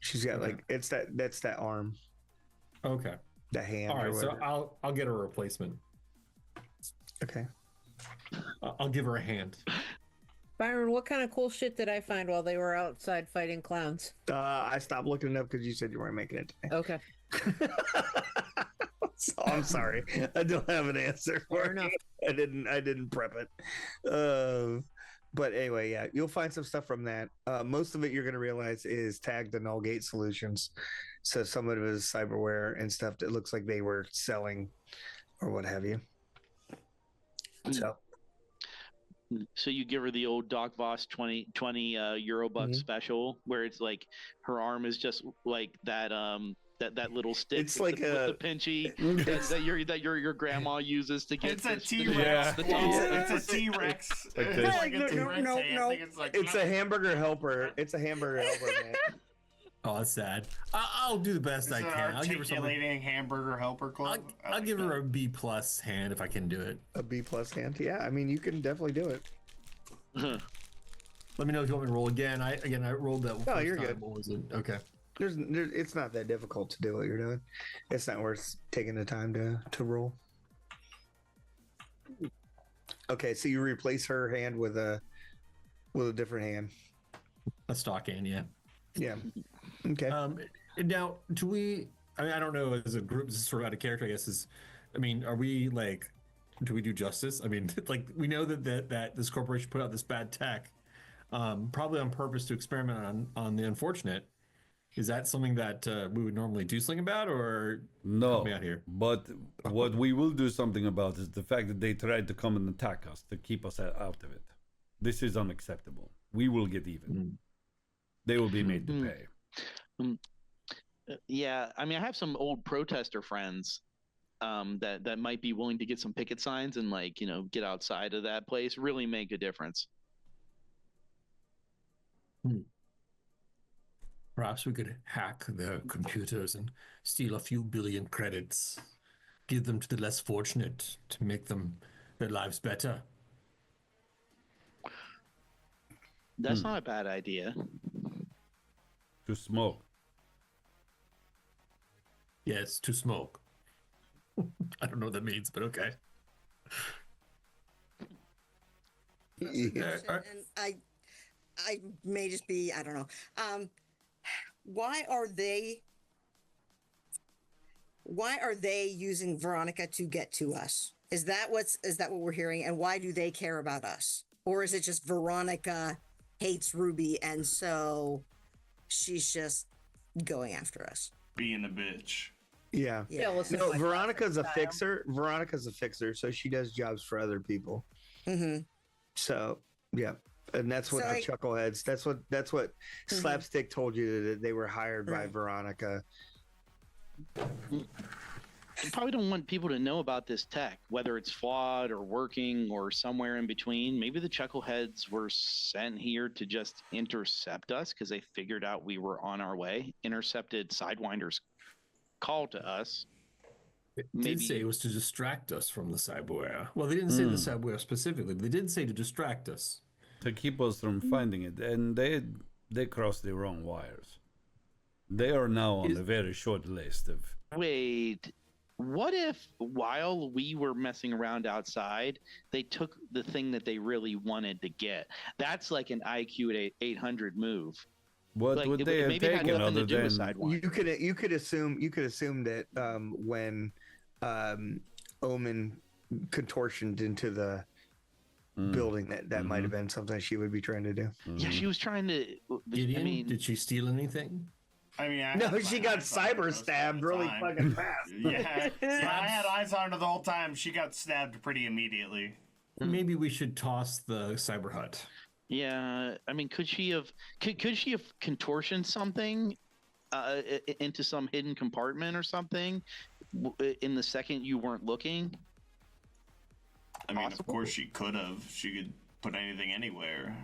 She's got Okay. like that's that arm, Okay. the hand. All or right. So whatever. I'll get her a replacement. Okay. I'll give her a hand. Byron, what kind of cool shit did I find while they were outside fighting clowns? I stopped looking it up because you said you weren't making it today. Okay. So I'm sorry. I don't have an answer for Fair enough. it. I didn't prep it. But anyway, yeah, you'll find some stuff from that. Most of it you're gonna realize is tagged to Nullgate Solutions. So some of it is cyberware and stuff that looks like they were selling or what have you. So So you give her the old Doc Voss 20 Eurobucks Mhm. special, where it's like her arm is just like that that little stick. It's with like the pinchy that your grandma uses to get It's a the- T-Rex. Yeah. It's a T-Rex. Like It's this. like a No, T-Rex no, hand. no. I think it's like it's a hamburger helper. It's a hamburger helper, man. Oh, that's sad. I'll do the best I It's an can. I'll give her something. articulating hamburger helper club. I'll give her a B plus hand if I can do it. A B plus hand. Yeah, I mean you can definitely do it. Let me know if you want me to roll again. I rolled that. No, first you're time. good. What was it? Okay. There's it's not that difficult to do what you're doing. It's not worth taking the time to roll. Okay, so you replace her hand with a different hand. A stock hand, yeah. Yeah. Okay. Now, do we? I mean, I don't know. As a group, this is sort of out of character, I guess. Are we like? Do we do justice? I mean, like we know that this corporation put out this bad tech, probably on purpose to experiment on the unfortunate. Is that something that we would normally do something about, or No, help me out here? but what we will do something about is the fact that they tried to come and attack us to keep us out of it. This is unacceptable. We will get even. They will be made to pay. Yeah, I mean, I have some old protester friends that might be willing to get some picket signs and get outside of that place, really make a difference. Perhaps we could hack their computers and steal a few billion credits, give them to the less fortunate to make their lives better. That's not a bad idea. To smoke. Yes, to smoke. I don't know what that means, but okay. Yeah. And I may just be, I don't know. Why are they using Veronica to get to us? Is that what we're hearing? And why do they care about us? Or is it just Veronica hates Ruby and so she's just going after us? Being a bitch. Yeah. Yeah, well, No, like Veronica's a style. fixer. Veronica's a fixer, so she does jobs for other people. Mm-hmm. So yeah, and that's what So the I- Chuckleheads. That's what Slapstick told you, that they were hired by Right. Veronica. You probably don't want people to know about this tech, whether it's flawed or working or somewhere in between. Maybe the Chuckleheads were sent here to just intercept us because they figured out we were on our way. Intercepted Sidewinder's call to us. It Maybe- did say it was to distract us from the Cyberware. Well, they didn't say the Cyberware specifically, but they did say to distract us. To keep us from finding it. And they crossed the wrong wires. They are now on a very short list of... Wait, what if while we were messing around outside, they took the thing that they really wanted to get? That's like an IQ at 800 move. What Like, would it- they have maybe it had taken nothing to other do with than... Sidewinder. You could assume that when Omen contortioned into the building, that might have been something she would be trying to do. Yeah, she was trying to. Gideon, I mean, did she steal anything? I mean, I No, had she my got eyes on her cyber most of stabbed the really time. fucking fast. Yeah, I had eyes on her the whole time. She got stabbed pretty immediately. Maybe we should toss the cyber hut. yeah, I mean, could she have contortioned something into some hidden compartment or something in the second you weren't looking? I mean, of Possible. course she could have. She could put anything anywhere.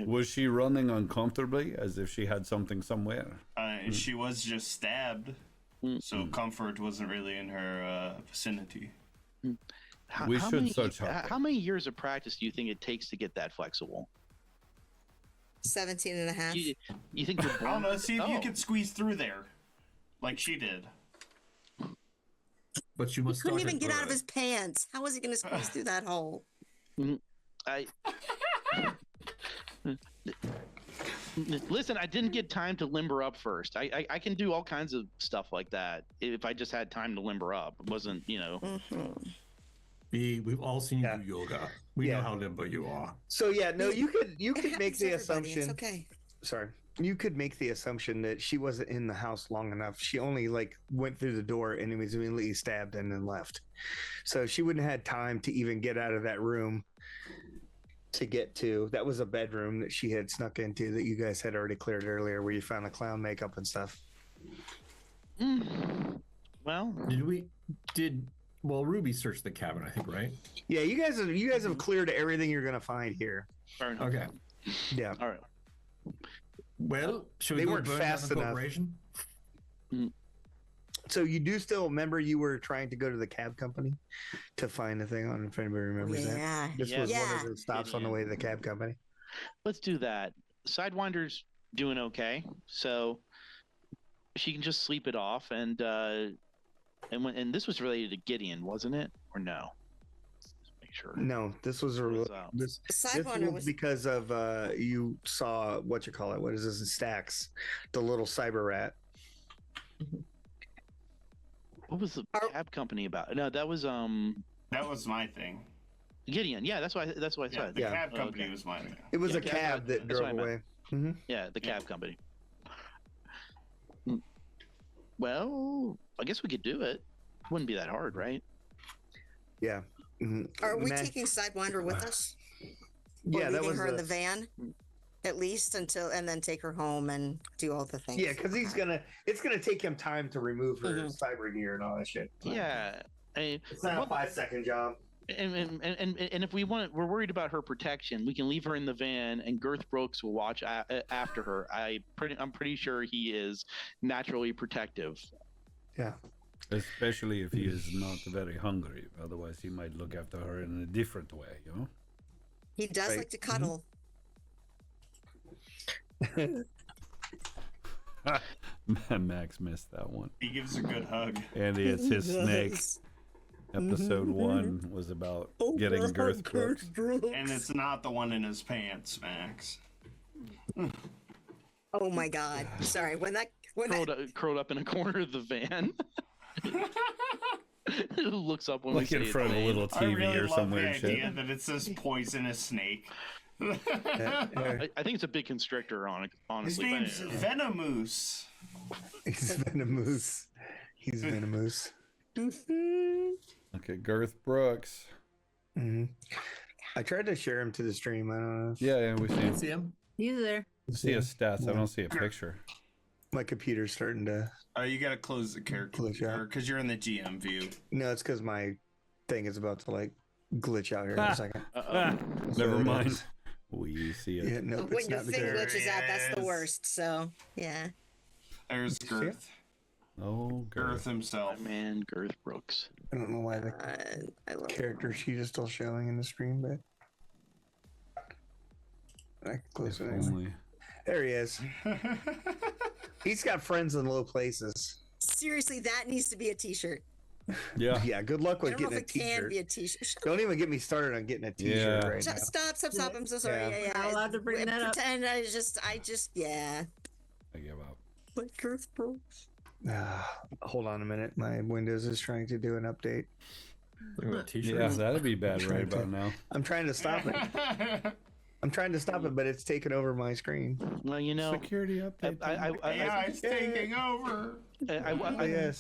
Was she running uncomfortably as if she had something somewhere? She was just stabbed, so comfort wasn't really in her vicinity. We should search her. How many years of practice do you think it takes to get that flexible? 17 and a half. You think you're I don't know. See if you Oh. could squeeze through there, like she did. But you He must couldn't start even at get out of birth. his pants. How was he going to squeeze through that hole? I listen. I didn't get time to limber up first. I can do all kinds of stuff like that if I just had time to limber up. It wasn't, you know. We've all seen Yeah. you do yoga. We Yeah. know how limbo you are. So yeah, no, you could It make happens the to everybody. assumption. It's okay. Sorry, you could make the assumption that she wasn't in the house long enough. She only like went through the door and was immediately stabbed and then left. So she wouldn't have had time to even get out of that room to get to. That was a bedroom that she had snuck into that you guys had already cleared earlier, where you found the clown makeup and stuff. Well, Well, Ruby searched the cabin, I think, right? Yeah, you guys have cleared everything you're gonna find here. fair enough. Okay. Yeah. All right. Well, should we They go weren't burn fast down the enough. corporation? So you do still remember you were trying to go to the cab company to find the thing? I don't know if anybody remembers that. Yeah. This Yeah. was one Yeah. of the stops on the way to the cab company. Let's do that. Sidewinder's doing okay, so she can just sleep it off. And this was related to Gideon, wasn't it? Or no? Just make sure. No, this was What's up? this Sidewinder was was because of you saw what you call it. What is this in Stacks? The little cyber rat. What was the Are- cab company about? No, that was That was my thing. Gideon. Yeah, that's what I Yeah, said. the Yeah. cab Oh, company okay. was my thing. It was Yeah, a cab that that's what drove I meant. away. Hmm. Yeah, the cab company. Well, I guess we could do it. Wouldn't be that hard, right? Yeah. Mhm. Are we Matt- taking Sidewinder with us? Or Yeah, that leaving was her in the a- van, at least and then take her home and do all the things. Yeah, because it's gonna take him time to remove her Mhm. cyber gear and all that shit. Yeah. I, It's not a what- 5-second job. and if we're worried about her protection, we can leave her in the van, and Girth Brooks will watch after her. I'm pretty sure he is naturally protective. Yeah. Especially if he is not very hungry. Otherwise, he might look after her in a different way, you know? He does Right. like to cuddle. Max missed that one. He gives a good hug. Andy, it's his snake. Yes. Episode 1 was about Oh, getting God, Girth Brooks. And it's not the one in his pants, Max. Oh my God! Sorry, when that Curled up in a corner of the van. Who looks up when we Like say in it's front of a lame. little I TV really or love some the weird idea shit. that it says poisonous snake. I think it's a big constrictor on it, His honestly. but name's anyway. Venomous. He's venomous. He's venomous. Look at Girth Brooks. hmm I tried to share him to the stream. I don't know. Yeah, we see, See him? He's there. see his stats. I don't see a picture. My computer's starting to. Oh, you gotta close the character Glitch out. because you're in the GM view. No, it's because my thing is about to like glitch out here in a second. Ah, So never it mind. is. We see it. Yeah, nope, when it's your not thing because. glitches out, that's the Yes. worst. So yeah. There's Did you see it? Girth. Oh, Girth Girth. himself. My man, Girth Brooks. I don't know why the I love character sheet is still showing in the stream, but I can close If it anyway. only. There he is. He's got friends in low places. Seriously, that needs to be a T-shirt. Yeah. Yeah, good luck I with don't know getting if a it can t-shirt. be a T-shirt. Shut Don't even get me started on getting a t-shirt Yeah. right now. Stop. I'm so sorry. Yeah. Yeah, Not allowed to bring that up. Pretend I just, yeah. I give up. But Girth Brooks. Hold on a minute. My Windows is trying to do an update. Look at that t-shirt. Yeah, that'd be bad right about now. I'm trying to stop it. I'm trying to stop it, but it's taking over my screen. Well, you know, Security update. Yeah, it's taking over. I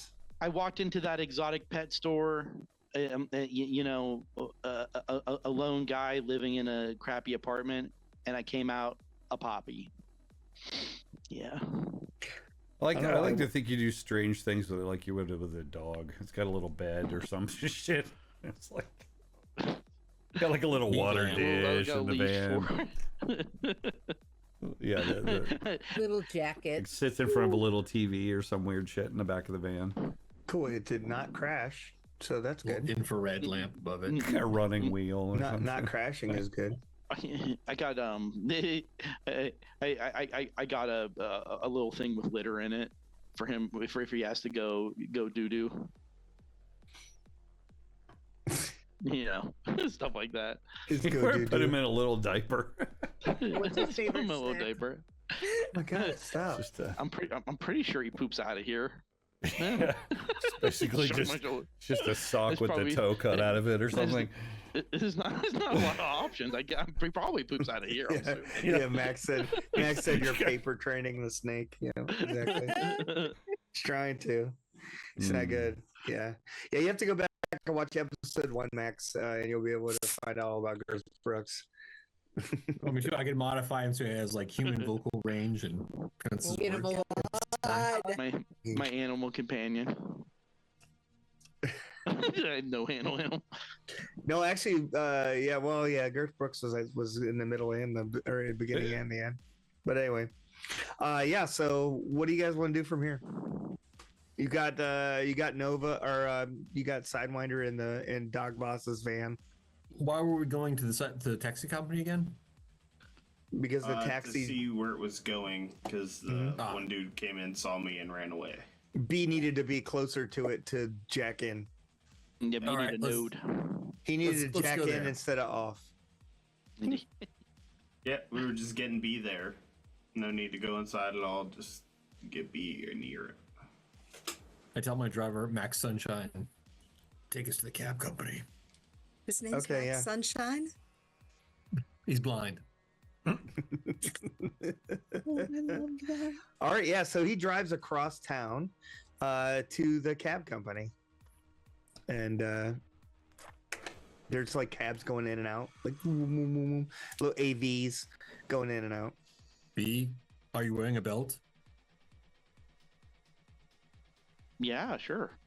I walked into that exotic pet store. A lone guy living in a crappy apartment, and I came out a poppy. Yeah. I I don't know, like to think you do strange things with it, like you would with a dog. It's got a little bed or some shit. It's like got like a little water dish in the van. Yeah, Little it jacket. sits in front of a little TV or some weird shit in the back of the van. Cool. It did not crash, so that's good. Infrared lamp above it. Got a running wheel. Or Not something. crashing is good. I got I got a little thing with litter in it for him if he has to go doo doo. You know, stuff like that. It's You good, put him in a little diaper. What's his favorite I'm a little snack? diaper. Oh my God, stop. Just I'm pretty sure he poops out of here. basically Shrug my just shoulder. a sock It's with probably- the toe cut out of it or something. There's not a lot of options. He probably poops out of here. I'm Yeah, assuming. yeah, Max said you're paper training the snake. Yeah, exactly. He's trying to. It's not good. Yeah. Yeah, you have to go back and watch episode 1, Max, and you'll be able to find out all about Girth Brooks. I mean, I could modify him so he has like human vocal range and that's his Get him word. a my animal companion. I no handle him. No, actually, Girth Brooks was in the middle and the beginning and the end. But anyway, So, what do you guys want to do from here? You got Nova, or you got Sidewinder in Dog Boss's van Why were we going to the taxi company again? because the To taxi see where it was going, because the Mhm. one dude came in, saw me, and ran away. B needed to be closer to it to jack in. Yeah, but you All need right, a let's- node. He needed to Let's jack go in there. instead of off. Yeah, we were just getting B there. No need to go inside at all. Just get B near it. I tell my driver, Max Sunshine, take us to the cab company. His name's Okay, Max yeah. Sunshine. He's blind. All right, yeah. So he drives across town to the cab company, and there's like cabs going in and out, like little AVs going in and out. B, are you wearing a belt? Yeah, sure.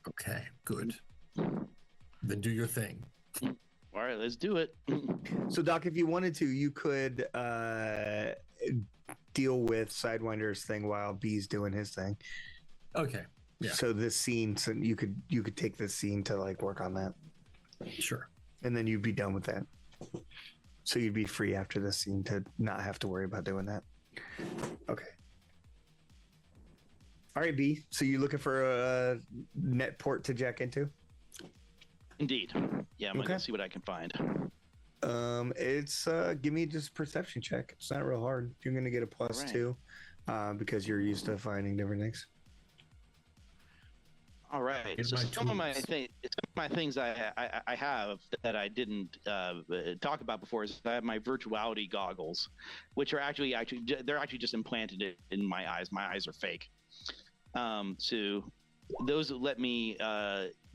Okay, good. Then do your thing. All right, let's do it. So, Doc, if you wanted to, you could deal with Sidewinder's thing while B's doing his thing. Okay, yeah. So this scene, so you could take this scene to like work on that, sure. and then you'd be done with that. So you'd be free after this scene to not have to worry about doing that. Okay. All right, B. So you're looking for a net port to jack into? Indeed. Yeah, I'm Okay. gonna see what I can find. It's give me just a perception check. It's not real hard. You're gonna get a plus Alright. 2, because you're used to finding different things. All right. Here's So my some of tools. my things I have that I didn't talk about before is I have my virtuality goggles, which are actually they're actually just implanted in my eyes. My eyes are fake. So those let me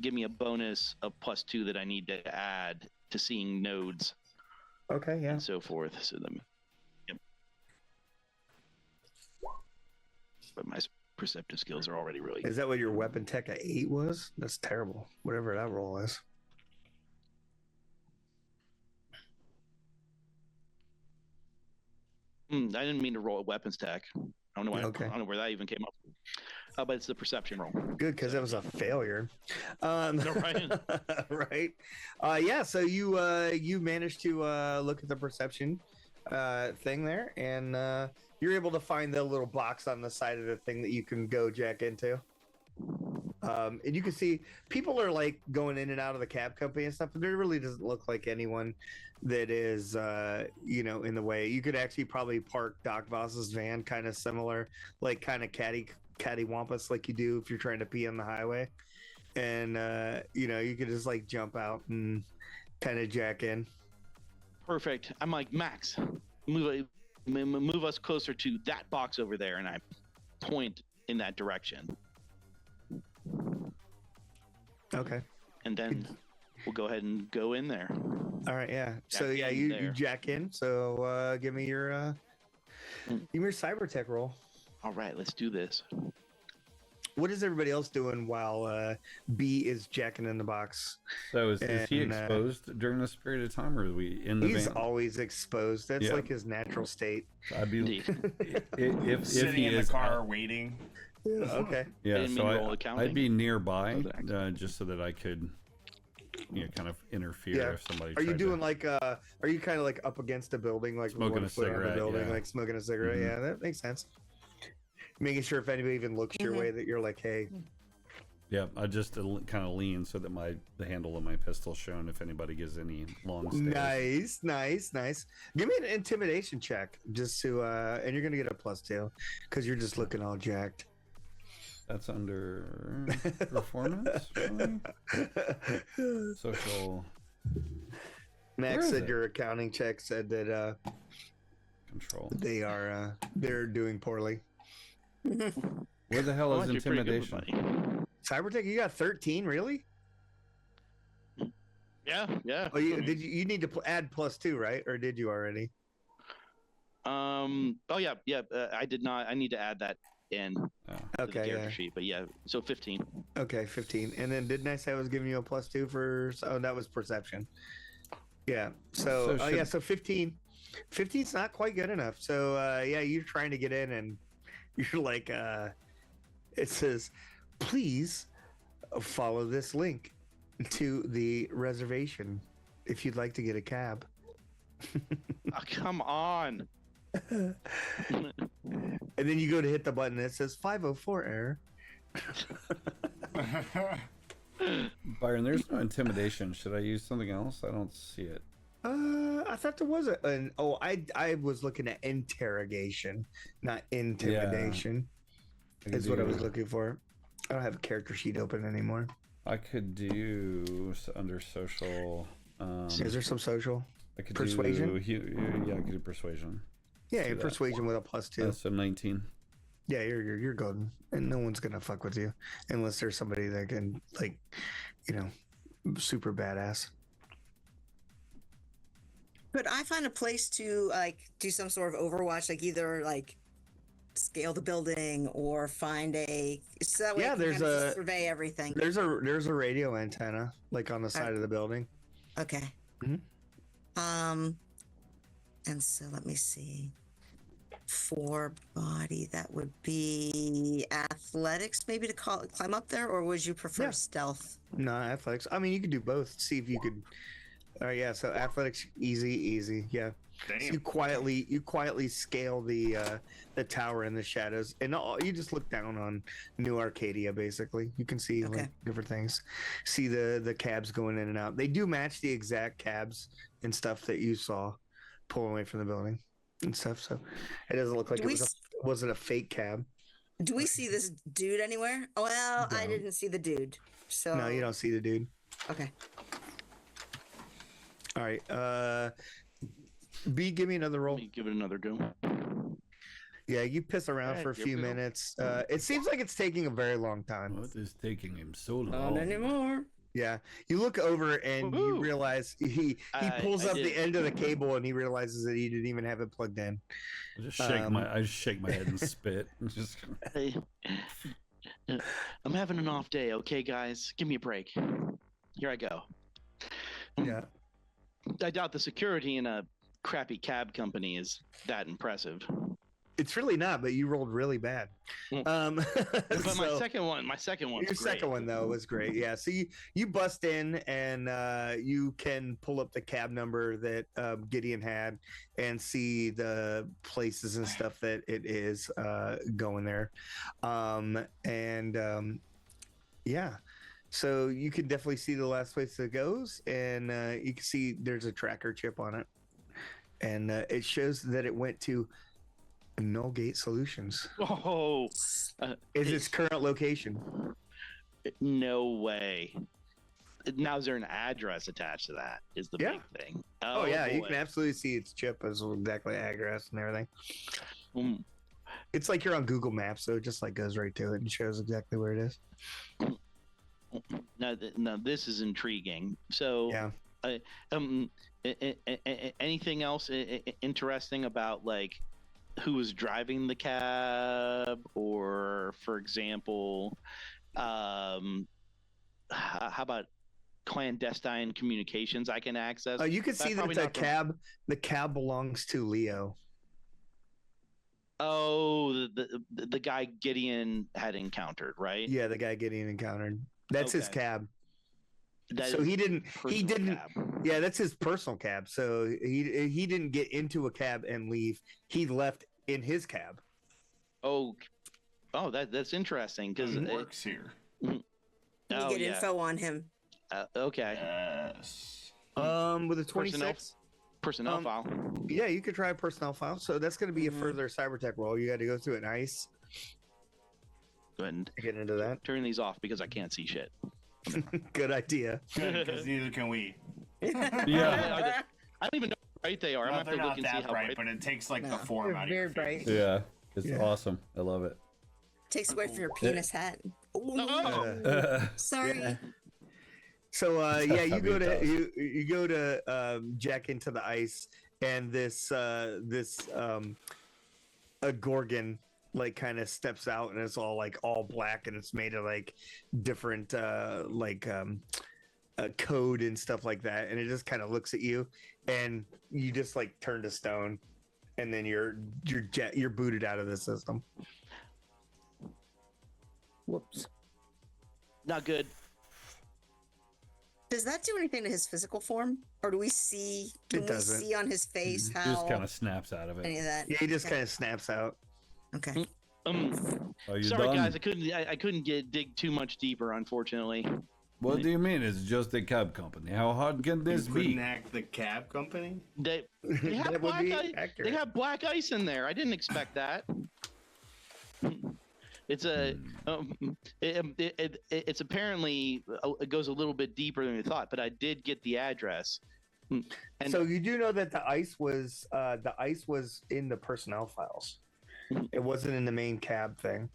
give me a bonus of +2 that I need to add to seeing nodes Okay, yeah. and so forth. So let me. Yep. But my perceptive skills are already really Is that what your weapon tech at 8 was? That's terrible. Whatever that roll is. I didn't mean to roll a weapons tech. I don't know why. Okay. I don't know where that even came up. But it's the perception roll. Good, because that was a failure. Right. Right. Yeah. So you managed to look at the perception thing there, and you're able to find the little box on the side of the thing that you can go jack into. And you can see people are like going in and out of the cab company and stuff, but there really doesn't look like anyone that is, in the way. You could actually probably park Doc Voss's van kind of similar, like kind of cattywampus like you do if you're trying to pee on the highway. And, you could just like jump out and kind of jack in. Perfect. I'm like, Max, move us closer to that box over there, and I point in that direction. Okay. And then we'll go ahead and go in there. All right. Yeah. So Jack yeah, in you there. jack in. So give me your cyber tech roll. All right, let's do this. What is everybody else doing while B is jacking in the box? So is he And, exposed during this period of time, or are we in the He's van? always exposed. That's Yeah. like his natural state. I'd be Indeed. if Sitting he in the is car waiting. Okay. Yeah, didn't so mean roll accounting. I'd be nearby, Of the accident. just so that I could, kind of interfere Yeah. if somebody. Are you tried doing to, like are you kind of like up against a building, like Smoking one a foot on the cigarette, building, yeah. like smoking a cigarette? Mhm. Yeah, that makes sense. Making sure if anybody even looks your way that you're like, hey, Yeah, I just kind of lean so that the handle of my pistol's shown if anybody gives any long stares. nice. Give me an intimidation check just to and you're gonna get a +2 because you're just looking all jacked. That's under performance, really? Social Where Max is said it? your accounting check said that control. they're doing poorly. Where the hell Oh, is you're pretty good with intimidation? money. Cybertech, you got 13, really? Yeah. Oh, you need to add +2, right? Or did you already? Oh yeah. I did not. I need to add that in to the Okay, character yeah. sheet. But yeah, so 15. Okay, 15. And then didn't I say I was giving you a +2 for? Oh, that was perception. Yeah. So, So yeah. should- So 15. 15's not quite good enough. So yeah, you're trying to get in, and you're like, it says, please follow this link to the reservation if you'd like to get a cab. Oh, come on. And then you go to hit the button. It says 504 error. Byron, there's no intimidation. Should I use something else? I don't see it. I thought there was I was looking at interrogation, not intimidation. I could Is what I was do- looking for. I don't have a character sheet open anymore. I could do under social. Is there some social? I could persuasion? Yeah, I could do persuasion. Yeah, do your that. persuasion with a +2. So 19. Yeah, you're golden, and no one's gonna fuck with you unless there's somebody that can super badass. Could I find a place to like do some sort of overwatch, like either like scale the building or find so that way Yeah, I can there's kind of just a- survey everything. There's a radio antenna like on the side of the building. Okay. Mhm. And so let me see. For body, that would be athletics, maybe to climb up there, or would you prefer Yeah. stealth? No, athletics. I mean, you could do both. See if you could All right, yeah. So athletics, easy. Yeah. So Damn. you quietly scale the tower in the shadows, and you just look down on New Arcadia. Basically, you can see Okay. like different things. See the cabs going in and out. They do match the exact cabs and stuff that you saw pulling away from the building and stuff. So it doesn't look like Do we it wasn't a fake cab. Do we see this dude anywhere? Well, I No. didn't see the dude. So No, you don't see the dude. Okay. All right. B, give me another roll. Let me give it another go. Yeah, you piss around Alright, for a here few we go. minutes. It seems like it's taking a very long time. What is taking him so Not long? anymore. Yeah, you look over and you Woohoo! realize he pulls I up did. the end of the cable and he realizes that he didn't even have it plugged in. I just shake my head and spit. Just Hey, I'm having an off day, okay, guys? Give me a break. Here I go. Yeah. I doubt the security in a crappy cab company is that impressive. It's really not, but you rolled really bad. Mm. But my so- second one, Your great. second one though was great. Yeah. So you bust in and you can pull up the cab number that Gideon had and see the places and stuff that it is going there. Yeah. So you can definitely see the last place it goes, and you can see there's a tracker chip on it, and it shows that it went to Nullgate Solutions. Oh, Is its current location? no way. Now is there an address attached to that? Is the Yeah. big thing. Oh, yeah, you boy. can absolutely see its chip as exactly address and everything. Mm. It's like you're on Google Maps, so it just like goes right to it and shows exactly where it is. Now, this is intriguing. So, Yeah. Anything else interesting about like who was driving the cab, or for example, how about clandestine communications I can access? You can That's see that probably the not from- cab belongs to Leo. Oh, the guy Gideon had encountered, right? Yeah, the guy Gideon encountered. That's his Okay. cab. That So is he didn't. He personal didn't. cab. Yeah, that's his personal cab. So he didn't get into a cab and leave. He left in his cab. Oh, that's interesting because Who works here? You get info on him. Okay. Yes. With a 26. Personnel file. Yeah, you could try a personnel file. So that's going to be a further cybertech roll. You got to go through an ice Go ahead and to get into that. turn these off because I can't see shit. Good idea. Good, because neither can we. yeah, I don't even know how bright they are. I'm Well, gonna they're have to look not and see that how bright, bright. but it takes like No. the form They're out of your very face. bright. yeah. It's Yeah. awesome. I love it. Takes away from your penis hat. Oh! Sorry. Yeah. So yeah, I you mean, go it to does. you go to jack into the ice, and this a gorgon like kind of steps out, and it's all black, and it's made of like different code and stuff like that, and it just kind of looks at you, and you just like turn to stone, and then you're booted out of the system. Whoops. Not good. Does that do anything to his physical form, or do we see? Can It we doesn't. see on his face how Just kind of snaps out of any it. of that? Yeah, he just Okay. kind of snaps out. Okay. Are you Sorry, done? guys. I couldn't dig too much deeper, unfortunately. What do you mean? It's just a cab company. How hard can this You be? couldn't hack the cab company? They have That would black be ice. accurate. They have black ice in there. I didn't expect that. It's a. It's apparently it goes a little bit deeper than we thought, but I did get the address. And So you do know that the ice was in the personnel files. It wasn't in the main cab thing.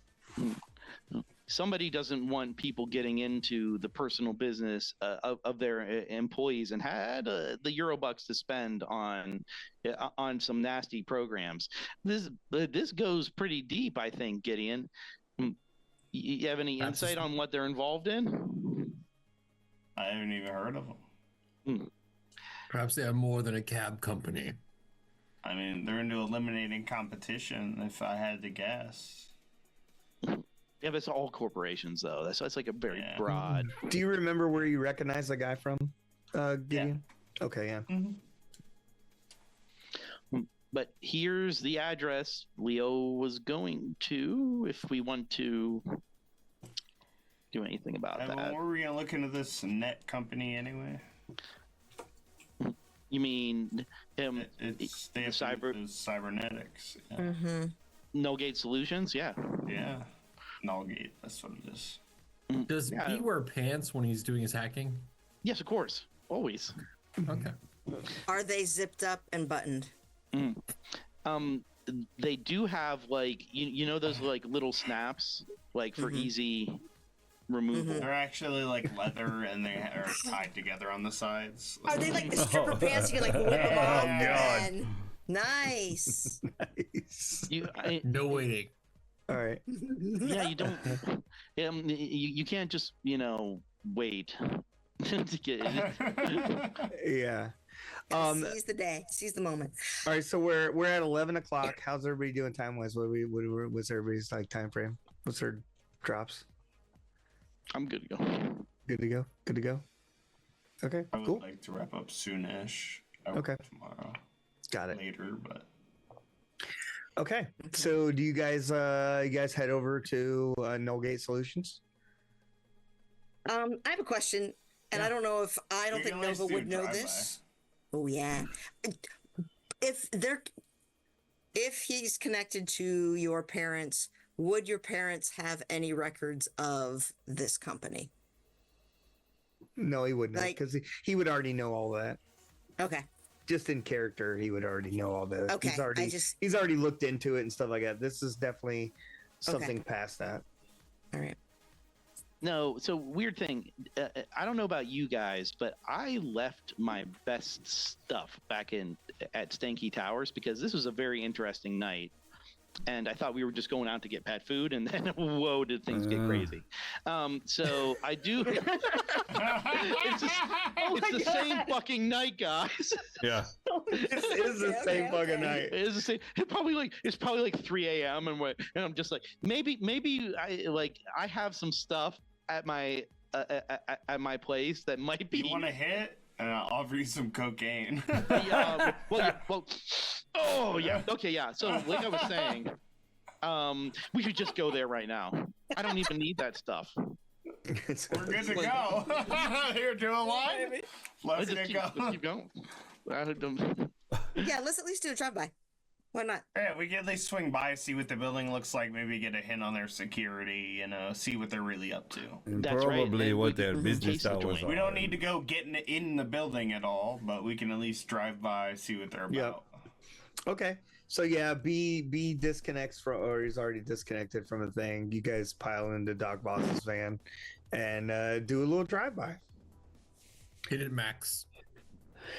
somebody doesn't want people getting into the personal business of their employees and had the Eurobucks to spend on some nasty programs. This goes pretty deep, I think, Gideon. You have any insight on what they're involved in? I haven't even heard of them. Perhaps they are more than a cab company. I mean, they're into eliminating competition, if I had to guess. Yeah, that's all corporations, though. That's like a very Yeah. broad. Do you remember where you recognize the guy from, Gideon? Okay, yeah. But here's the address Leo was going to if we want to do anything about that. Well, were we gonna look into this net company anyway? You mean It's the cybernetics. Yeah. Mm-hmm. No-Gate Solutions? Yeah. Yeah. Nullgate, that's what it is. Does he wear pants when he's doing his hacking? Yes, of course. Always. Okay. Are they zipped up and buttoned? They do have like you know those like little snaps like for easy removal. They're actually like leather and they are tied together on the sides. Are they like the stripper pants? You can like whip them off. Oh, God. And nice. Nice. No waiting. All right. Yeah, you don't. You can't just wait to get it. Yeah. Seize the day. Seize the moment. All right. So we're at 11 o'clock. How's everybody doing time wise? What's everybody's like time frame? What's their drops? I'm good to go. Good to go. Good to go. Okay. I would Cool. like to wrap up soonish. I work Okay. tomorrow. Got it. Later, but Okay. So do you guys head over to Nullgate Solutions? I have a question, and I don't know if I don't We think can always Nova do a would know drive-by. this. Oh yeah. If he's connected to your parents, would your parents have any records of this company? No, he wouldn't, Like- because he would already know all that. Okay. Just in character, he would already know all that. Okay, He's already looked into it and stuff like that. This is definitely something past that. All right. No, so weird thing. I don't know about you guys, but I left my best stuff back at Stanky Towers because this was a very interesting night. And I thought we were just going out to get pet food, and then whoa, did things get crazy. So I do. It's the same fucking night, guys. Yeah. This is the same fucking night. It is the same. It's probably like 3 a.m. and I'm just like maybe I have some stuff at my place that might be. you want to hit? I'll offer you some cocaine. Oh yeah. Okay, yeah. So like I was saying, we should just go there right now. I don't even need that stuff. We're good to go. Here, do a line. Let's Let's keep going. Yeah, let's at least do a drive-by. Why not? Yeah, we can at least swing by, see what the building looks like, maybe get a hint on their security, see what they're really up to. And That's right. probably And what we their can business case the hours joint. are. We don't need to go get in the building at all, but we can at least drive by, see what they're Yep. about. Okay. So yeah, B disconnects from, or he's already disconnected from the thing. You guys pile into Doc Voss's van and do a little drive-by. Hit it max.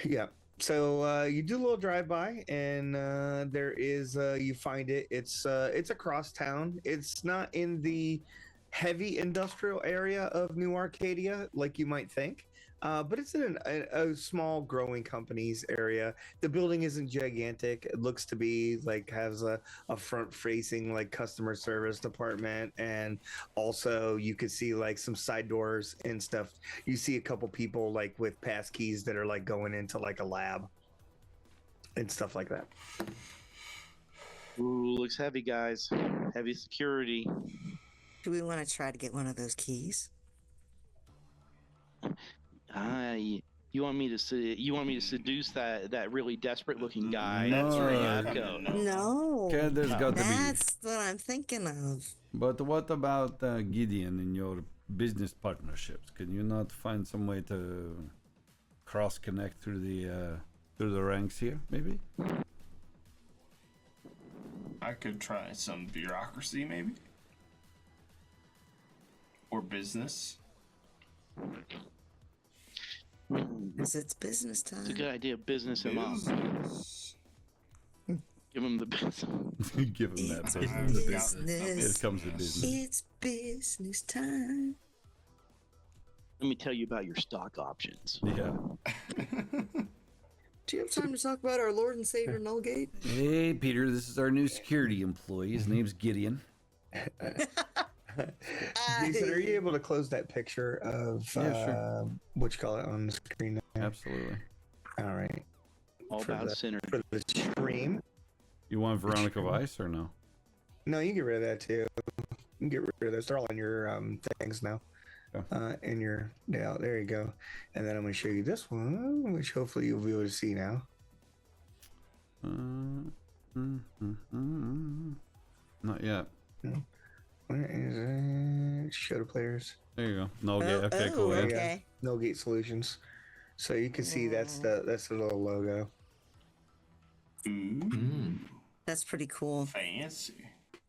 Yeah. So you do a little drive-by, and there is you find it. It's across town. It's not in the heavy industrial area of New Arcadia like you might think, but it's in a small growing companies area. The building isn't gigantic. It looks to be like has a front-facing like customer service department, and also you could see like some side doors and stuff. You see a couple people like with pass keys that are like going into like a lab and stuff like that. Ooh, looks heavy, guys. Heavy security. Do we want to try to get one of those keys? You want me to seduce that really desperate looking guy? No. That's right. Yeah, Go. No. Okay, there's got to be. That's what I'm thinking of. But what about Gideon in your business partnerships? Can you not find some way to cross connect through the ranks here? Maybe. I could try some bureaucracy, maybe, or business. Because it's business time. It's a good idea. Business him up. Business. Give him the business. Give him that. It's business. business. Here comes the business. It's business time. Let me tell you about your stock options. Yeah. Do you have time to talk about our Lord and Savior Nullgate? Hey, Peter, this is our new security employee. His name's Gideon. Jason, are you able to close that picture of Yeah, sure. what you call it on the screen? There? Absolutely. All right. All For about the- synergy. For the stream. You want Veronica Weiss or no? No, you can get rid of that too. You can get rid of those. They're all in your things now. In your there you go. And then I'm going to show you this one, which hopefully you'll be able to see now. Not yet. Where is it? Show to players. There you go. No, okay, cool. Oh, Yeah. okay. No Gate Solutions. So you can see that's the little logo. Ooh, That's pretty cool. fancy.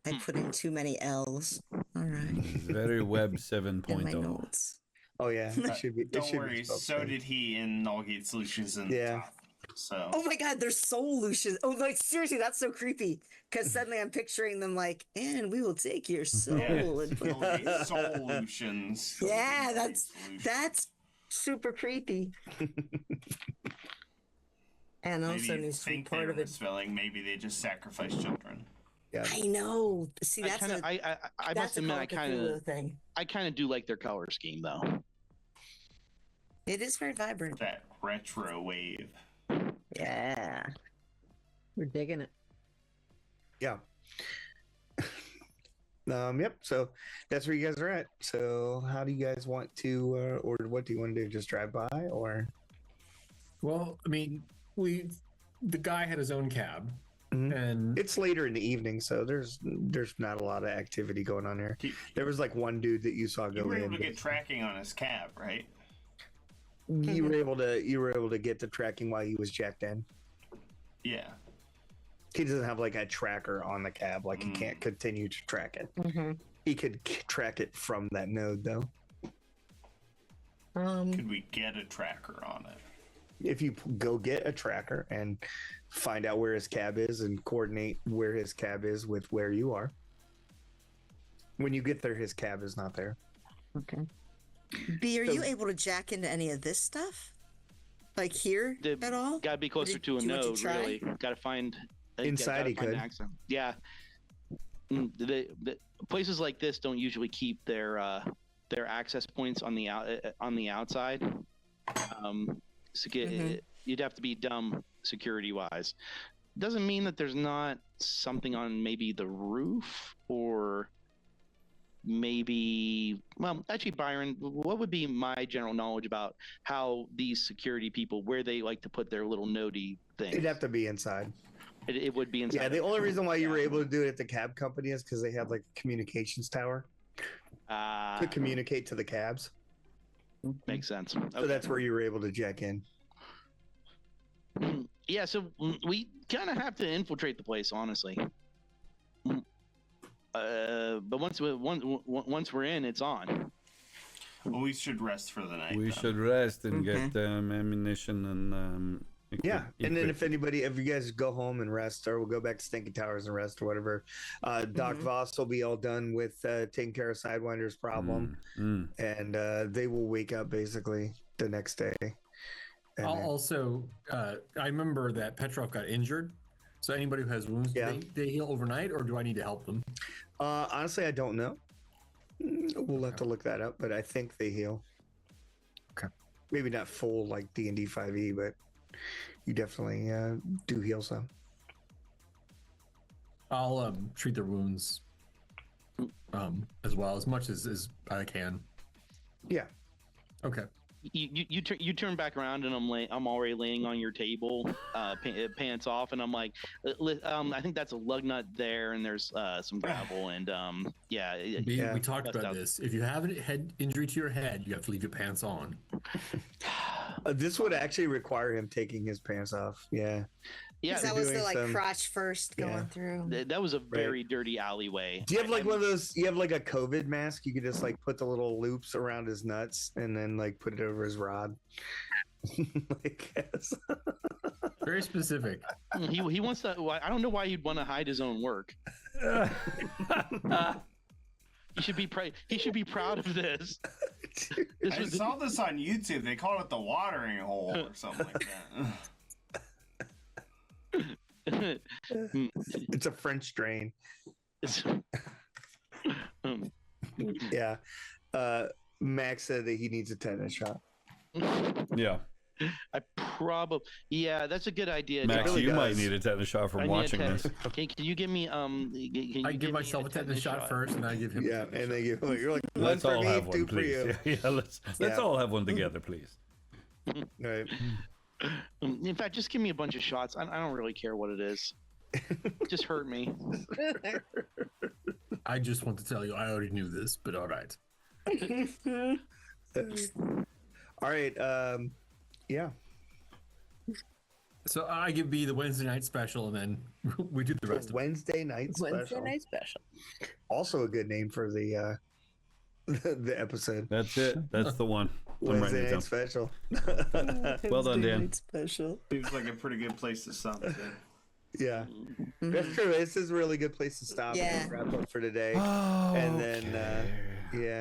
I put in too many L's. All right. Very Web In my 7.0. notes. Oh yeah, it should be. It Don't should worry, be spelled so same. did he in Nullgate Solutions in the Yeah. top. So Oh my God, there's solutions. Oh, like seriously, that's so creepy. Because suddenly I'm picturing them like, and we will take your soul and put Nullgate Solutions. Yeah, Nullgate Solutions. that's super creepy. And also Maybe needs to be think part they of were it. misspelling. Maybe they just sacrificed children. Yeah. I know. See, I that's kind of, a I that's must a admit, Call of Cthulhu thing. I kind of do like their color scheme though. It is very vibrant. That retro wave. Yeah. We're digging it. Yeah. Yep. So that's where you guys are at. So how do you guys want to, or what do you want to do? Just drive by, or? Well, I mean, the guy had his own cab, Mhm. and It's later in the evening, so there's not a lot of activity going on here. He- There was like one dude that you saw You go were in. able to but get tracking on his cab, right? You were able to get the tracking while he was jacked in. Yeah. He doesn't have like a tracker on the cab, like he can't continue to track it. Mm-hmm. He could track it from that node though. Could we get a tracker on it? If you go get a tracker and find out where his cab is and coordinate where his cab is with where you are. When you get there, his cab is not there. Okay. B, are you able to jack into any of this stuff? Like here at all? Gotta be closer did to a you want to node, try? really. Gotta find Inside gotta he find could. access. Yeah. The places like this don't usually keep their access points on the outside. So you'd have to be dumb security wise. Doesn't mean that there's not something on maybe the roof or maybe, well, actually, Byron, what would be my general knowledge about how these security people, where they like to put their little nodey things? It'd have to be inside. It would be inside. Yeah, the only reason why you were able to do it at the cab company is because they had like a communications tower to communicate to the cabs. Makes sense. So that's where you were able to jack in. Yeah, so we kind of have to infiltrate the place, honestly. But once we're in, it's on. Well, we should rest for the night. We then. should rest and get ammunition and Yeah, and then if you guys go home and rest, or we'll go back to Stinky Towers and rest, or whatever. Doc Voss will be all done with taking care of Sidewinder's problem, and they will wake up basically the next day. And then- also, I remember that Petrov got injured. So anybody who has wounds, Yeah. they heal overnight, or do I need to help them? honestly, I don't know. We'll have to look that up, but I think they heal. Okay. Maybe not full like D&D 5e, but you definitely do heal some. I'll treat their wounds as well, as much as I can. Yeah. Okay. You turn back around and I'm already laying on your table, pants off, and I'm like, I think that's a lug nut there, and there's some gravel, and We talked about this. If you have a head injury to your head, you have to leave your pants on. This would actually require him taking his pants off. Yeah. Yeah, that was the doing like some- crotch first going through. that was a very dirty alleyway. Do you have like one of those? You have like a COVID mask. You could just like put the little loops around his nuts and then like put it over his rod. Like, yes. Very specific. He wants to. I don't know why he'd want to hide his own work. He should be proud of this. I saw this on YouTube. They called it the watering hole or something like that. It's a French drain. Yeah. Max said that he needs a tetanus shot. Yeah. I probably, yeah, that's a good idea. Max, really you might does. need a tetanus shot I from need a watching tetanus- this. Can you give me can you I give give me myself a tetanus shot first, and I give him. Yeah, a tetanus and they shot. give you're like one Let's for all me, have two one, for please. you. Yeah, let's Yeah. all have one together, please. Right. In fact, just give me a bunch of shots. I don't really care what it is. Just hurt me. I just want to tell you, I already knew this, but all right. All right. Yeah. So I give B the Wednesday night special, and then we do the rest of it. Wednesday night special. Wednesday night special. Also a good name for the the episode. That's it. That's the one. I'm writing Wednesday it night down. special. Well done, Wednesday Dan. night Special. Seems like a pretty good place to stop. Too. Yeah, Mhm. that's true. This is a really good place to stop Yeah. and wrap up for today. Oh, And then, yeah.